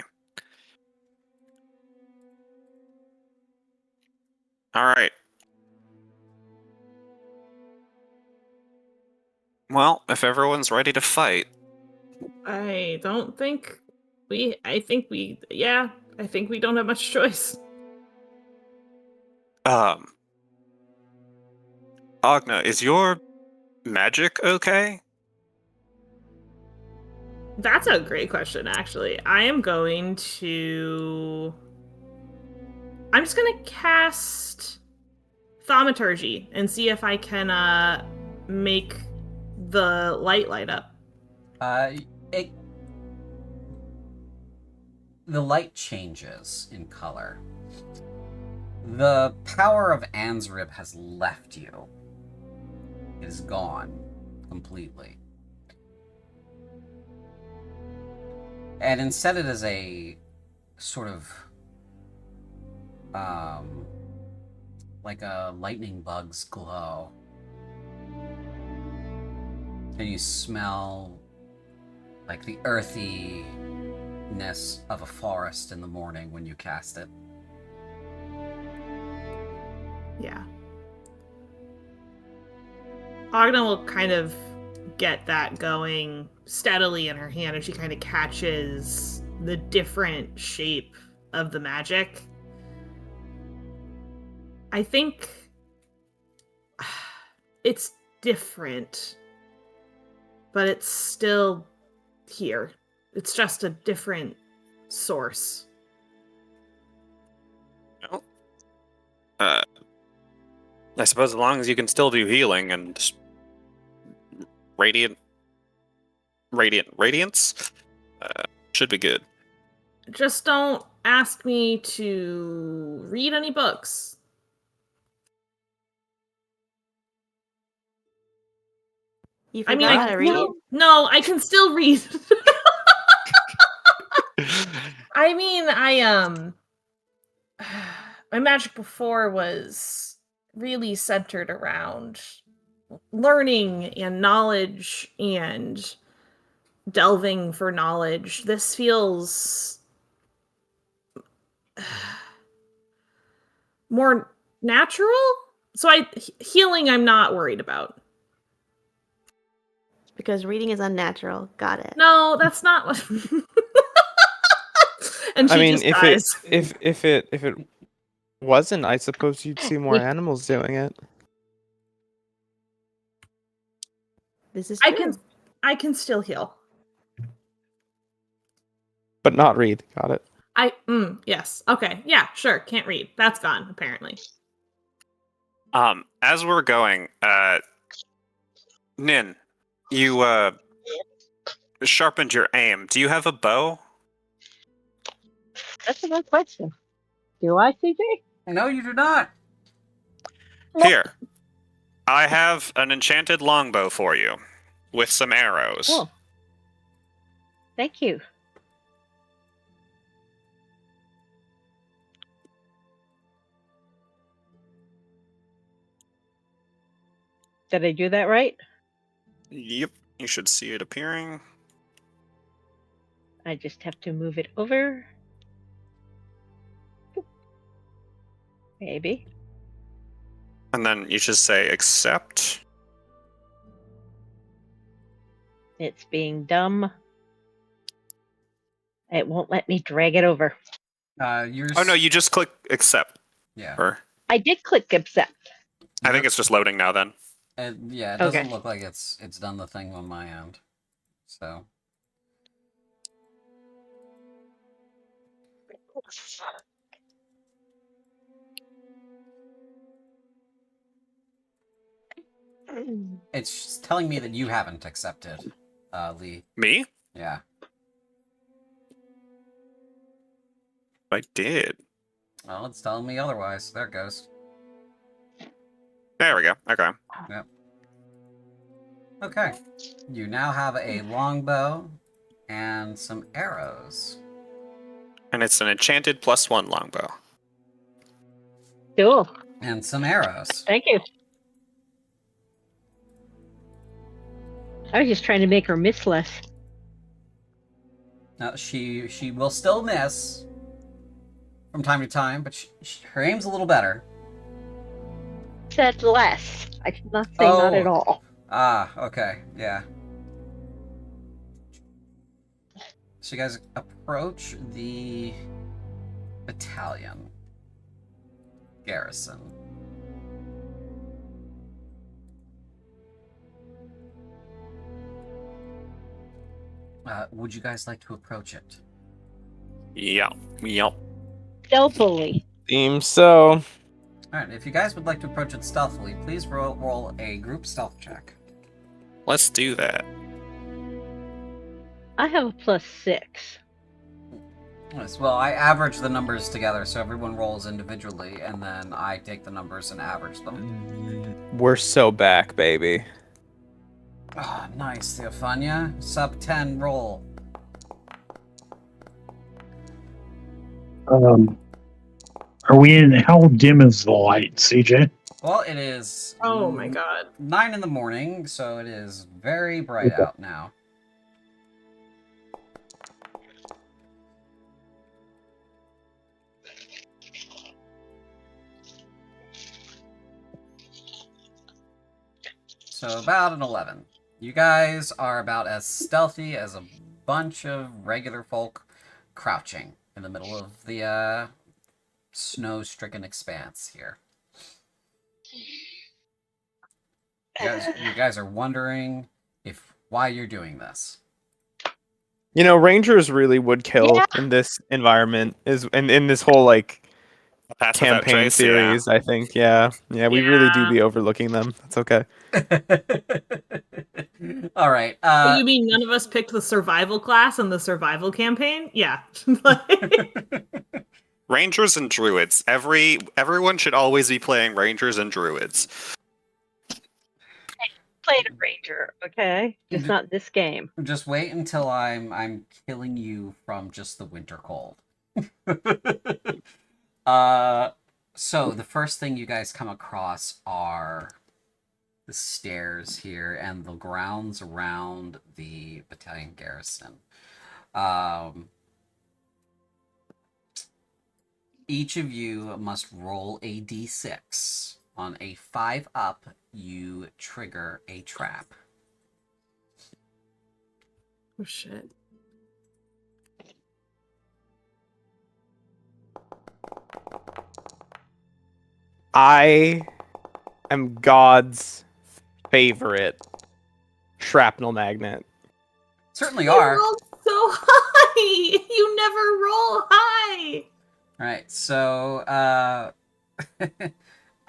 Alright. Well, if everyone's ready to fight. I don't think I think we don't have much choice. Agna, is your magic okay? That's a great question, actually. I'm just gonna cast Thaumaturgy and see if I can make the light up. The light changes in color. The power of Ansrib has left you. It is gone completely. And instead it is a sort of like a lightning bug's glow. And you smell like the earthiness of a forest in the morning when you cast it. Yeah. Agna will kind of get that going steadily in her hand, and she kind of catches the different shape of the magic. I think it's different, but it's still here. It's just a different source. Well, I suppose as long as you can still do healing and radiance, should be good. Just don't ask me to read any books. You I forgot mean, how to read? No, I can still read. I mean, my magic before was really centered around learning and knowledge and delving for knowledge. This feels more natural. So healing I'm not worried about. Because reading is unnatural. Got it. No, that's not what And she I mean, just dies. if it wasn't, I suppose you'd see more animals doing it. This is true. I can still heal. But not read. Got it. Yes. Okay. Yeah, sure. Can't read. That's gone, apparently. As we're going, Nin, you sharpened your aim. Do you have a bow? That's a good question. Do I, CJ? No, you do not. Here. I have an enchanted longbow for you with some arrows. Oh. Thank you. Did I do that right? Yep, you should see it appearing. I just have to move it over. Maybe. And then you should say accept. It's being dumb. It won't let me drag it over. Oh no, you just click accept. Yeah. Or I did click accept. I think it's just loading now then. Yeah, it doesn't Okay. look like it's done the thing on my end. So. It's just telling me that you haven't accepted, Lee. Me? Yeah. I did. Well, it's telling me otherwise. There it goes. There we go. Okay. Yep. Okay. You now have a longbow and some arrows. And it's an enchanted +1 longbow. Cool. And some arrows. Thank you. I was just trying to make her miss less. Now, she will still miss from time to time, but her aim's a little better. Said less. I did not say not at all. Ah, okay, yeah. So you guys approach the battalion. Garrison. Would you guys like to approach it? Yep. Stealthily. Seems so. Alright, if you guys would like to approach it stealthily, please roll a group stealth check. Let's do that. I have a +6. Yes, well, I average the numbers together, so everyone rolls individually, and then I take the numbers and average them. We're so back, baby. Ah, nice, Theophania. Sub 10 roll. Are we in? How dim is the light, CJ? Well, it is. Oh my god. 9 in the morning, so it is very bright out now. So about an 11. You guys are about as stealthy as a bunch of regular folk crouching in the middle of the snow-stricken expanse here. You guys are wondering why you're doing this. You know, Rangers really would kill in this environment, in this whole like Pass without campaign trace, series. I think, yeah, we really do be overlooking them. That's okay. All right. So you mean none of us picked the survival class in the survival campaign? Yeah. Rangers and druids. Everyone should always be playing rangers and druids. Played a ranger, okay? Just not this game. Just wait until I'm killing you from just the winter cold. So the first thing you guys come across are the stairs here and the grounds around the battalion garrison. Each of you must roll a d6. On a 5 up, you trigger a trap. Oh shit. I am God's favorite shrapnel magnet. Certainly You are. rolled so high. You never roll high. Right, so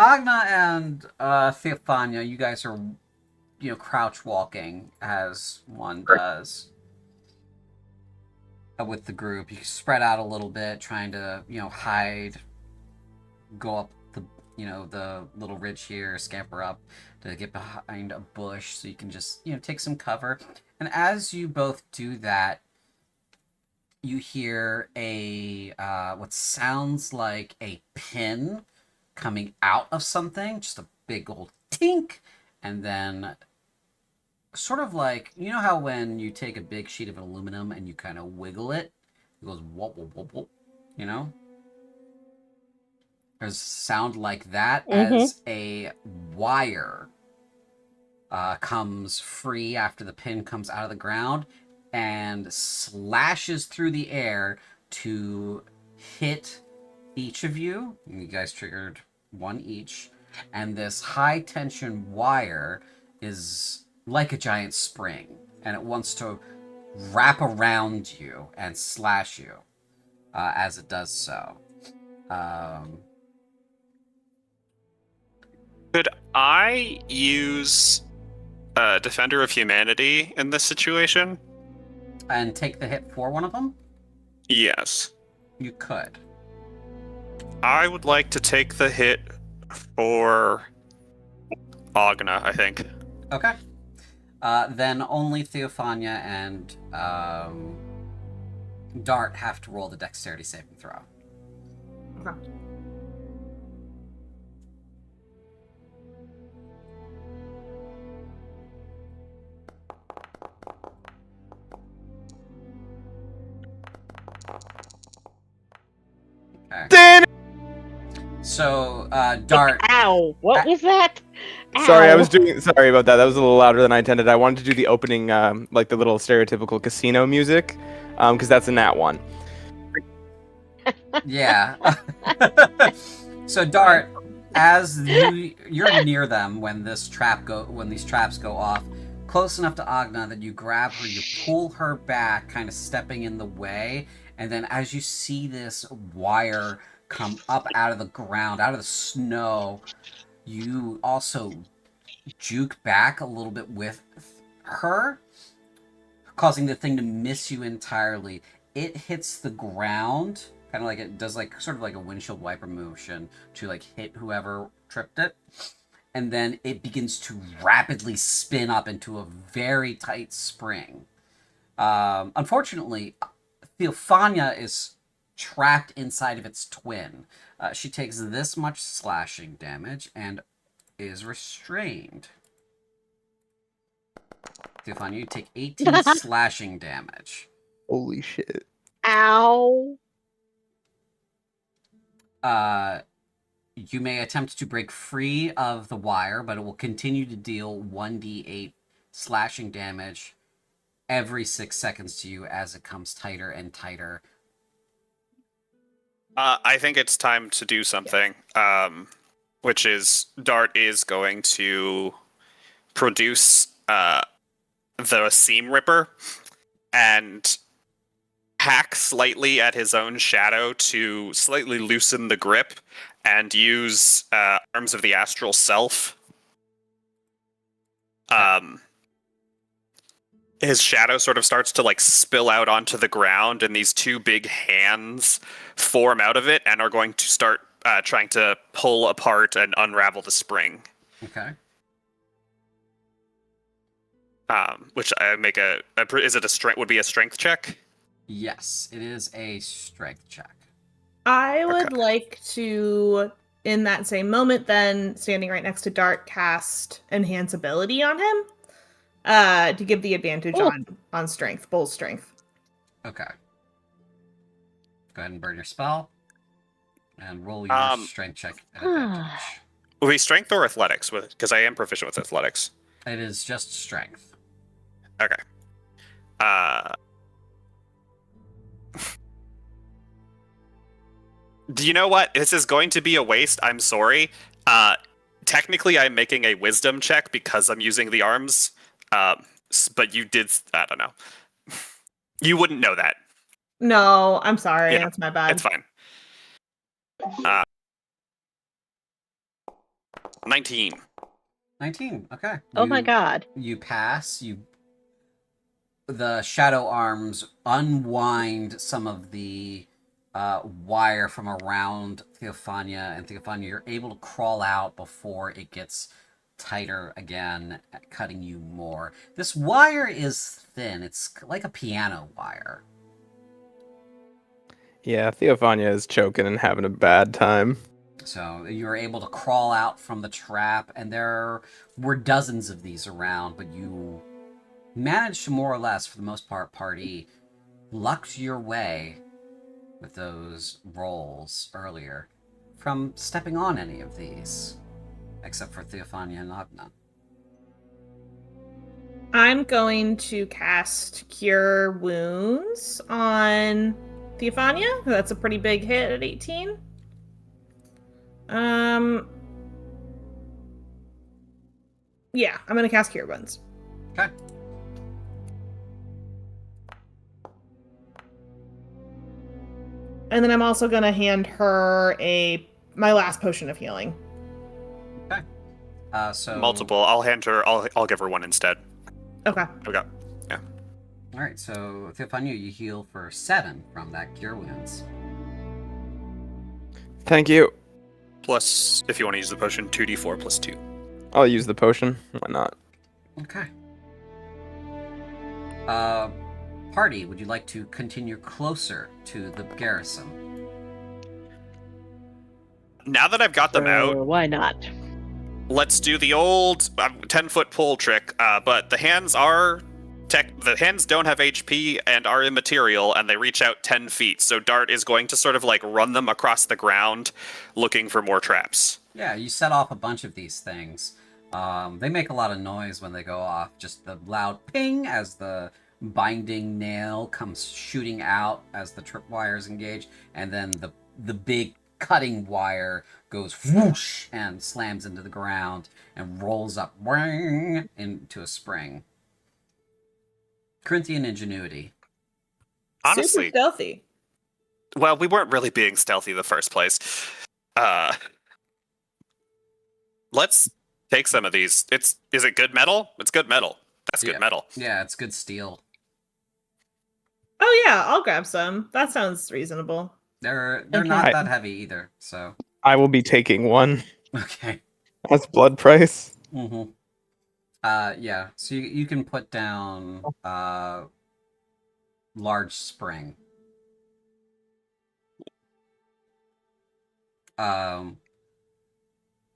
Agna and Theophania, you guys are, crouch walking as one does with the group. You spread out a little bit, trying to, hide, go up the little ridge here, scamper up to get behind a bush so you can just, take some cover. And as you both do that, you hear a what sounds like a pin coming out of something, just a big old tink, and then sort of like, you know how when you take a big sheet of aluminum and you kind of wiggle it, it goes whoop, whoop, whoop, whoop, There's a sound like that as a wire comes free after the pin comes out of the ground and slashes through the air to hit each of you. You guys triggered one each. And this high tension wire is like a giant spring, and it wants to wrap around you and slash you as it does so. Could I use Defender of Humanity in this situation? And take the hit for one of them? Yes. You could. I would like to take the hit for Agna, I think. Okay. Then only Theophania and Dart have to roll the dexterity saving throw. Okay. Okay. So, Dart. Ow! What was that? Sorry, I Ow. was doing. Sorry about that. That was a little louder than I intended. I wanted to do the opening, like the little stereotypical casino music, because that's a nat one. Yeah. So, Dart, as you're near them when these traps go off, close enough to Agna that you grab her, you pull her back, kind of stepping in the way, and then as you see this wire come up out of the ground, out of the snow, you also juke back a little bit with her, causing the thing to miss you entirely. It hits the ground, kind of like it does, like sort of like a windshield wiper motion to like hit whoever tripped it, and then it begins to rapidly spin up into a very tight spring. Unfortunately, Theophania is trapped inside of its twin. She takes this much slashing damage and is restrained. Theophania, you take 18 slashing damage. Holy shit! Ow. You may attempt to break free of the wire, but it will continue to deal 1d8 slashing damage every 6 seconds to you as it comes tighter and tighter. I think it's time to do something, which is Dart is going to produce the Seam Ripper and hack slightly at his own shadow to slightly loosen the grip and use Arms of the Astral Self. His shadow sort of starts to like spill out onto the ground, and these two big hands form out of it and are going to start trying to pull apart and unravel the spring. Okay. Which I make is it a strength? Would be a strength check? Yes, it is a strength check. I would like to, in that same moment, then standing right next to Dart, cast Enhance Ability on him to give the advantage on strength, bull strength. Okay. Go ahead and burn your spell and roll your strength check at advantage. Will it be strength or athletics? Because I am proficient with athletics. It is just strength. Okay. Do you know what? This is going to be a waste. I'm sorry. Technically, I'm making a wisdom check because I'm using the arms. But you did. I don't know. You wouldn't know that. No, I'm sorry. Yeah, That's my bad. It's fine. 19. 19. Okay. Oh my god. You pass. The shadow arms unwind some of the wire from around Theophania, and Theophania, you're able to crawl out before it gets tighter again, cutting you more. This wire is thin. It's like a piano wire. Yeah, Theophania is choking and having a bad time. So you're able to crawl out from the trap, and there were dozens of these around, but you managed to more or less, for the most part, party lucked your way with those rolls earlier from stepping on any of these, except for Theophania and Agna. I'm going to cast Cure Wounds on Theophania. That's a pretty big hit at 18. Yeah, I'm going to cast Cure Wounds. Okay. And then I'm also going to hand her my last potion of healing. Okay. So Multiple. I'll hand her. I'll give her one instead. Okay. Okay. Yeah. All right. So Theophania, you heal for 7 from that cure wounds. Thank you. Plus, if you want to use the potion, 2d4 plus 2. I'll use the potion. Why not? Okay. Party, would you like to continue closer to the garrison? Now that I've got them out, Why not? let's do the old 10-foot pole trick. But the hands don't have HP and are immaterial, and they reach out 10 feet. So Dart is going to sort of like run them across the ground, looking for more traps. Yeah, you set off a bunch of these things. They make a lot of noise when they go off. Just the loud ping as the binding nail comes shooting out as the tripwires engage, and then the big cutting wire goes whoosh and slams into the ground and rolls up into a spring. Corinthian ingenuity. Honestly, Super stealthy. well, we weren't really being stealthy in the first place. Let's take some of these. Is it good metal? It's good metal. That's good metal. Yeah, it's good steel. Oh yeah, I'll grab some. That sounds reasonable. They're Okay. not that heavy either, so I will be taking one. okay. That's blood price. Mm-hmm. Yeah. So you can put down large spring.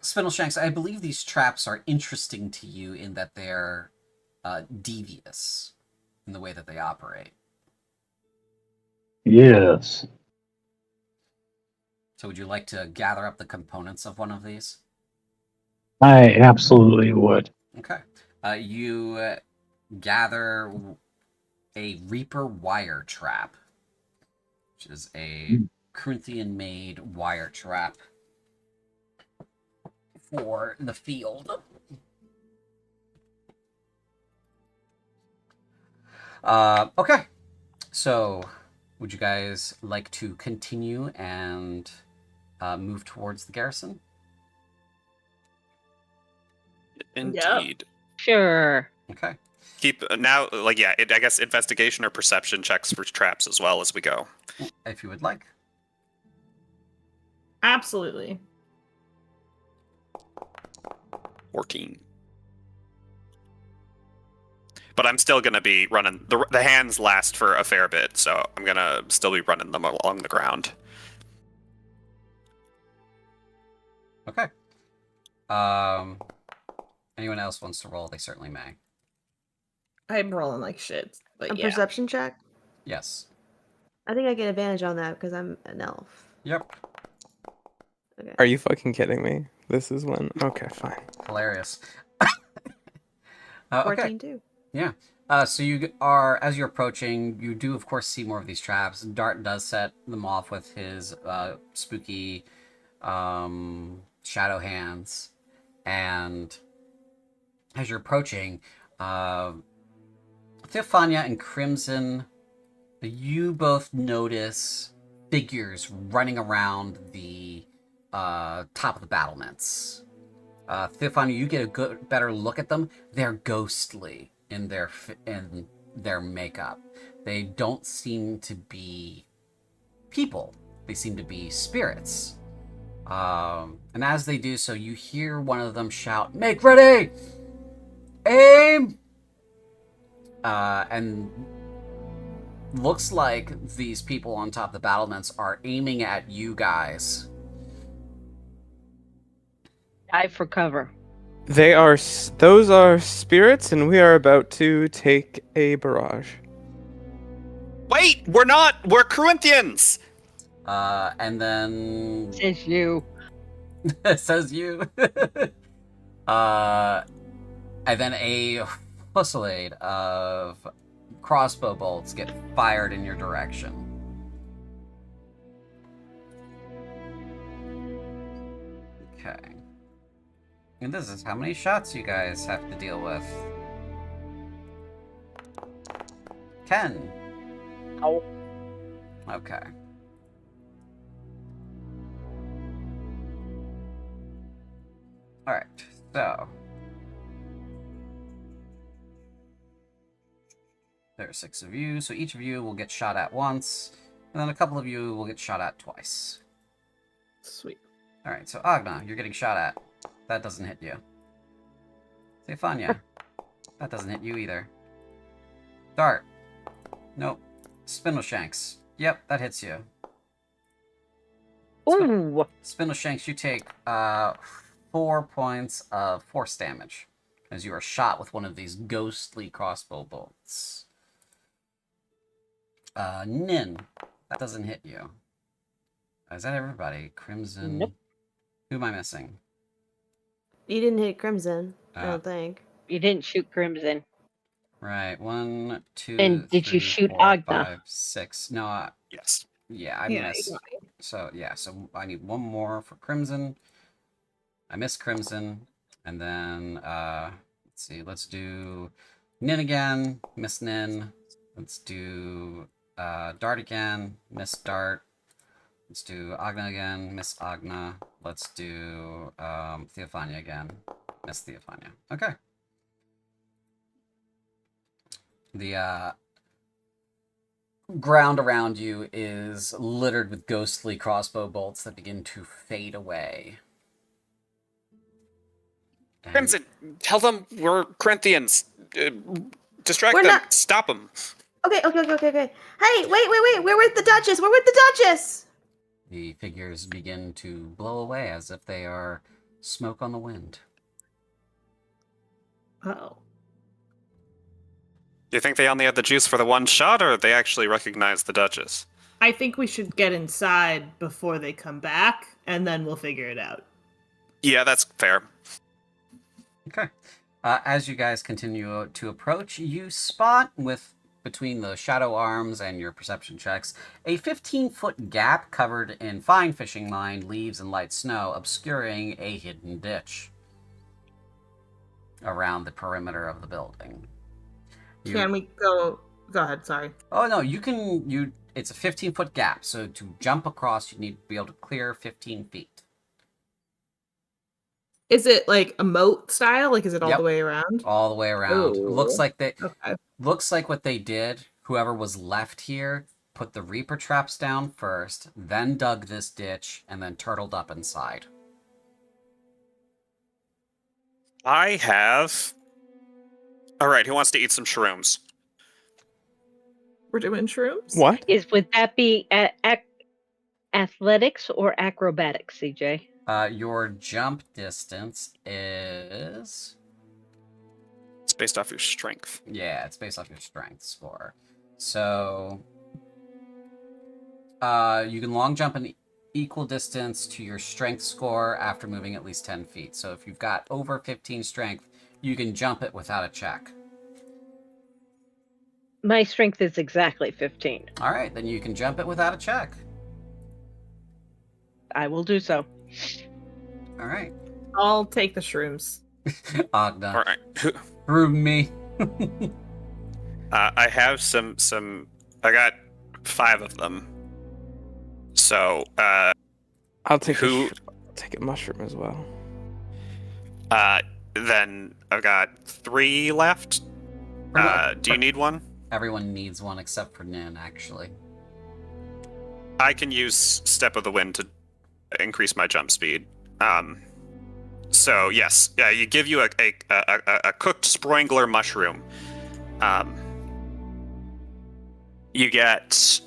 Spindleshanks, I believe these traps are interesting to you in that they're devious in the way that they operate. Yes. So would you like to gather up the components of one of these? I absolutely would. Okay. You gather a Reaper wire trap, which is a Corinthian-made wire trap for the field. Okay. So, would you guys like to continue and move towards the garrison? Indeed. Sure. Okay. Keep now, like I guess investigation or perception checks for traps as well as we go. If you would like. Absolutely. 14. But I'm still gonna be running the hands last for a fair bit, so I'm gonna still be running them along the ground. Okay. Anyone else wants to roll? They certainly may. I'm rolling like shit. But A yeah. perception check? Yes. I think I get advantage on that because I'm an elf. Yep. Okay. Are you fucking kidding me? This is when. Okay, fine. Hilarious. 14 okay. too. Yeah. So you are, as you're approaching, you do of course see more of these traps. Dart does set them off with his spooky shadow hands, and as you're approaching, Theophania and Crimson, you both notice figures running around the top of the battlements. Theophania, you get a better look at them. They're ghostly in their makeup. They don't seem to be people. They seem to be spirits. And as they do so, you hear one of them shout, "Make ready! Aim!" And looks like these people on top of the battlements are aiming at you guys. Dive for cover. Those are spirits, and we are about to take a barrage. Wait, we're not. We're Corinthians. And then Says you. says you. And then a fusillade of crossbow bolts get fired in your direction. Okay. And this is how many shots you guys have to deal with. 10. Ow. Okay. Alright, so there are 6 of you, so each of you will get shot at once, and then a couple of you will get shot at twice. Sweet. All right, so Agna, you're getting shot at. That doesn't hit you. Stefania, that doesn't hit you either. Dart, nope. Spindleshanks, yep, that hits you. Ooh. Spindleshanks, you take 4 points of force damage as you are shot with one of these ghostly crossbow bolts. Nin, that doesn't hit you. Is that everybody? Crimson. Nope. Who am I missing? You didn't hit Crimson, I Ah. don't think. You didn't shoot Crimson. Right, 1, 2, And did you 3, shoot 4, Agna? 5, 6. No, Yes. yeah, I Yeah, missed. So yeah, so I need one more for Crimson. I missed Crimson, and then let's see, let's do Nin again. Miss Nin. Let's do Dart again. Miss Dart. Let's do Agna again. Miss Agna. Let's do Theophania again. Miss Theophania. Okay. The ground around you is littered with ghostly crossbow bolts that begin to fade away. And Crimson, tell them we're Corinthians. Distract We're them. not- Stop them. Okay. Hey, wait. We're with the Duchess. We're with the Duchess. the figures begin to blow away as if they are smoke on the wind. Oh. Do you think they only had the juice for the one shot, or they actually recognize the Duchess? I think we should get inside before they come back, and then we'll figure it out. Yeah, that's fair. Okay. As you guys continue to approach, you spot between the shadow arms and your perception checks, a 15-foot gap covered in fine fishing line, leaves, and light snow, obscuring a hidden ditch around the perimeter of the building. Can we go? Go ahead. Sorry. Oh no, it's a 15-foot gap, so to jump across, you need to be able to clear 15 feet. Is it like a moat style? Like, is it all Yep. the way around? All the way around. Ooh. Looks like Okay. what they did, whoever was left here, put the Reaper traps down first, then dug this ditch, and then turtled up inside. I have. All right, who wants to eat some shrooms? We're doing shrooms? What? Would that be athletics or acrobatics, CJ? Your jump distance is... It's based off your strength. Yeah, it's based off your strength score. So, you can long jump an equal distance to your strength score after moving at least 10 feet. So if you've got over 15 strength, you can jump it without a check. My strength is exactly 15. All right, then you can jump it without a check. I will do so. All right. I'll take the shrooms. Agna. All right. Through me. I have some. I got 5 of them. So, I'll take Who- I'll take a mushroom as well. then I've got 3 left. Do you need one? Everyone needs one except for Nin, actually. I can use Step of the Wind to increase my jump speed. So yes, you give you a cooked sproingler mushroom. You get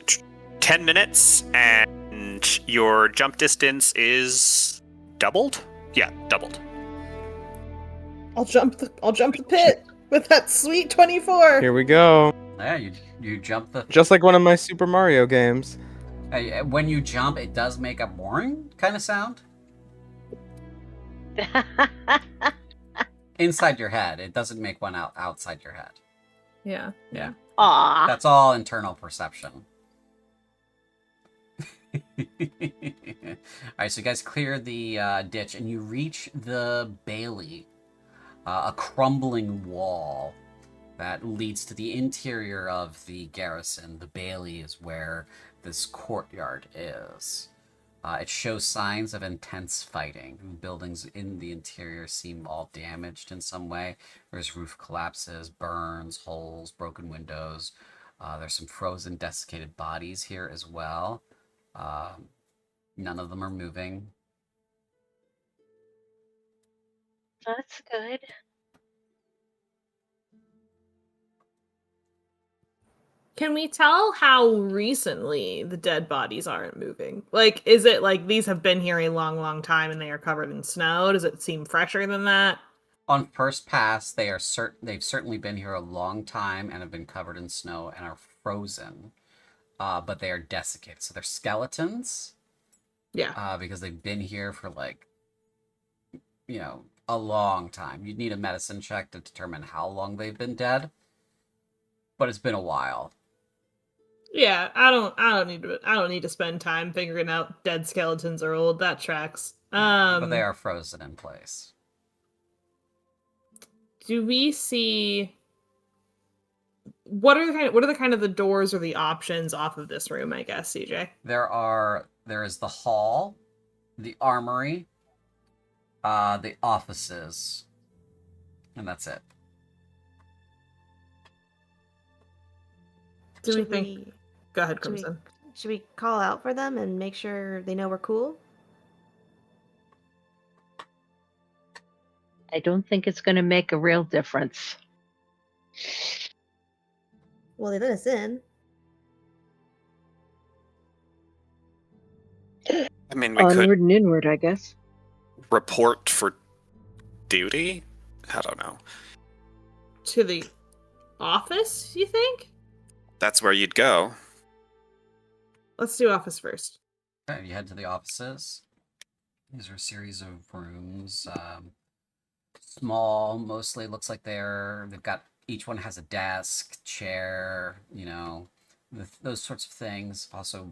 10 minutes, and your jump distance is doubled. Yeah, doubled. I'll jump the pit with that sweet 24. Here we go. Yeah, you jump the... Just like one of my Super Mario games. When you jump, it does make a boring kind of sound. Inside your head. It doesn't make one outside your head. Yeah. Yeah. Aw. That's all internal perception. Alright, so you guys clear the ditch and you reach the bailey. A crumbling wall that leads to the interior of the garrison. The bailey is where this courtyard is. It shows signs of intense fighting. Buildings in the interior seem all damaged in some way. There's roof collapses, burns, holes, broken windows. There's some frozen, desiccated bodies here as well. None of them are moving. That's good. Can we tell how recently the dead bodies aren't moving? Like, is it like these have been here a long, long time and they are covered in snow? Does it seem fresher than that? On first pass, they've certainly been here a long time and have been covered in snow and are frozen. But they are desiccated. So they're skeletons. Yeah. Because they've been here for a long time. You'd need a medicine check to determine how long they've been dead. But it's been a while. Yeah, I don't need to spend time figuring out dead skeletons are old. That tracks. But they are frozen in place. Do we see what are the kind of the doors or the options off of this room, I guess, CJ? There is the hall, the armory, the offices, and that's it. Do we Should think? Go ahead, should we- Crimson. Should we call out for them and make sure they know we're cool? I don't think it's going to make a real difference. Well, they let us in. I mean, we could Onward and inward, I guess. report for duty. I don't know. To the office, you think? That's where you'd go. Let's do office first. Okay, you head to the offices. These are a series of rooms. Small, mostly. Looks like they've got, each one has a desk, chair, those sorts of things. Also,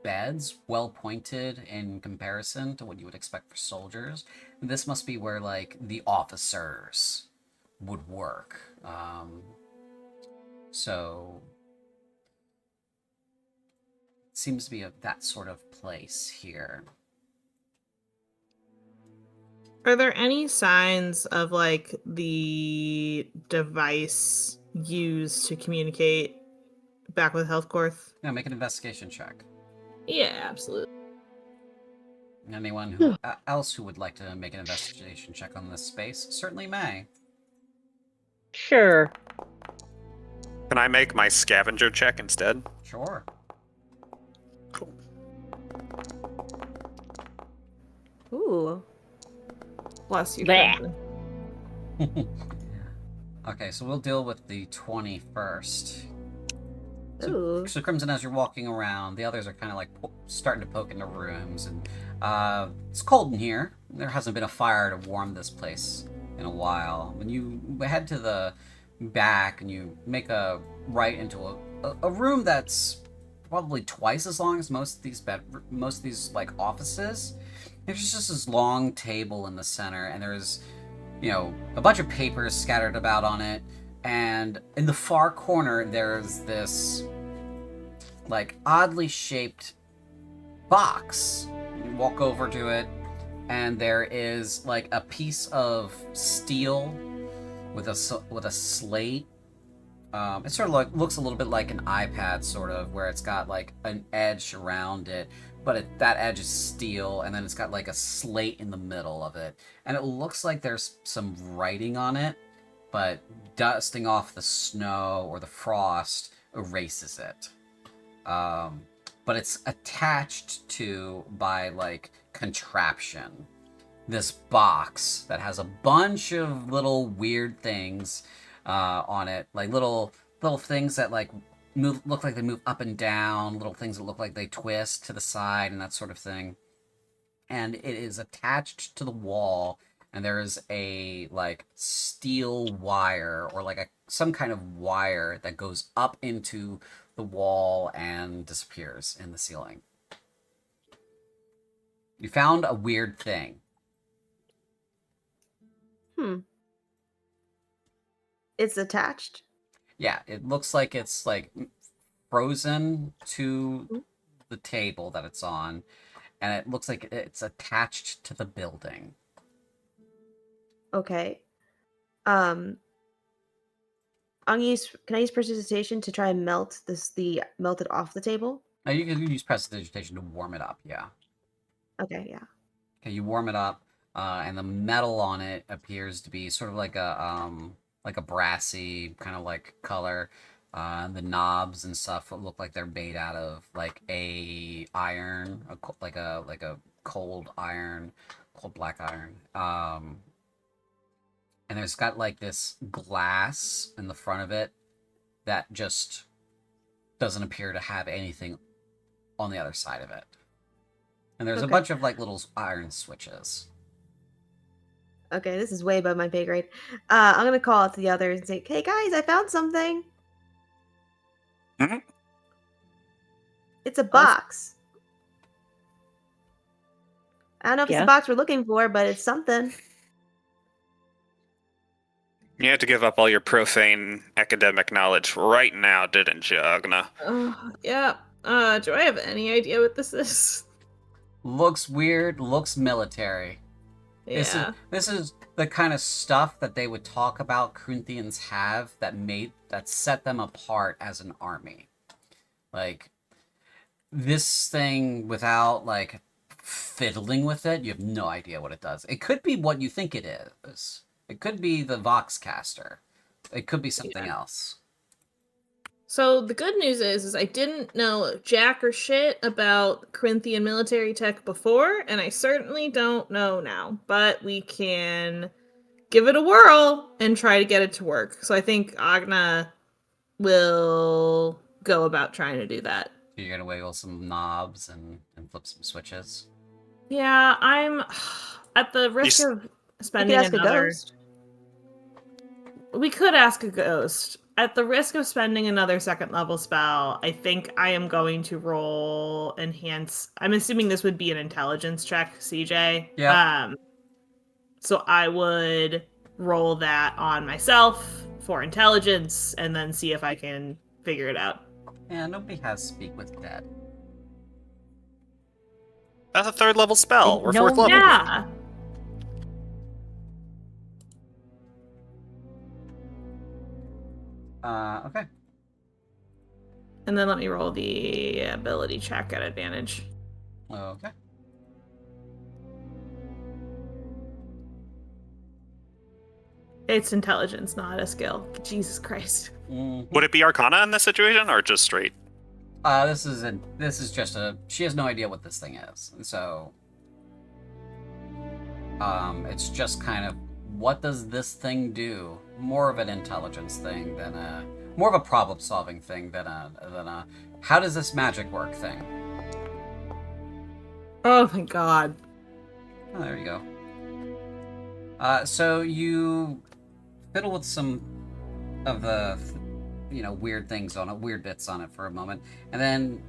beds, well pointed in comparison to what you would expect for soldiers. This must be where, the officers would work. So, it seems to be that sort of place here. Are there any signs of the device used to communicate back with Healthcorp? Now, make an investigation check. Yeah, absolutely. Anyone else who would like to make an investigation check on this space certainly may. Sure. Can I make my scavenger check instead? Sure. Ooh. Bless you. Bleh. Crimson. Okay, so we'll deal with the 21st. Ooh. So Crimson, as you're walking around, the others are kind of starting to poke into rooms, and it's cold in here. There hasn't been a fire to warm this place in a while. When you head to the back and you make a right into a room that's probably twice as long as most of these offices. There's just this long table in the center, and there's a bunch of papers scattered about on it. And in the far corner, there's this, oddly shaped box. You walk over to it, and there is, a piece of steel with a slate. It sort of looks a little bit like an iPad, sort of, where it's got, an edge around it. But that edge is steel, and then it's got, a slate in the middle of it. And it looks like there's some writing on it, but dusting off the snow or the frost erases it. But it's attached to, by, contraption, this box that has a bunch of little weird things on it. Little things that, look like they move up and down, little things that look like they twist to the side and that sort of thing. And it is attached to the wall, and there is a steel wire or some kind of wire that goes up into the wall and disappears in the ceiling. You found a weird thing. It's attached? Yeah, it looks like it's frozen to the table that it's on, and it looks like it's attached to the building. Okay. Can I use precipitation to try and melt it off the table? Now you can use prestidigitation to warm it up. Yeah. Okay, yeah. Okay, you warm it up, and the metal on it appears to be sort of like a brassy kind of like color. The knobs and stuff look like they're made out of like a iron, like a cold iron, cold black iron. And there's got like this glass in the front of it that just doesn't appear to have anything on the other side of it. And there's a Okay. bunch of like little iron switches. Okay, this is way above my pay grade. I'm gonna call out to the others and say, "Hey guys, I found something. Mhm. It's a box. I don't know if it's Yeah. the box we're looking for, but it's something." You had to give up all your profane academic knowledge right now, didn't you, Agna? Yeah. Do I have any idea what this is? Looks weird, looks military. Yeah. This is the kind of stuff that they would talk about Corinthians have that set them apart as an army. Like this thing without like fiddling with it, you have no idea what it does. It could be what you think it is. It could be the Voxcaster. It could be something else. So the good news is I didn't know jack or shit about Corinthian military tech before, and I certainly don't know now. But we can give it a whirl and try to get it to work. So I think Agna will go about trying to do that. You're gonna wiggle some knobs and flip some switches. Yeah, I'm at the risk of You spending could ask another. a ghost. We could ask a ghost. At the risk of spending another second level spell, I think I am going to roll enhance. I'm assuming this would be an intelligence check, CJ. Yeah. So I would roll that on myself for intelligence and then see if I can figure it out. Yeah, nobody has Speak with Dead. That's a third level spell. We're No, fourth level. Yeah. Okay. And then let me roll the ability check at advantage. Okay. It's intelligence, not a skill. Jesus Christ. Mhm. Would it be Arcana in this situation, or just straight? This is just a. She has no idea what this thing is, and so, it's just kind of what does this thing do? More of an intelligence thing than more of a problem-solving thing than a how does this magic work thing. Oh my god. Oh, there you go. So you fiddle with some of the, weird things on it, weird bits on it for a moment, and then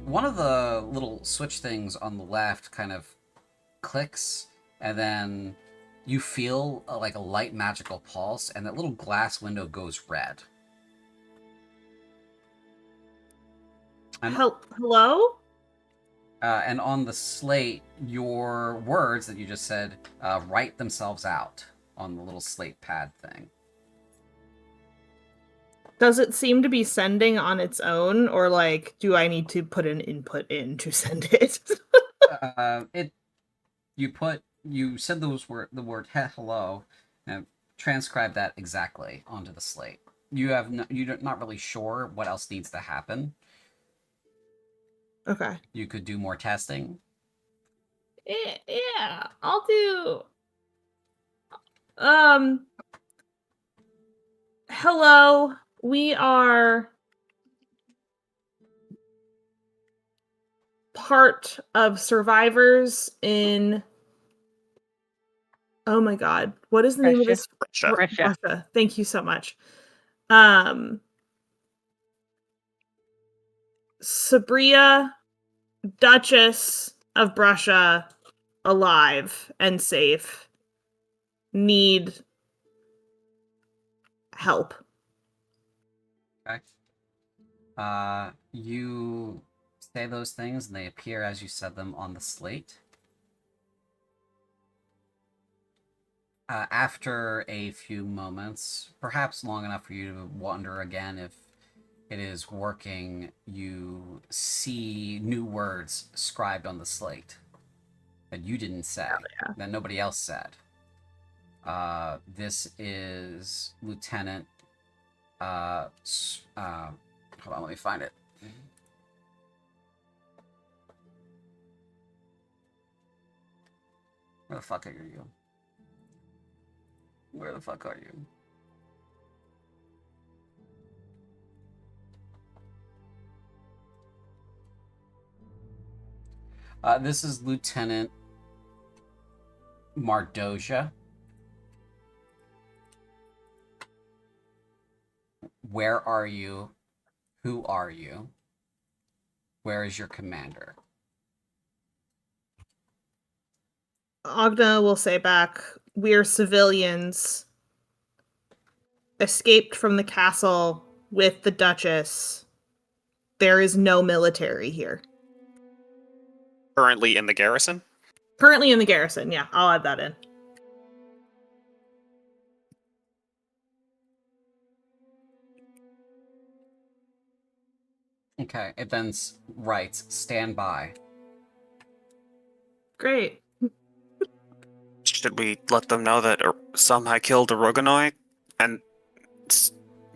one of the little switch things on the left kind of clicks, and then you feel like a light magical pulse, and that little glass window goes red. And, Hello? and on the slate, your words that you just said write themselves out on the little slate pad thing. Does it seem to be sending on its own, or like, do I need to put an input in to send it? You said the word hello, and transcribe that exactly onto the slate. You're not really sure what else needs to happen. Okay. You could do more testing. Yeah, I'll do. Hello. We are part of survivors in. Oh my god. What is the name of Bresha. this? Bresha. Bresha. Thank you so much. Sabria, Duchess of Bresha, alive and safe, need help. Okay. You say those things, and they appear as you said them on the slate. After a few moments, perhaps long enough for you to wonder again if it is working. You see new words scribed on the slate that you didn't say, that nobody else said. This is Lieutenant. Hold on, let me find it. Where the fuck are you? Where the fuck are you? This is Lieutenant Mardoja. Where are you? Who are you? Where is your commander? Agna will say back, we're civilians. Escaped from the castle with the Duchess. There is no military here. Currently in the garrison? Currently in the garrison, yeah. I'll add that in. Okay, it then writes, stand by. Great. Should we let them know that Samhai killed a Roganoi? And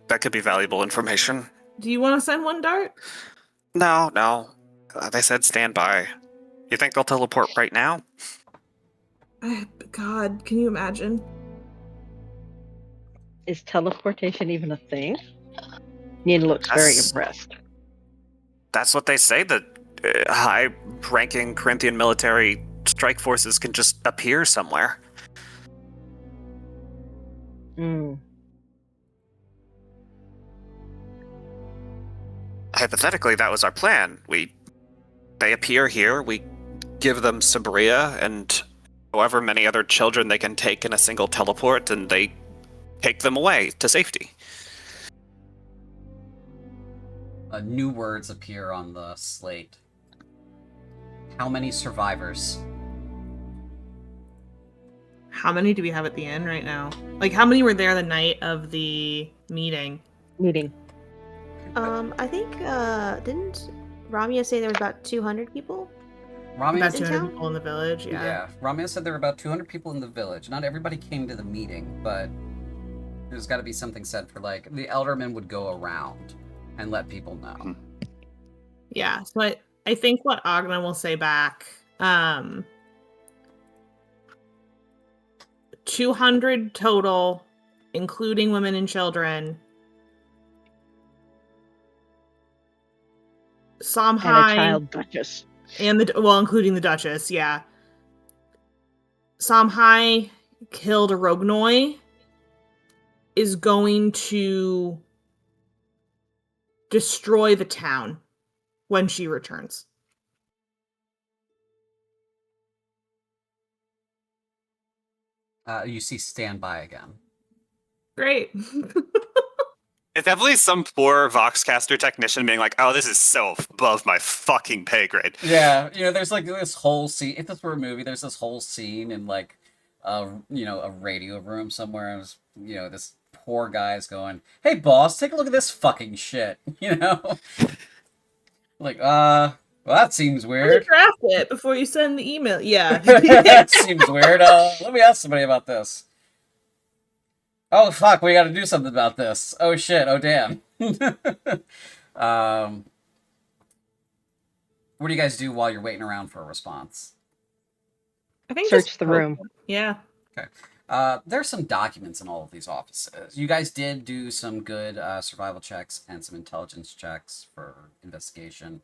that could be valuable information. Do you want to send one, Dart? No. They said stand by. You think they'll teleport right now? God, can you imagine? Is teleportation even a thing? Nina looks very impressed. That's what they say, that high-ranking Corinthian military strike forces can just appear somewhere. Hypothetically, that was our plan. They appear here, we give them Sabria and however many other children they can take in a single teleport, and they take them away to safety. New words appear on the slate. How many survivors? How many do we have at the end right now? Like, how many were there the night of the meeting? I think, didn't Ramya say there was about 200 people? Ramya About said 200 people in the village, yeah. Ramya said there were about 200 people in the village. Not everybody came to the meeting, but there's got to be something said for, like, the Eldermen would go around and let people know. Yeah, so I think what Agna will say back, 200 total, including women and children. Samhai And a child Duchess. And including the Duchess, yeah. Samhai killed a Rognoi, is going to destroy the town when she returns. You see standby again. Great. It's definitely some poor Voxcaster technician being like, oh, this is so above my fucking pay grade. Yeah, there's like this whole scene. If this were a movie, there's this whole scene in like, a radio room somewhere. And this poor guy's going, "Hey, boss, take a look at this fucking shit." Like, well, that seems weird. Draft it before you send the email. Yeah. That seems weird. Let me ask somebody about this. Oh, fuck, we gotta do something about this. Oh, shit. Oh, damn. What do you guys do while you're waiting around for a response? I think Search the room. Yeah. Okay. There's some documents in all of these offices. You guys did do some good survival checks and some intelligence checks for investigation.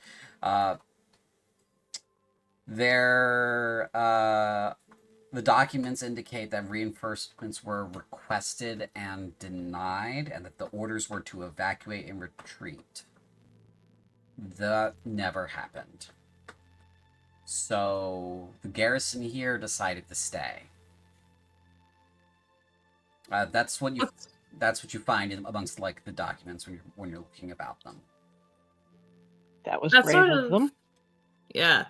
The documents indicate that reinforcements were requested and denied, and that the orders were to evacuate and retreat. That never happened. So the garrison here decided to stay. That's what you find amongst like the documents when you're looking about them. That was That's brave sort of them. Yeah.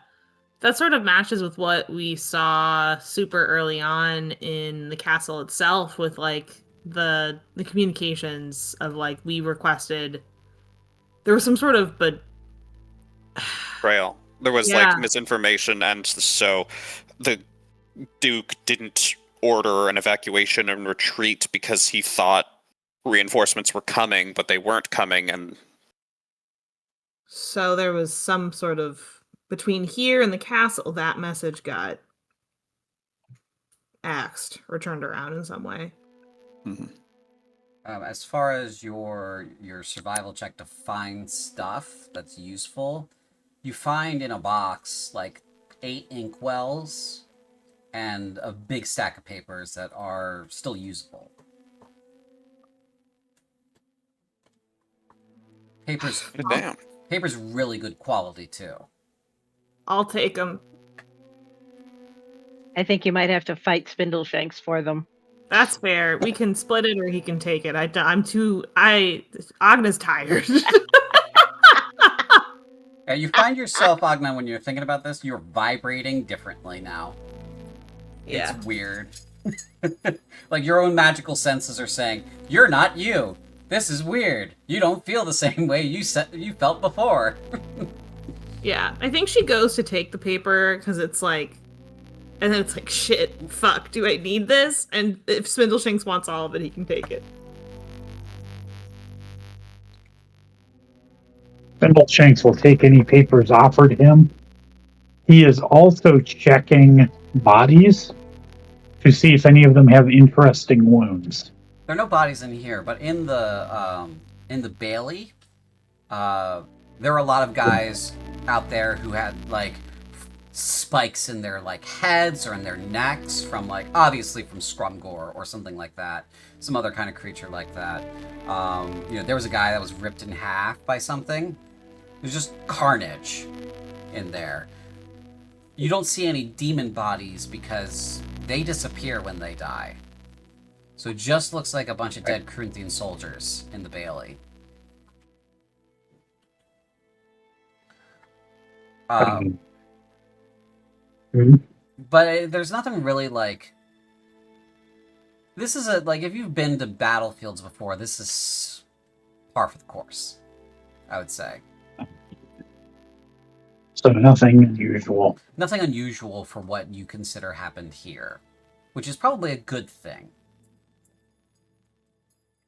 That sort of matches with what we saw super early on in the castle itself, with like the communications of like, we requested there was some sort of Trail. There was Yeah. like misinformation, and so the Duke didn't order an evacuation and retreat because he thought reinforcements were coming, but they weren't coming, and so there was some sort of between here and the castle that message got axed or turned around in some way. As far as your survival check to find stuff that's useful, you find in a box like 8 inkwells and a big stack of papers that are still usable. Paper's really good quality too. I'll take them. I think you might have to fight Spindleshanks for them. That's fair. We can split it, or he can take it. Agna's tired. Yeah, you find yourself, Agna, when you're thinking about this, you're vibrating differently now. Yeah. It's weird. Like your own magical senses are saying, "You're not you. This is weird. You don't feel the same way you felt before." Yeah, I think she goes to take the paper because it's like, and then it's like, shit, fuck, do I need this? And if Spindleshanks wants all of it, he can take it. Spindleshanks will take any papers offered him. He is also checking bodies to see if any of them have interesting wounds. There are no bodies in here, but in the Bailey, there are a lot of guys out there who had like spikes in their like heads or in their necks from like obviously from Scrumgore or something like that, some other kind of creature like that. There was a guy that was ripped in half by something. There's just carnage in there. You don't see any demon bodies because they disappear when they die. So it just looks like a bunch of dead Corinthian soldiers in the Bailey. But there's nothing really like... This is like, if you've been to battlefields before, this is par for the course, I would say. So nothing unusual. Nothing unusual for what you consider happened here, which is probably a good thing.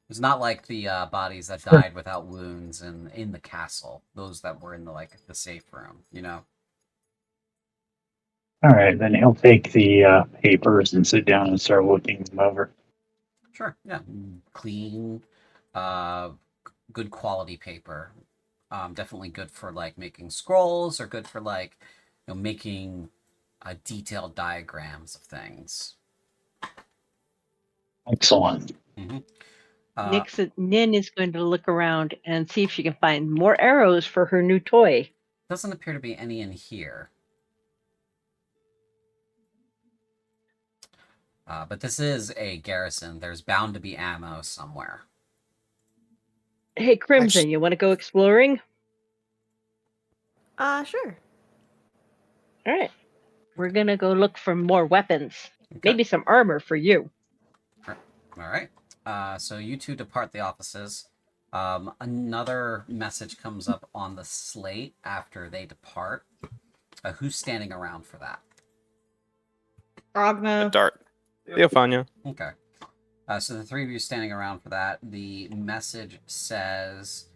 It's not like the bodies that died without wounds in the castle. Those that were in the safe room, you know? All right, then he'll take the papers and sit down and start looking them over. Sure, yeah. Clean, good quality paper. Definitely good for like making scrolls or good for like making detailed diagrams of things. Excellent. Nin is going to look around and see if she can find more arrows for her new toy. Doesn't appear to be any in here. But this is a garrison. There's bound to be ammo somewhere. Hey, Crimson, you want to go exploring? Sure. All right. We're going to go look for more weapons. Okay. Maybe some armor for you. All right. So you two depart the offices. Another message comes up on the slate after they depart. Who's standing around for that? Agna. Dart. Theophania. Okay. So the three of you standing around for that. The message says,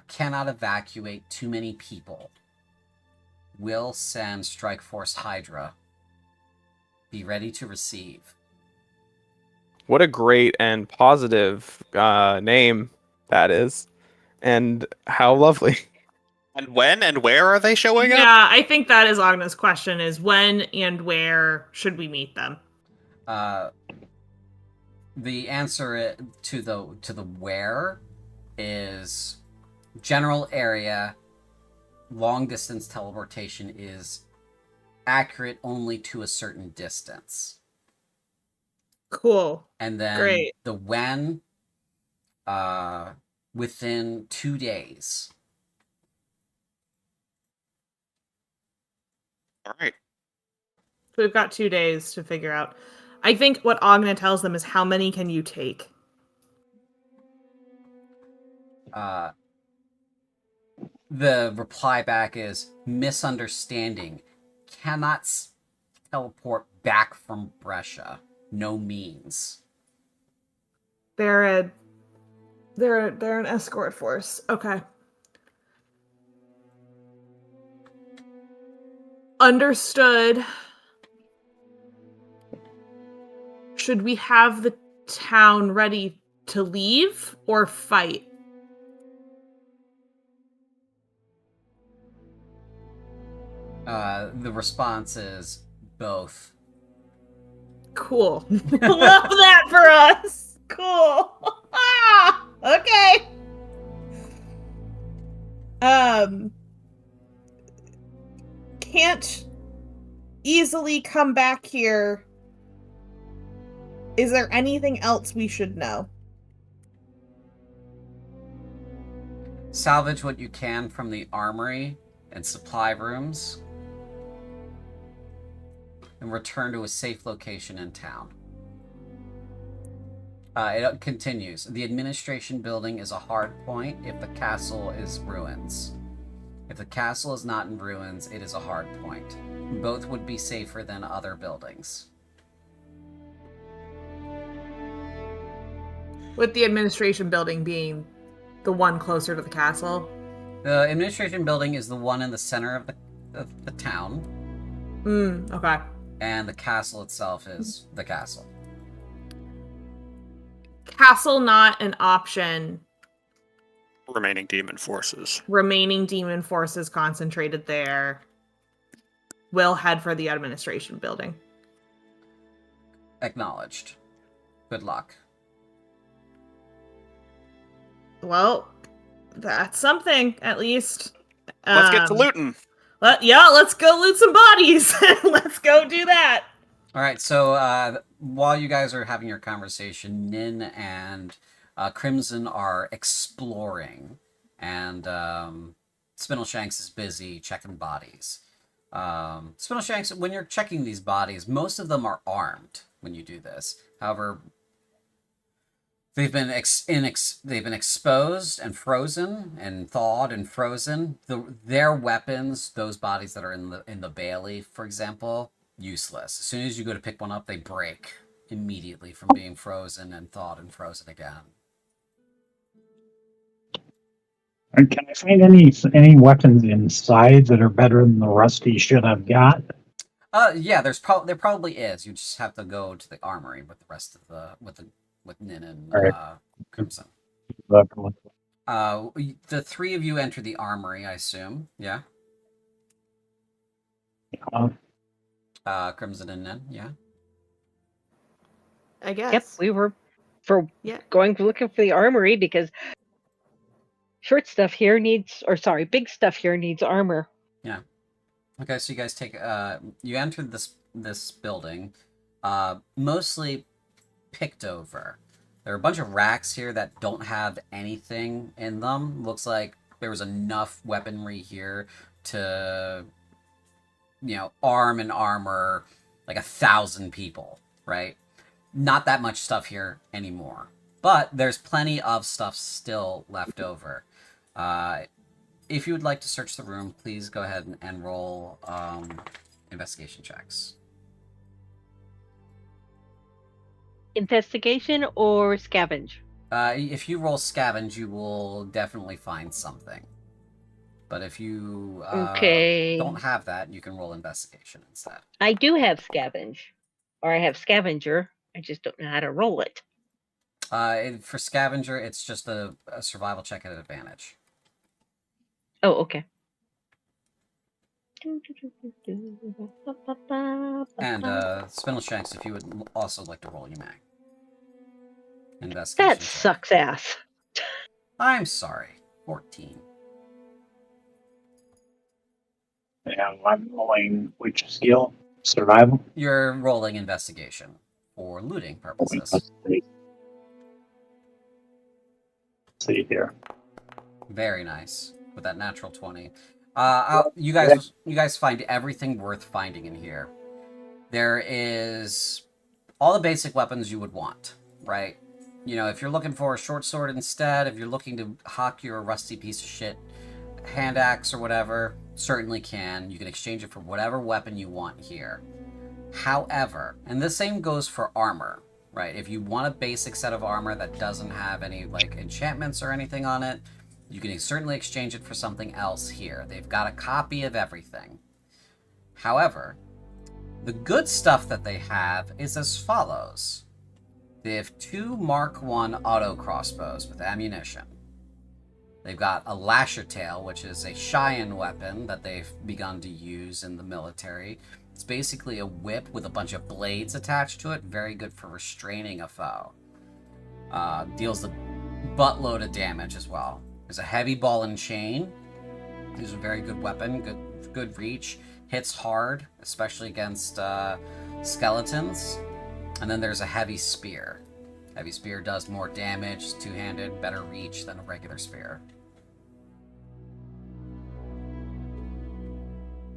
cannot evacuate too many people. Will send Strike Force Hydra. Be ready to receive. What a great and positive name that is. And how lovely. And when and where are they showing up? Yeah, I think that is Agna's question, is when and where should we meet them? The answer to the where is general area. Long distance teleportation is accurate only to a certain distance. Cool. And then Great. the when, within 2 days. All right. So we've got 2 days to figure out. I think what Agna tells them is how many can you take? The reply back is misunderstanding. Cannot teleport back from Brescia. No means. They're an escort force. Okay. Understood. Should we have the town ready to leave or fight? The response is both. Cool. Love that for us. Cool. Okay. Can't easily come back here. Is there anything else we should know? Salvage what you can from the armory and supply rooms, and return to a safe location in town. It continues. The administration building is a hard point if the castle is ruins. If the castle is not in ruins, it is a hard point. Both would be safer than other buildings. With the administration building being the one closer to the castle. The administration building is the one in the center of the town. Okay. And the castle itself is the castle. Castle not an option. Remaining demon forces. Remaining demon forces concentrated there. We'll head for the administration building. Acknowledged. Good luck. Well, that's something, at least. Let's get to looting. Let's go loot some bodies. Let's go do that. All right, so while you guys are having your conversation, Nin and Crimson are exploring, and Spindleshanks is busy checking bodies. Spindleshanks, when you're checking these bodies, most of them are armed when you do this. However, they've been exposed and frozen and thawed and frozen. Their weapons, those bodies that are in the bailey, for example, useless. As soon as you go to pick one up, they break immediately from being frozen and thawed and frozen again. And can I find any weapons inside that are better than the rusty shit I've got? Yeah, there probably is. You just have to go to the armory with the rest of with Nin and Crimson. The three of you enter the armory, I assume. Yeah. Crimson and Nin. Yeah. I guess. Yep, we were going looking for the armory because big stuff here needs armor. Yeah. Okay, so you guys you entered this building, mostly picked over. There are a bunch of racks here that don't have anything in them. Looks like there was enough weaponry here to, arm and armor like 1,000 people, right? Not that much stuff here anymore. But there's plenty of stuff still left over. If you would like to search the room, please go ahead and roll investigation checks. Investigation or scavenge? If you roll scavenge, you will definitely find something. But if you don't have that, you can roll investigation instead. I do have scavenge. Or I have scavenger. I just don't know how to roll it. For scavenger, it's just a survival check at advantage. Oh, okay. And Spindleshanks, if you would also like to roll, you may. Investigation That check. sucks ass. I'm sorry. 14. Yeah, I'm rolling which skill? Survival? You're rolling investigation for looting purposes. Let's see here. Very nice. With that natural 20. You guys find everything worth finding in here. There is all the basic weapons you would want, right? If you're looking for a short sword instead, if you're looking to hawk your rusty piece of shit hand axe or whatever, certainly can. You can exchange it for whatever weapon you want here. However, and the same goes for armor, right? If you want a basic set of armor that doesn't have any like enchantments or anything on it, you can certainly exchange it for something else here. They've got a copy of everything. However, the good stuff that they have is as follows. They have 2 Mark 1 auto crossbows with ammunition. They've got a lasher tail, which is a Cheyenne weapon that they've begun to use in the military. It's basically a whip with a bunch of blades attached to it. Very good for restraining a foe. Deals a buttload of damage as well. There's a heavy ball and chain. This is a very good weapon. Good reach. Hits hard, especially against skeletons. And then there's a heavy spear. Heavy spear does more damage, two-handed, better reach than a regular spear.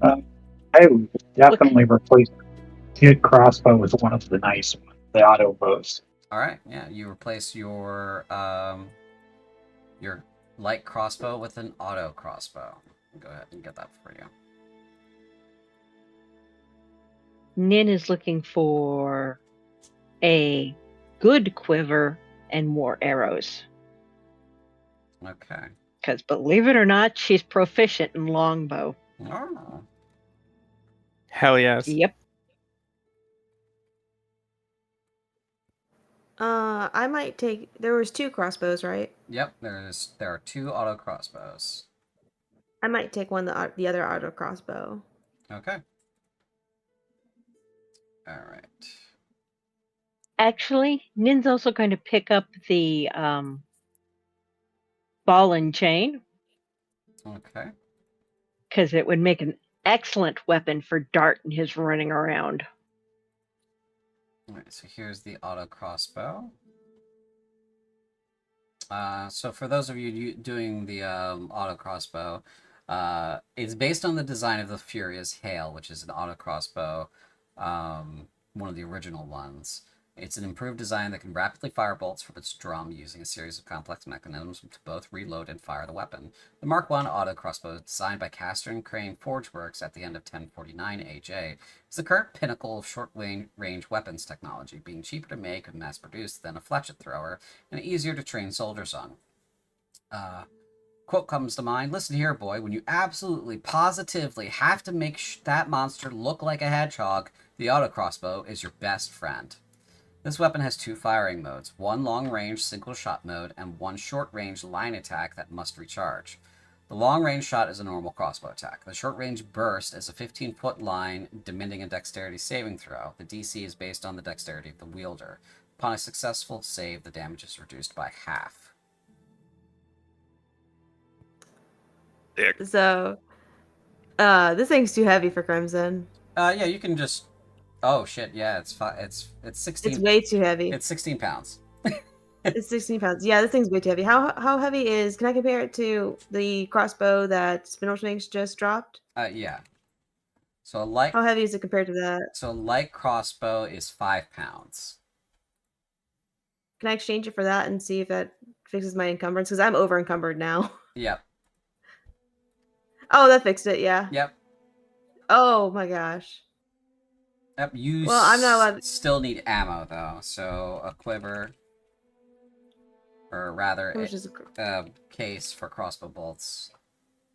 I would definitely replace the crossbow with one of the nice ones, the auto bows. All right, yeah, you replace your light crossbow with an auto crossbow. Go ahead and get that for you. Nin is looking for a good quiver and more arrows. Okay. Because believe it or not, she's proficient in longbow. Oh. Hell yes. Yep. I might take. There was 2 crossbows, right? Yep. There are 2 auto crossbows. I might take the other auto crossbow. Okay. All right. Actually, Nin's also going to pick up the ball and chain. Okay. Because it would make an excellent weapon for Dart and his running around. All right, so here's the auto crossbow. So for those of you doing the auto crossbow, it's based on the design of the Furious Hail, which is an auto crossbow, one of the original ones. It's an improved design that can rapidly fire bolts from its drum using a series of complex mechanisms to both reload and fire the weapon. The Mark I auto crossbow, designed by Caster and Crane Forge Works at the end of 1049 AJ, is the current pinnacle of short-range weapons technology, being cheaper to make and mass-produced than a fletchet thrower, and easier to train soldiers on. Quote comes to mind, "Listen here, boy, when you absolutely, positively have to make that monster look like a hedgehog, the auto crossbow is your best friend." This weapon has 2 firing modes, one long-range single-shot mode and one short-range line attack that must recharge. The long-range shot is a normal crossbow attack. The short-range burst is a 15-foot line, demanding a dexterity saving throw. The DC is based on the dexterity of the wielder. Upon a successful save, the damage is reduced by half. Dick. So, this thing's too heavy for Crimson. Yeah, you can just... Oh, shit, yeah, it's 16... It's way too heavy. It's 16 pounds. It's 16 pounds. Yeah, this thing's way too heavy. How heavy is... Can I compare it to the crossbow that Spindleshanks just dropped? Yeah. So a light... How heavy is it compared to that? So a light crossbow is 5 pounds. Can I exchange it for that and see if that fixes my encumbrance? Because I'm over encumbered now. Yep. Oh, that fixed it, yeah. Yep. Oh my gosh. Yep. You Well, I'm not allowed... still need ammo, though. So a quiver... Or rather, How much is a case for crossbow bolts.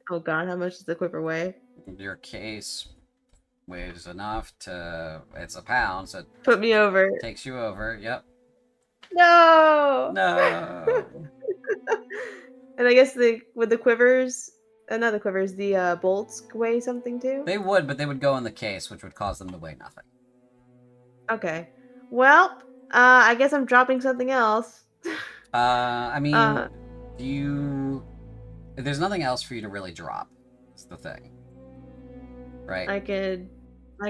Oh god, how much does the quiver weigh? Your case weighs enough to... It's a pound, so it Put me over. takes you over. Yep. No! No! And I guess with the quivers... not the quivers, the bolts weigh something too? They would, but they would go in the case, which would cause them to weigh nothing. Okay. Well, I guess I'm dropping something else. I mean, there's nothing else for you to really drop. That's the thing. Right? I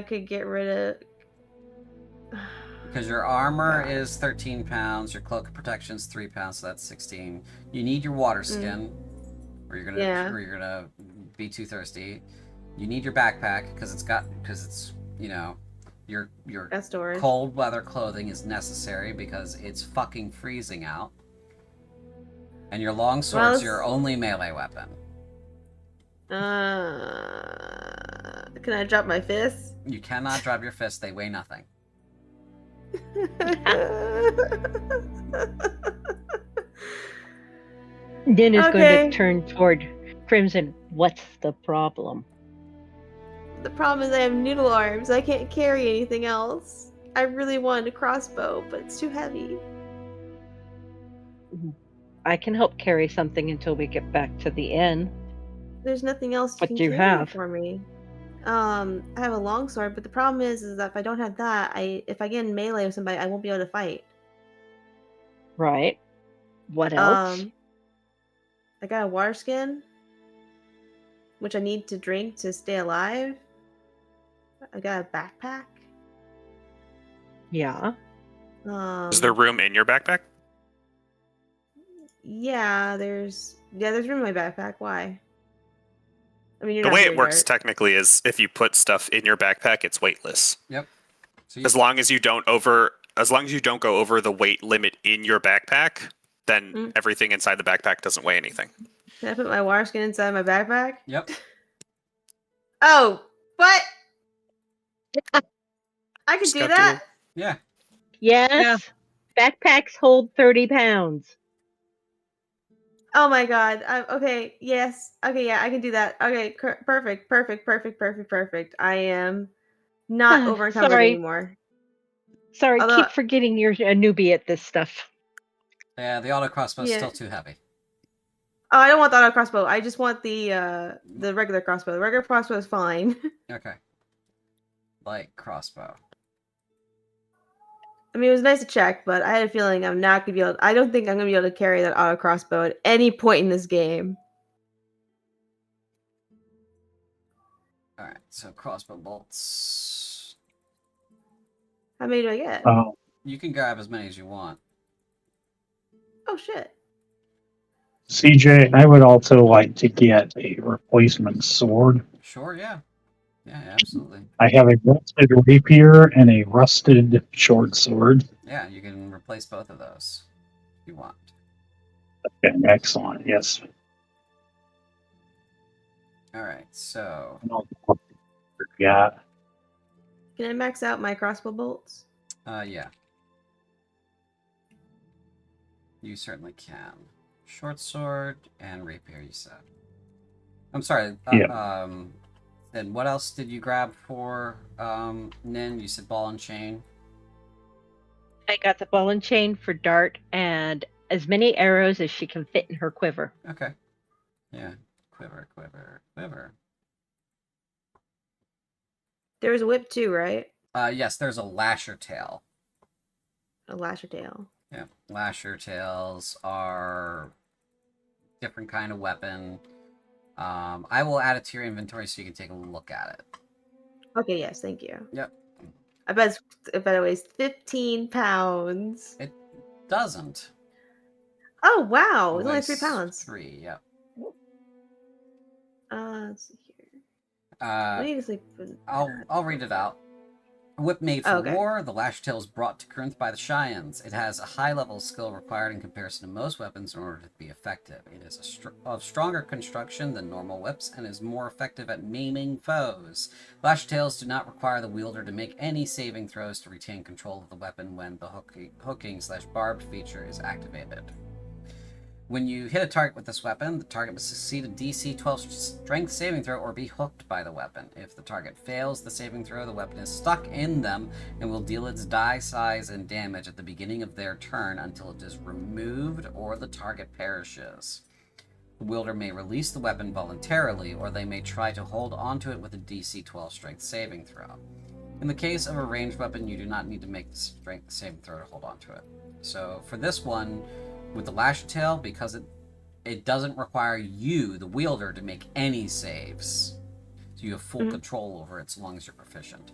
could get rid of... Because your armor is 13 pounds, your cloak of protection is 3 pounds, so that's 16. You need your water skin, or you're gonna be too thirsty. You need your backpack because it's your storage. cold weather clothing is necessary because it's fucking freezing out. And your long sword's your only melee weapon. Can I drop my fist? You cannot drop your fist. They weigh nothing. Din is going Okay. to turn toward Crimson. What's the problem? The problem is I have noodle arms. I can't carry anything else. I really wanted a crossbow, but it's too heavy. I can help carry something until we get back to the inn. There's nothing else you What can do you carry have? for me. I have a longsword, but the problem is that if I don't have that, if I get in melee with somebody, I won't be able to fight. Right. What else? I got a water skin, which I need to drink to stay alive. I got a backpack. Yeah. Is there room in your backpack? Yeah, there's room in my backpack. Why? I mean, you're The not way here, it works Dart. technically is if you put stuff in your backpack, it's weightless. Yep. So As long as you don't go over the weight limit in your backpack, then everything inside the backpack doesn't weigh anything. Can I put my water skin inside my backpack? Yep. Oh, what? I can Just do got that? Yeah. Yes. Backpacks hold 30 pounds. Oh my god. Okay, yes. Okay, yeah, I can do that. Okay, perfect. I am not overencumbered Sorry. anymore. Sorry, Although, keep forgetting you're a newbie at this stuff. Yeah, the auto crossbow is Yeah. still too heavy. Oh, I don't want the auto crossbow. I just want the regular crossbow. The regular crossbow is fine. Okay. Light crossbow. I mean, it was nice to check, but I had a feeling I'm not gonna be able. I don't think I'm gonna be able to carry that auto crossbow at any point in this game. Alright, so crossbow bolts. How many do I get? You can grab as many as you want. Oh shit! CJ, I would also like to get a replacement sword. Sure, yeah. Yeah, absolutely. I have a rusted rapier and a rusted short sword. Yeah, you can replace both of those if you want. Okay, excellent. Yes. Alright, so Yeah. Can I max out my crossbow bolts? yeah. You certainly can. Short sword and rapier, you said. I'm sorry. Yeah. And what else did you grab for Nin? You said ball and chain. I got the ball and chain for Dart and as many arrows as she can fit in her quiver. Okay. Yeah. Quiver. There was a whip too, right? Yes, there's a lasher tail. A lasher tail. Yeah. Lasher tails are different kind of weapon. I will add it to your inventory so you can take a look at it. Okay, yes, thank you. Yep. I bet it weighs 15 pounds. It doesn't. Oh wow, It it's only weighs 3 pounds. 3, yep. Let's see here. I need to sleep. I'll read it out. A whip made for Okay. war, the lash tail is brought to Corinth by the Cheyennes. It has a high level of skill required in comparison to most weapons in order to be effective. It is of stronger construction than normal whips and is more effective at maiming foes. Lash tails do not require the wielder to make any saving throws to retain control of the weapon when the hooking/barbed feature is activated. When you hit a target with this weapon, the target must succeed a DC 12 strength saving throw or be hooked by the weapon. If the target fails the saving throw, the weapon is stuck in them and will deal its die size and damage at the beginning of their turn until it is removed or the target perishes. The wielder may release the weapon voluntarily, or they may try to hold onto it with a DC 12 strength saving throw. In the case of a ranged weapon, you do not need to make the strength saving throw to hold onto it. So for this one, with the lash tail, because it doesn't require you, the wielder, to make any saves. So you have full control over it so long as you're proficient.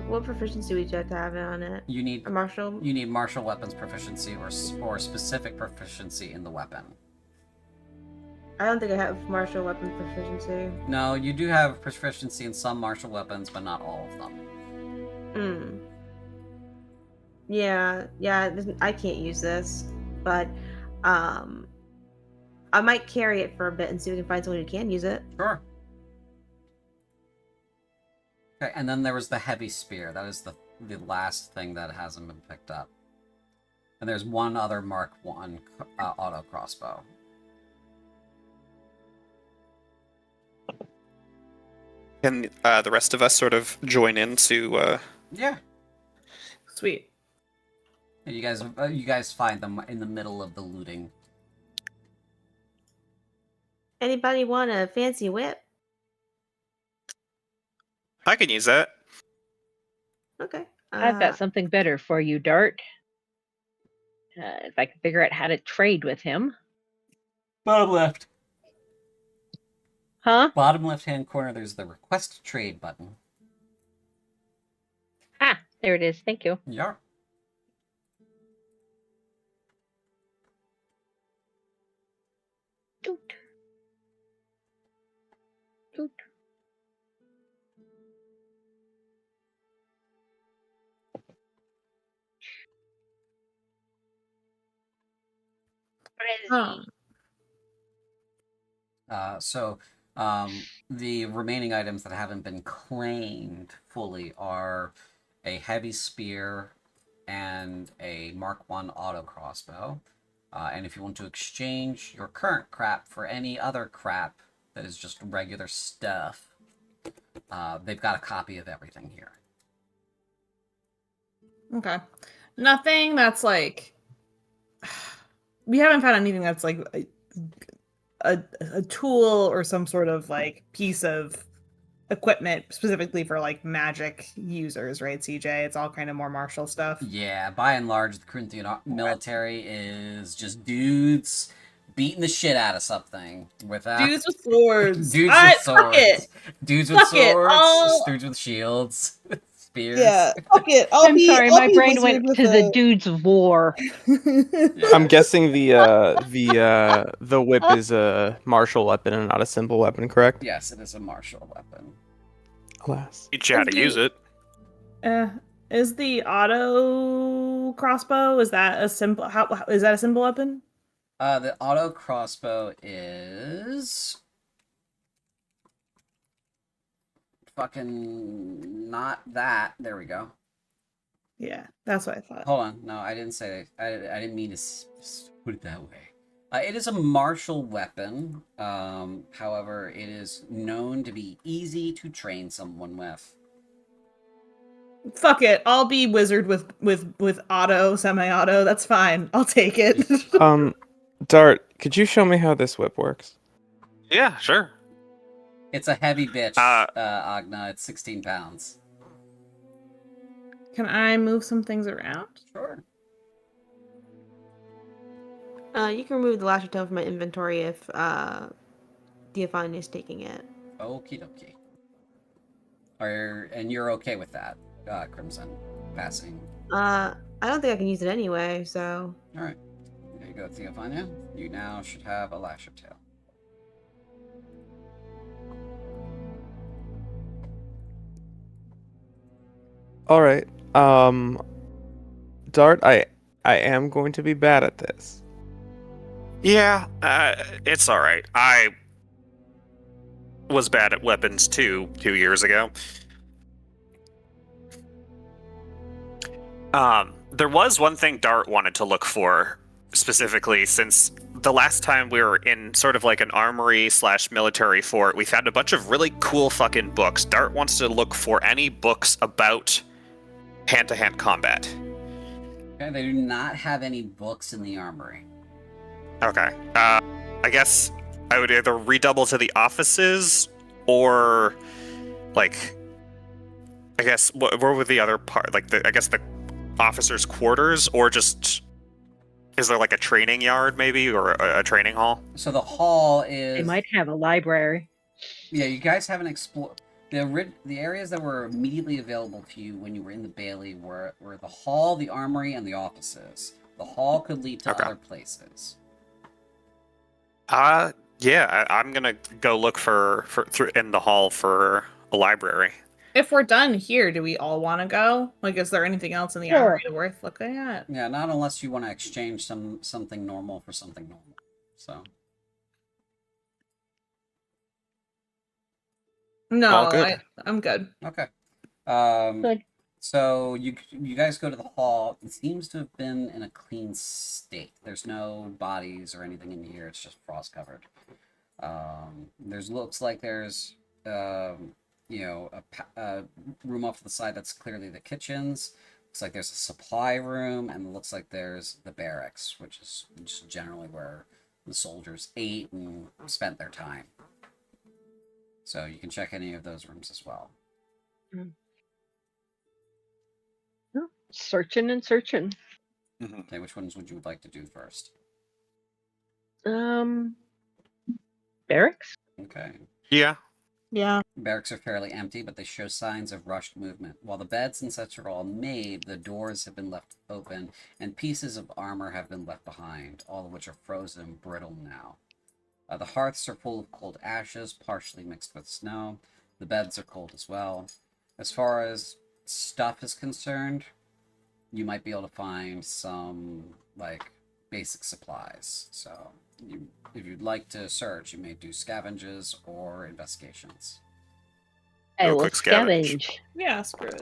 What proficiency would you have to have on it? You need a martial. You need martial weapons proficiency or specific proficiency in the weapon. I don't think I have martial weapon proficiency. No, you do have proficiency in some martial weapons, but not all of them. Yeah, I can't use this, but I might carry it for a bit and see if we can find someone who can use it. Sure. Okay, and then there was the heavy spear. That is the last thing that hasn't been picked up. And there's one other Mark 1 auto crossbow. Can the rest of us sort of join in to... Yeah. Sweet. And you guys find them in the middle of the looting. Anybody want a fancy whip? I can use that. Okay. I've got something better for you, Dart. If I can figure out how to trade with him. Bottom left. Huh? Bottom left-hand corner, there's the request trade button. Ah, there it is. Thank you. Yeah. Doot. Doot. Oh. The remaining items that haven't been claimed fully are a heavy spear and a Mark 1 auto crossbow. And if you want to exchange your current crap for any other crap that is just regular stuff, they've got a copy of everything here. Okay. Nothing that's like... We haven't found anything that's like a tool or some sort of like piece of equipment specifically for like magic users, right, CJ? It's all kind of more martial stuff. Yeah, by and large, the Corinthian military is just dudes beating the shit out of something without Dudes with swords. dudes with swords. Fuck it. Dudes with Fuck it, swords. Dudes with shields. Spears. Yeah, fuck it. I'm sorry, I'll my be brain wizard went with to the dudes of war. I'm guessing the whip is a martial weapon and not a simple weapon, correct? Yes, it is a martial weapon. Alas. Teach you how to use it. Is the auto crossbow, is that a simple is that a simple weapon? The auto crossbow is fucking not that. There we go. Yeah, that's what I thought. Hold on. No, I didn't say that. I didn't mean to put it that way. It is a martial weapon. However, it is known to be easy to train someone with. Fuck it. I'll be wizard with auto, semi-auto. That's fine. I'll take it. Dart, could you show me how this whip works? Yeah, sure. It's a heavy bitch, Agna. It's 16 pounds. Can I move some things around? Sure. You can remove the lasher tail from my inventory if Diafane is taking it. Okie dokie. And you're okay with that, Crimson, passing? I don't think I can use it anyway, so... Alright. There you go, Theophania. You now should have a lasher tail. All right. Dart, I am going to be bad at this. Yeah, it's all right. I was bad at weapons too 2 years ago. There was one thing Dart wanted to look for specifically, since the last time we were in sort of like an armory / military fort, we found a bunch of really cool fucking books. Dart wants to look for any books about hand-to-hand combat. Okay, they do not have any books in the armory. Okay. I guess I would either redouble to the offices or, like, I guess, where would the other part, like, I guess the officers' quarters, or just, is there like a training yard maybe, or a training hall? So the hall is... They might have a library. Yeah, you guys haven't explored... The areas that were immediately available to you when you were in the Bailey were the hall, the armory, and the offices. The hall could lead to other places. Yeah, I'm gonna go look for in the hall for a library. If we're done here, do we all want to go? Like, is there anything else in the armory worth looking at? Yeah, not unless you want to exchange something normal for something normal. So. No, All good. I'm good. Okay. Good. So you guys go to the hall. It seems to have been in a clean state. There's no bodies or anything in here. It's just frost covered. Looks like there's a room off to the side that's clearly the kitchens. Looks like there's a supply room, and it looks like there's the barracks, which is just generally where the soldiers ate and spent their time. So you can check any of those rooms as well. Oh, searching and searching. Okay, which ones would you like to do first? Barracks? Okay. Yeah. Yeah. Barracks are fairly empty, but they show signs of rushed movement. While the beds and such are all made, the doors have been left open, and pieces of armor have been left behind, all of which are frozen and brittle now. The hearths are full of cold ashes, partially mixed with snow. The beds are cold as well. As far as stuff is concerned, you might be able to find some, basic supplies. So, if you'd like to search, you may do scavenges or investigations. I Do a will quick scavenge. scavenge. Yeah, screw it.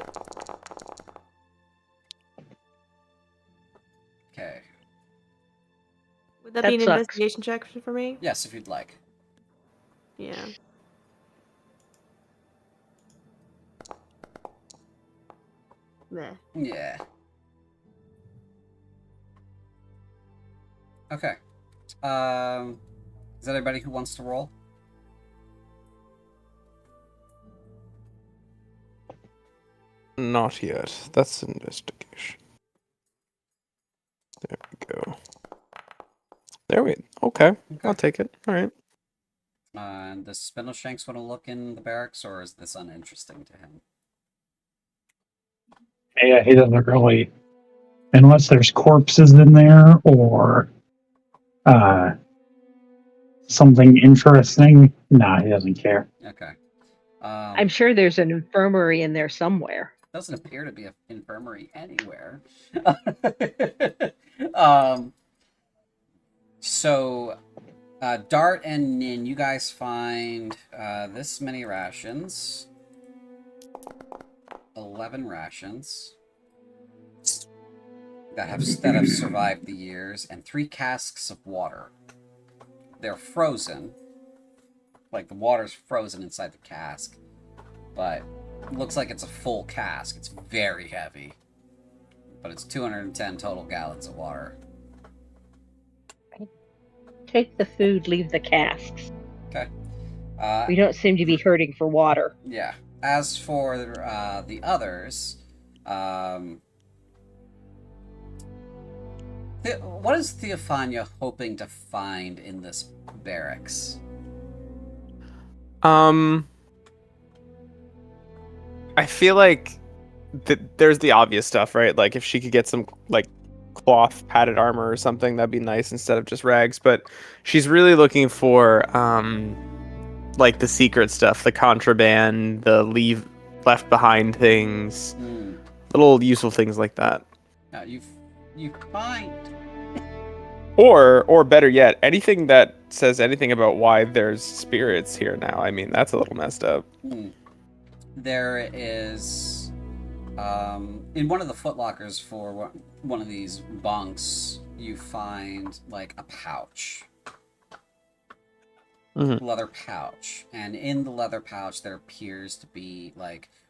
Okay. Would that That be an sucks. investigation check for me? Yes, if you'd like. Yeah. Meh. Yeah. Okay. Is that everybody who wants to roll? Not yet. That's investigation. There we go. Okay. I'll take it. All right. Does Spindleshanks want to look in the barracks, or is this uninteresting to him? Yeah, he doesn't really, unless there's corpses in there or something interesting. Nah, he doesn't care. Okay. I'm sure there's an infirmary in there somewhere. Doesn't appear to be an infirmary anywhere. So, Dart and Nin, you guys find this many rations. 11 rations that have survived the years, and 3 casks of water. They're frozen. Like, the water's frozen inside the cask. But it looks like it's a full cask. It's very heavy. But it's 210 total gallons of water. Take the food, leave the casks. Okay. We don't seem to be hurting for water. Yeah. As for the others, what is Theophania hoping to find in this barracks? I feel like there's the obvious stuff, right? Like if she could get some cloth padded armor or something, that'd be nice instead of just rags. But she's really looking for the secret stuff, the contraband, the left behind things, little useful things like that. Now you find, or better yet, anything that says anything about why there's spirits here now. I mean, that's a little messed up. There is, in one of the footlockers for one of these bunks, you find a pouch. Leather pouch, and in the leather pouch there appears to be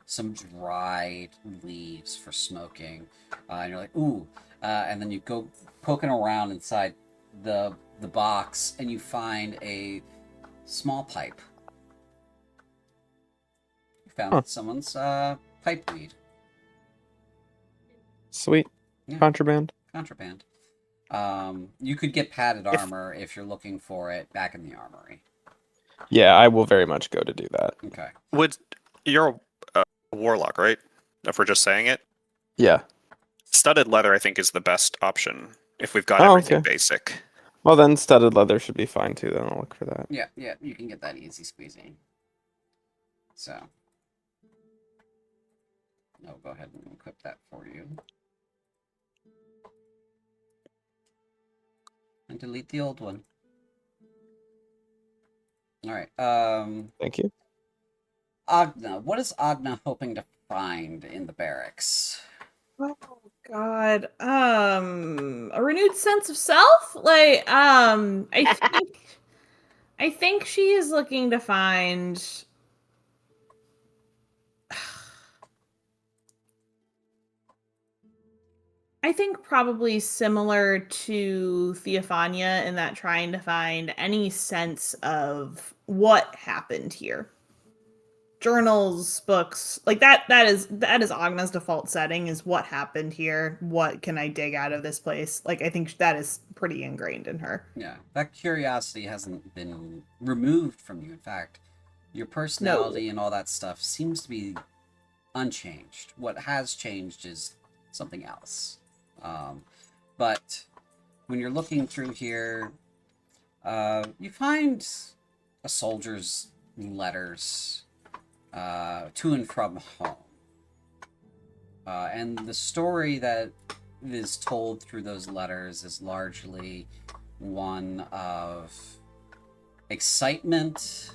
some dried leaves for smoking, and you're like, ooh, and then you go poking around inside the box and you find a small pipe. You found someone's pipe weed. Sweet. Yeah. Contraband. You could get padded armor if you're looking for it back in the armory. Yeah, I will very much go to do that. Okay. You're a warlock, right? If we're just saying it. Yeah. Studded leather, I think, is the best option if we've got everything basic. Well, then studded leather should be fine too. Then I'll look for that. Yeah, you can get that easy squeezy. So, I'll go ahead and equip that for you. And delete the old one. Alright, Thank you. Agna. What is Agna hoping to find in the barracks? Oh God. A renewed sense of self? I think she is looking to find I think probably similar to Theophania in that trying to find any sense of what happened here. Journals, books, like that is Agna's default setting is what happened here. What can I dig out of this place? Like I think that is pretty ingrained in her. Yeah, that curiosity hasn't been removed from you. In fact, your No. personality and all that stuff seems to be unchanged. What has changed is something else. But when you're looking through here, you find a soldier's letters to and from home. And the story that is told through those letters is largely one of excitement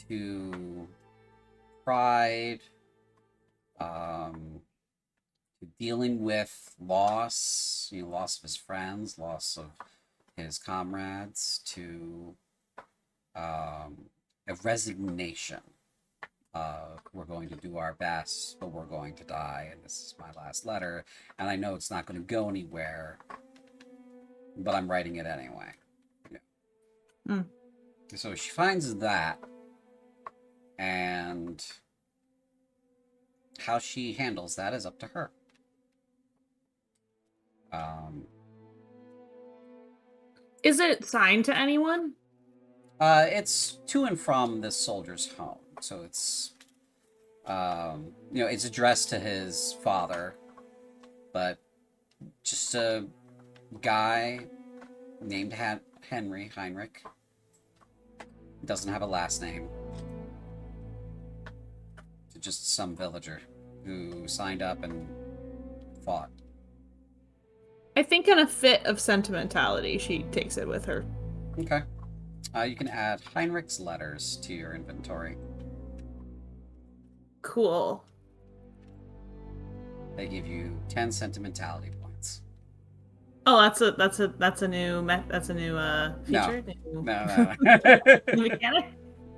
to pride, to dealing with loss, loss of his friends, loss of his comrades, to a resignation. We're going to do our best, but we're going to die, and this is my last letter, and I know it's not going to go anywhere, but I'm writing it anyway. Yeah. So she finds that, and how she handles that is up to her. Is it signed to anyone? It's to and from this soldier's home, so it's it's addressed to his father, but just a guy named Heinrich. Doesn't have a last name. Just some villager who signed up and fought. I think in a fit of sentimentality, she takes it with her. Okay. You can add Heinrich's letters to your inventory. Cool. They give you 10 sentimentality points. Oh, that's a new feature. No. New mechanic.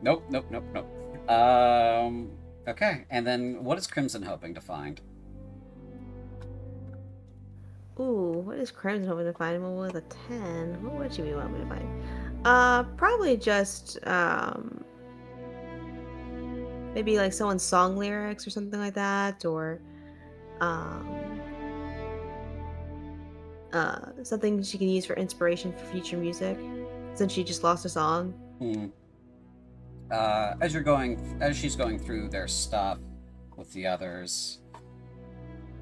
Nope. Okay, and then what is Crimson hoping to find? Ooh, what is Crimson hoping to find? Well, with a 10, what would she be wanting to find? Probably just, maybe like someone's song lyrics or something like that, or, something she can use for inspiration for future music, since she just lost a song. As she's going through their stuff with the others,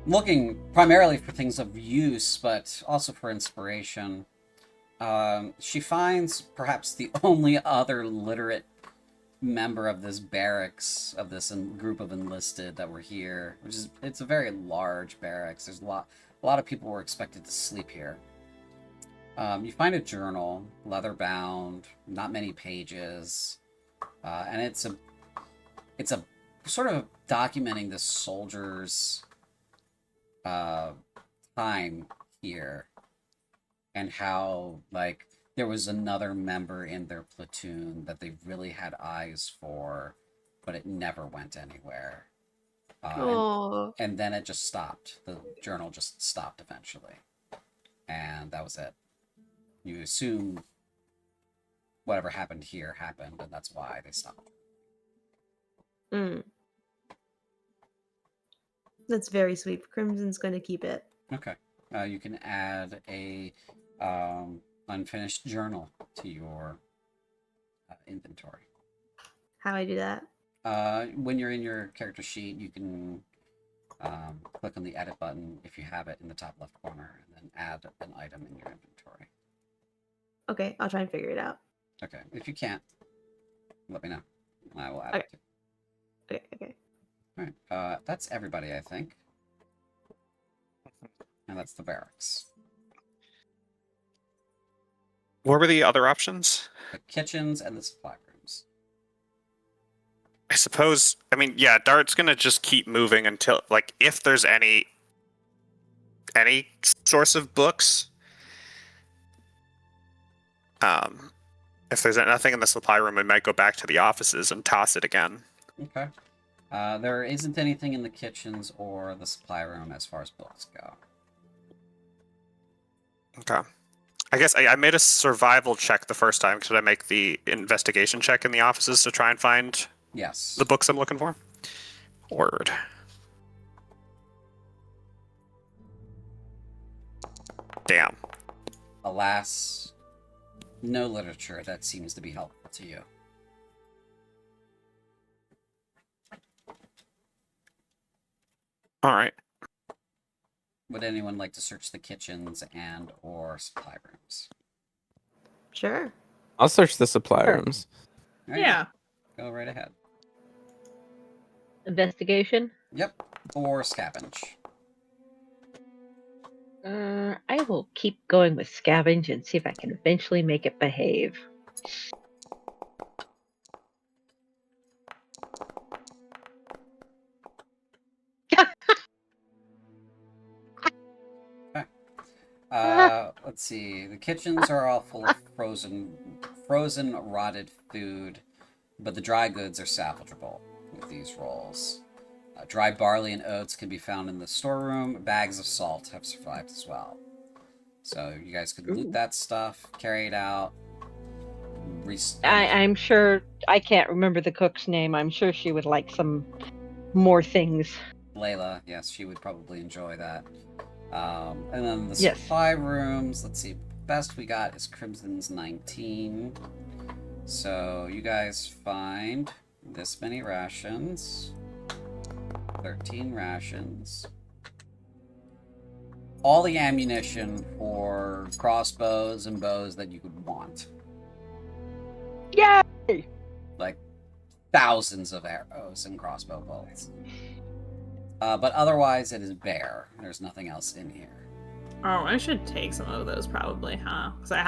looking primarily for things of use, but also for inspiration, she finds perhaps the only other literate member of this barracks, of this group of enlisted that were here, it's a very large barracks. There's a lot of people were expected to sleep here. You find a journal, leather bound, not many pages, and it's a sort of documenting this soldier's time here, and how there was another member in their platoon that they really had eyes for, but it never went anywhere. And then it just stopped. The journal just stopped eventually, and that was it. You assume whatever happened here happened, and that's why they stopped. That's very sweet. Crimson's going to keep it. Okay. You can add a unfinished journal to your inventory. How do I do that? When you're in your character sheet, you can click on the edit button if you have it in the top left corner, and then add an item in your inventory. Okay, I'll try and figure it out. Okay. If you can't, let me know, and I will add it too. Okay. All right. That's everybody, I think. And that's the barracks. What were the other options? The kitchens and the supply rooms. I suppose. I mean, yeah, Dart's gonna just keep moving until, like, if there's any source of books. If there's nothing in the supply room, we might go back to the offices and toss it again. Okay. There isn't anything in the kitchens or the supply room as far as books go. Okay. I guess I made a survival check the first time. Should I make the investigation check in the offices to try and find Yes. the books I'm looking for? Word. Damn. Alas, no literature that seems to be helpful to you. All right. Would anyone like to search the kitchens and or supply rooms? Sure. I'll search the supply Sure. rooms. There you Yeah. Go right ahead. Investigation. Yep. Or scavenge. I will keep going with scavenge and see if I can eventually make it behave. Let's see. The kitchens are all full of frozen, rotted food, but the dry goods are salvageable with these rolls. Dry barley and oats can be found in the storeroom. Bags of salt have survived as well. So you guys could loot that stuff, carry it out. I'm sure I can't remember the cook's name. I'm sure she would like some more things. Layla, yes, she would probably enjoy that. And then the Yes. supply rooms, let's see, best we got is Crimson's 19. So you guys find this many rations. 13 rations. All the ammunition for crossbows and bows that you could want. Yay! Like thousands of arrows and crossbow bolts. But otherwise, it is bare. There's nothing else in here. Oh, I should take some of those probably, huh? Because I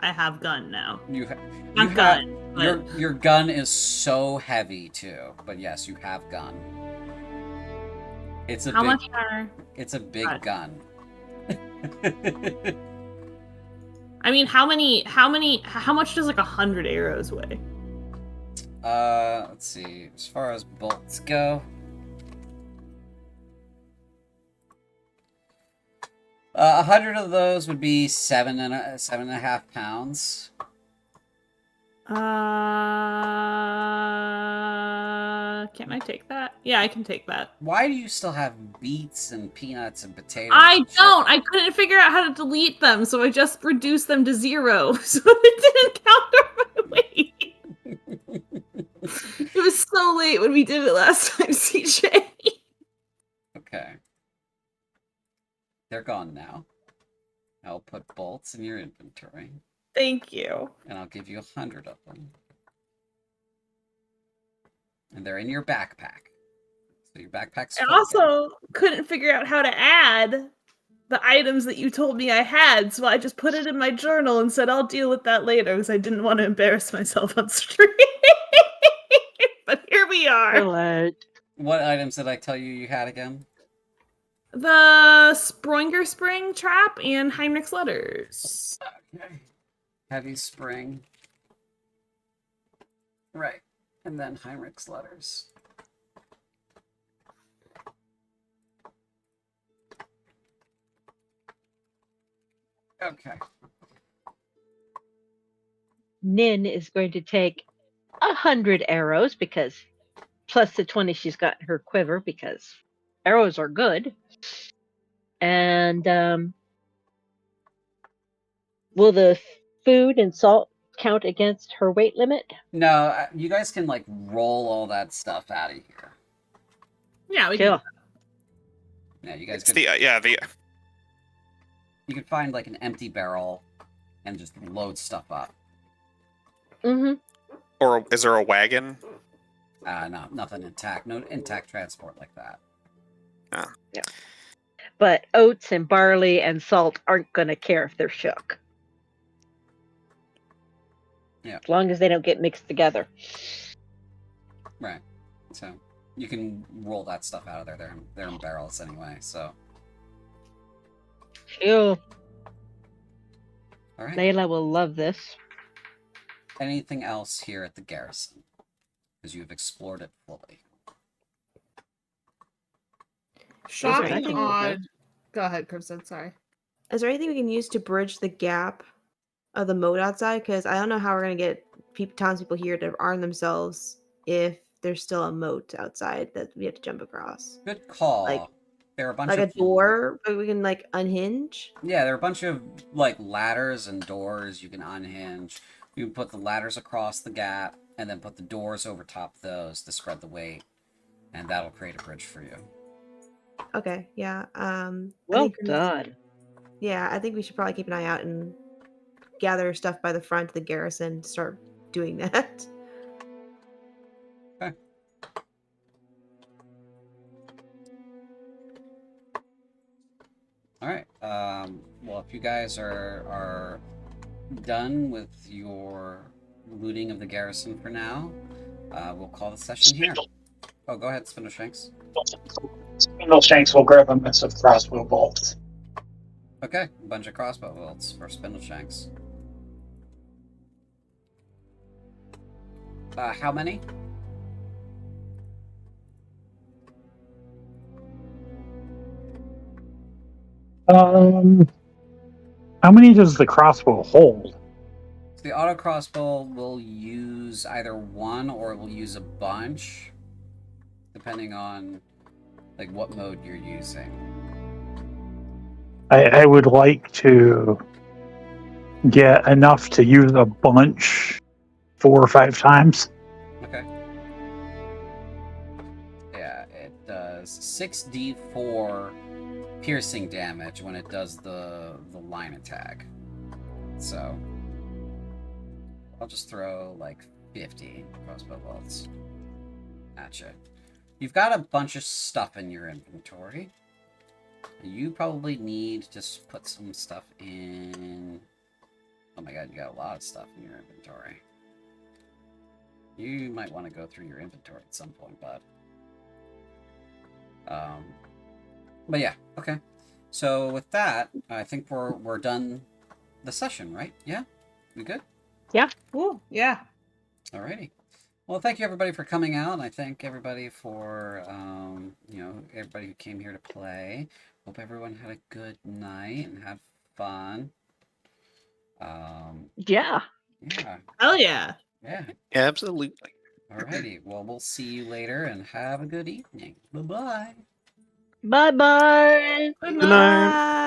have gun now. Not gun. But... Your gun is so heavy too. But yes, you have gun. It's a How big, much are? It's a big gun. I mean, how much does like 100 arrows weigh? Let's see. As far as bolts go, 100 of those would be 7.5 pounds. Can I take that? Yeah, I can take that. Why do you still have beets and peanuts and potatoes? I don't. I couldn't figure out how to delete them, so I just reduced them to 0, so it didn't counter my weight. It was so late when we did it last time, CJ. Okay. They're gone now. I'll put bolts in your inventory. Thank you. And I'll give you 100 of them. And they're in your backpack. So your backpack's I full also couldn't figure out how to add the items that you told me I had, so I just put it in my journal and said I'll deal with that later because I didn't want to embarrass myself on stream. But here we are. What items did I tell you had again? The Sproinger Spring Trap and Heinrich's Letters. Okay. Heavy Spring. Right. And then Heinrich's Letters. Okay. Nin is going to take 100 arrows because plus the 20 she's got in her quiver because arrows are good. And will the food and salt count against her weight limit? No, you guys can like roll all that stuff out of here. Yeah, we Sure. can. Yeah, you guys It's could. the You could find like an empty barrel and just load stuff up. Mm-hmm. or is there a wagon? No, nothing intact. No intact transport like that. Yeah. But oats and barley and salt aren't going to care if they're shook. Yeah. As long as they don't get mixed together. Right. So you can roll that stuff out of there. They're in barrels anyway. So. Phew. All right. Layla will love this. Anything else here at the Garrison? Because you've explored it fully. Shocking anything- odd. Go ahead, Crimson. Sorry. Is there anything we can use to bridge the gap of the moat outside? Because I don't know how we're gonna get townspeople here to arm themselves if there's still a moat outside that we have to jump across. Good call. Like- there are a bunch Like of a door that we can like unhinge. Yeah, there are a bunch of like ladders and doors you can unhinge. You can put the ladders across the gap and then put the doors over top of those to spread the weight, and that'll create a bridge for you. Okay, yeah. I Well think done. Yeah, I think we should probably keep an eye out and gather stuff by the front of the garrison to start doing that. Okay. All right. Well, if you guys are done with your looting of the garrison for now, we'll call the session here. Oh, go ahead, Spindleshanks. Spindleshanks will grab a mess of crossbow bolts. Okay, a bunch of crossbow bolts for Spindleshanks. How many? How many does the crossbow hold? So the auto crossbow will use either one or it will use a bunch, depending on like what mode you're using. I would like to get enough to use a bunch 4 or 5 times. Okay. Yeah, it does 6d4 piercing damage when it does the line attack. So I'll just throw like 50 crossbow bolts at you. You've got a bunch of stuff in your inventory. You probably need to put some stuff in. Oh my god, you got a lot of stuff in your inventory. You might want to go through your inventory at some point, bud. But yeah, okay. So with that, I think we're done the session, right? Yeah? We good? Ooh, yeah. Alrighty. Well, thank you everybody for coming out, and I thank everybody for, everybody who came here to play. Hope everyone had a good night and had fun. Yeah. Yeah. Hell yeah. Yeah. Absolutely. Alrighty. Well, we'll see you later, and have a good evening. Bye-bye. Bye bye. Good Good night.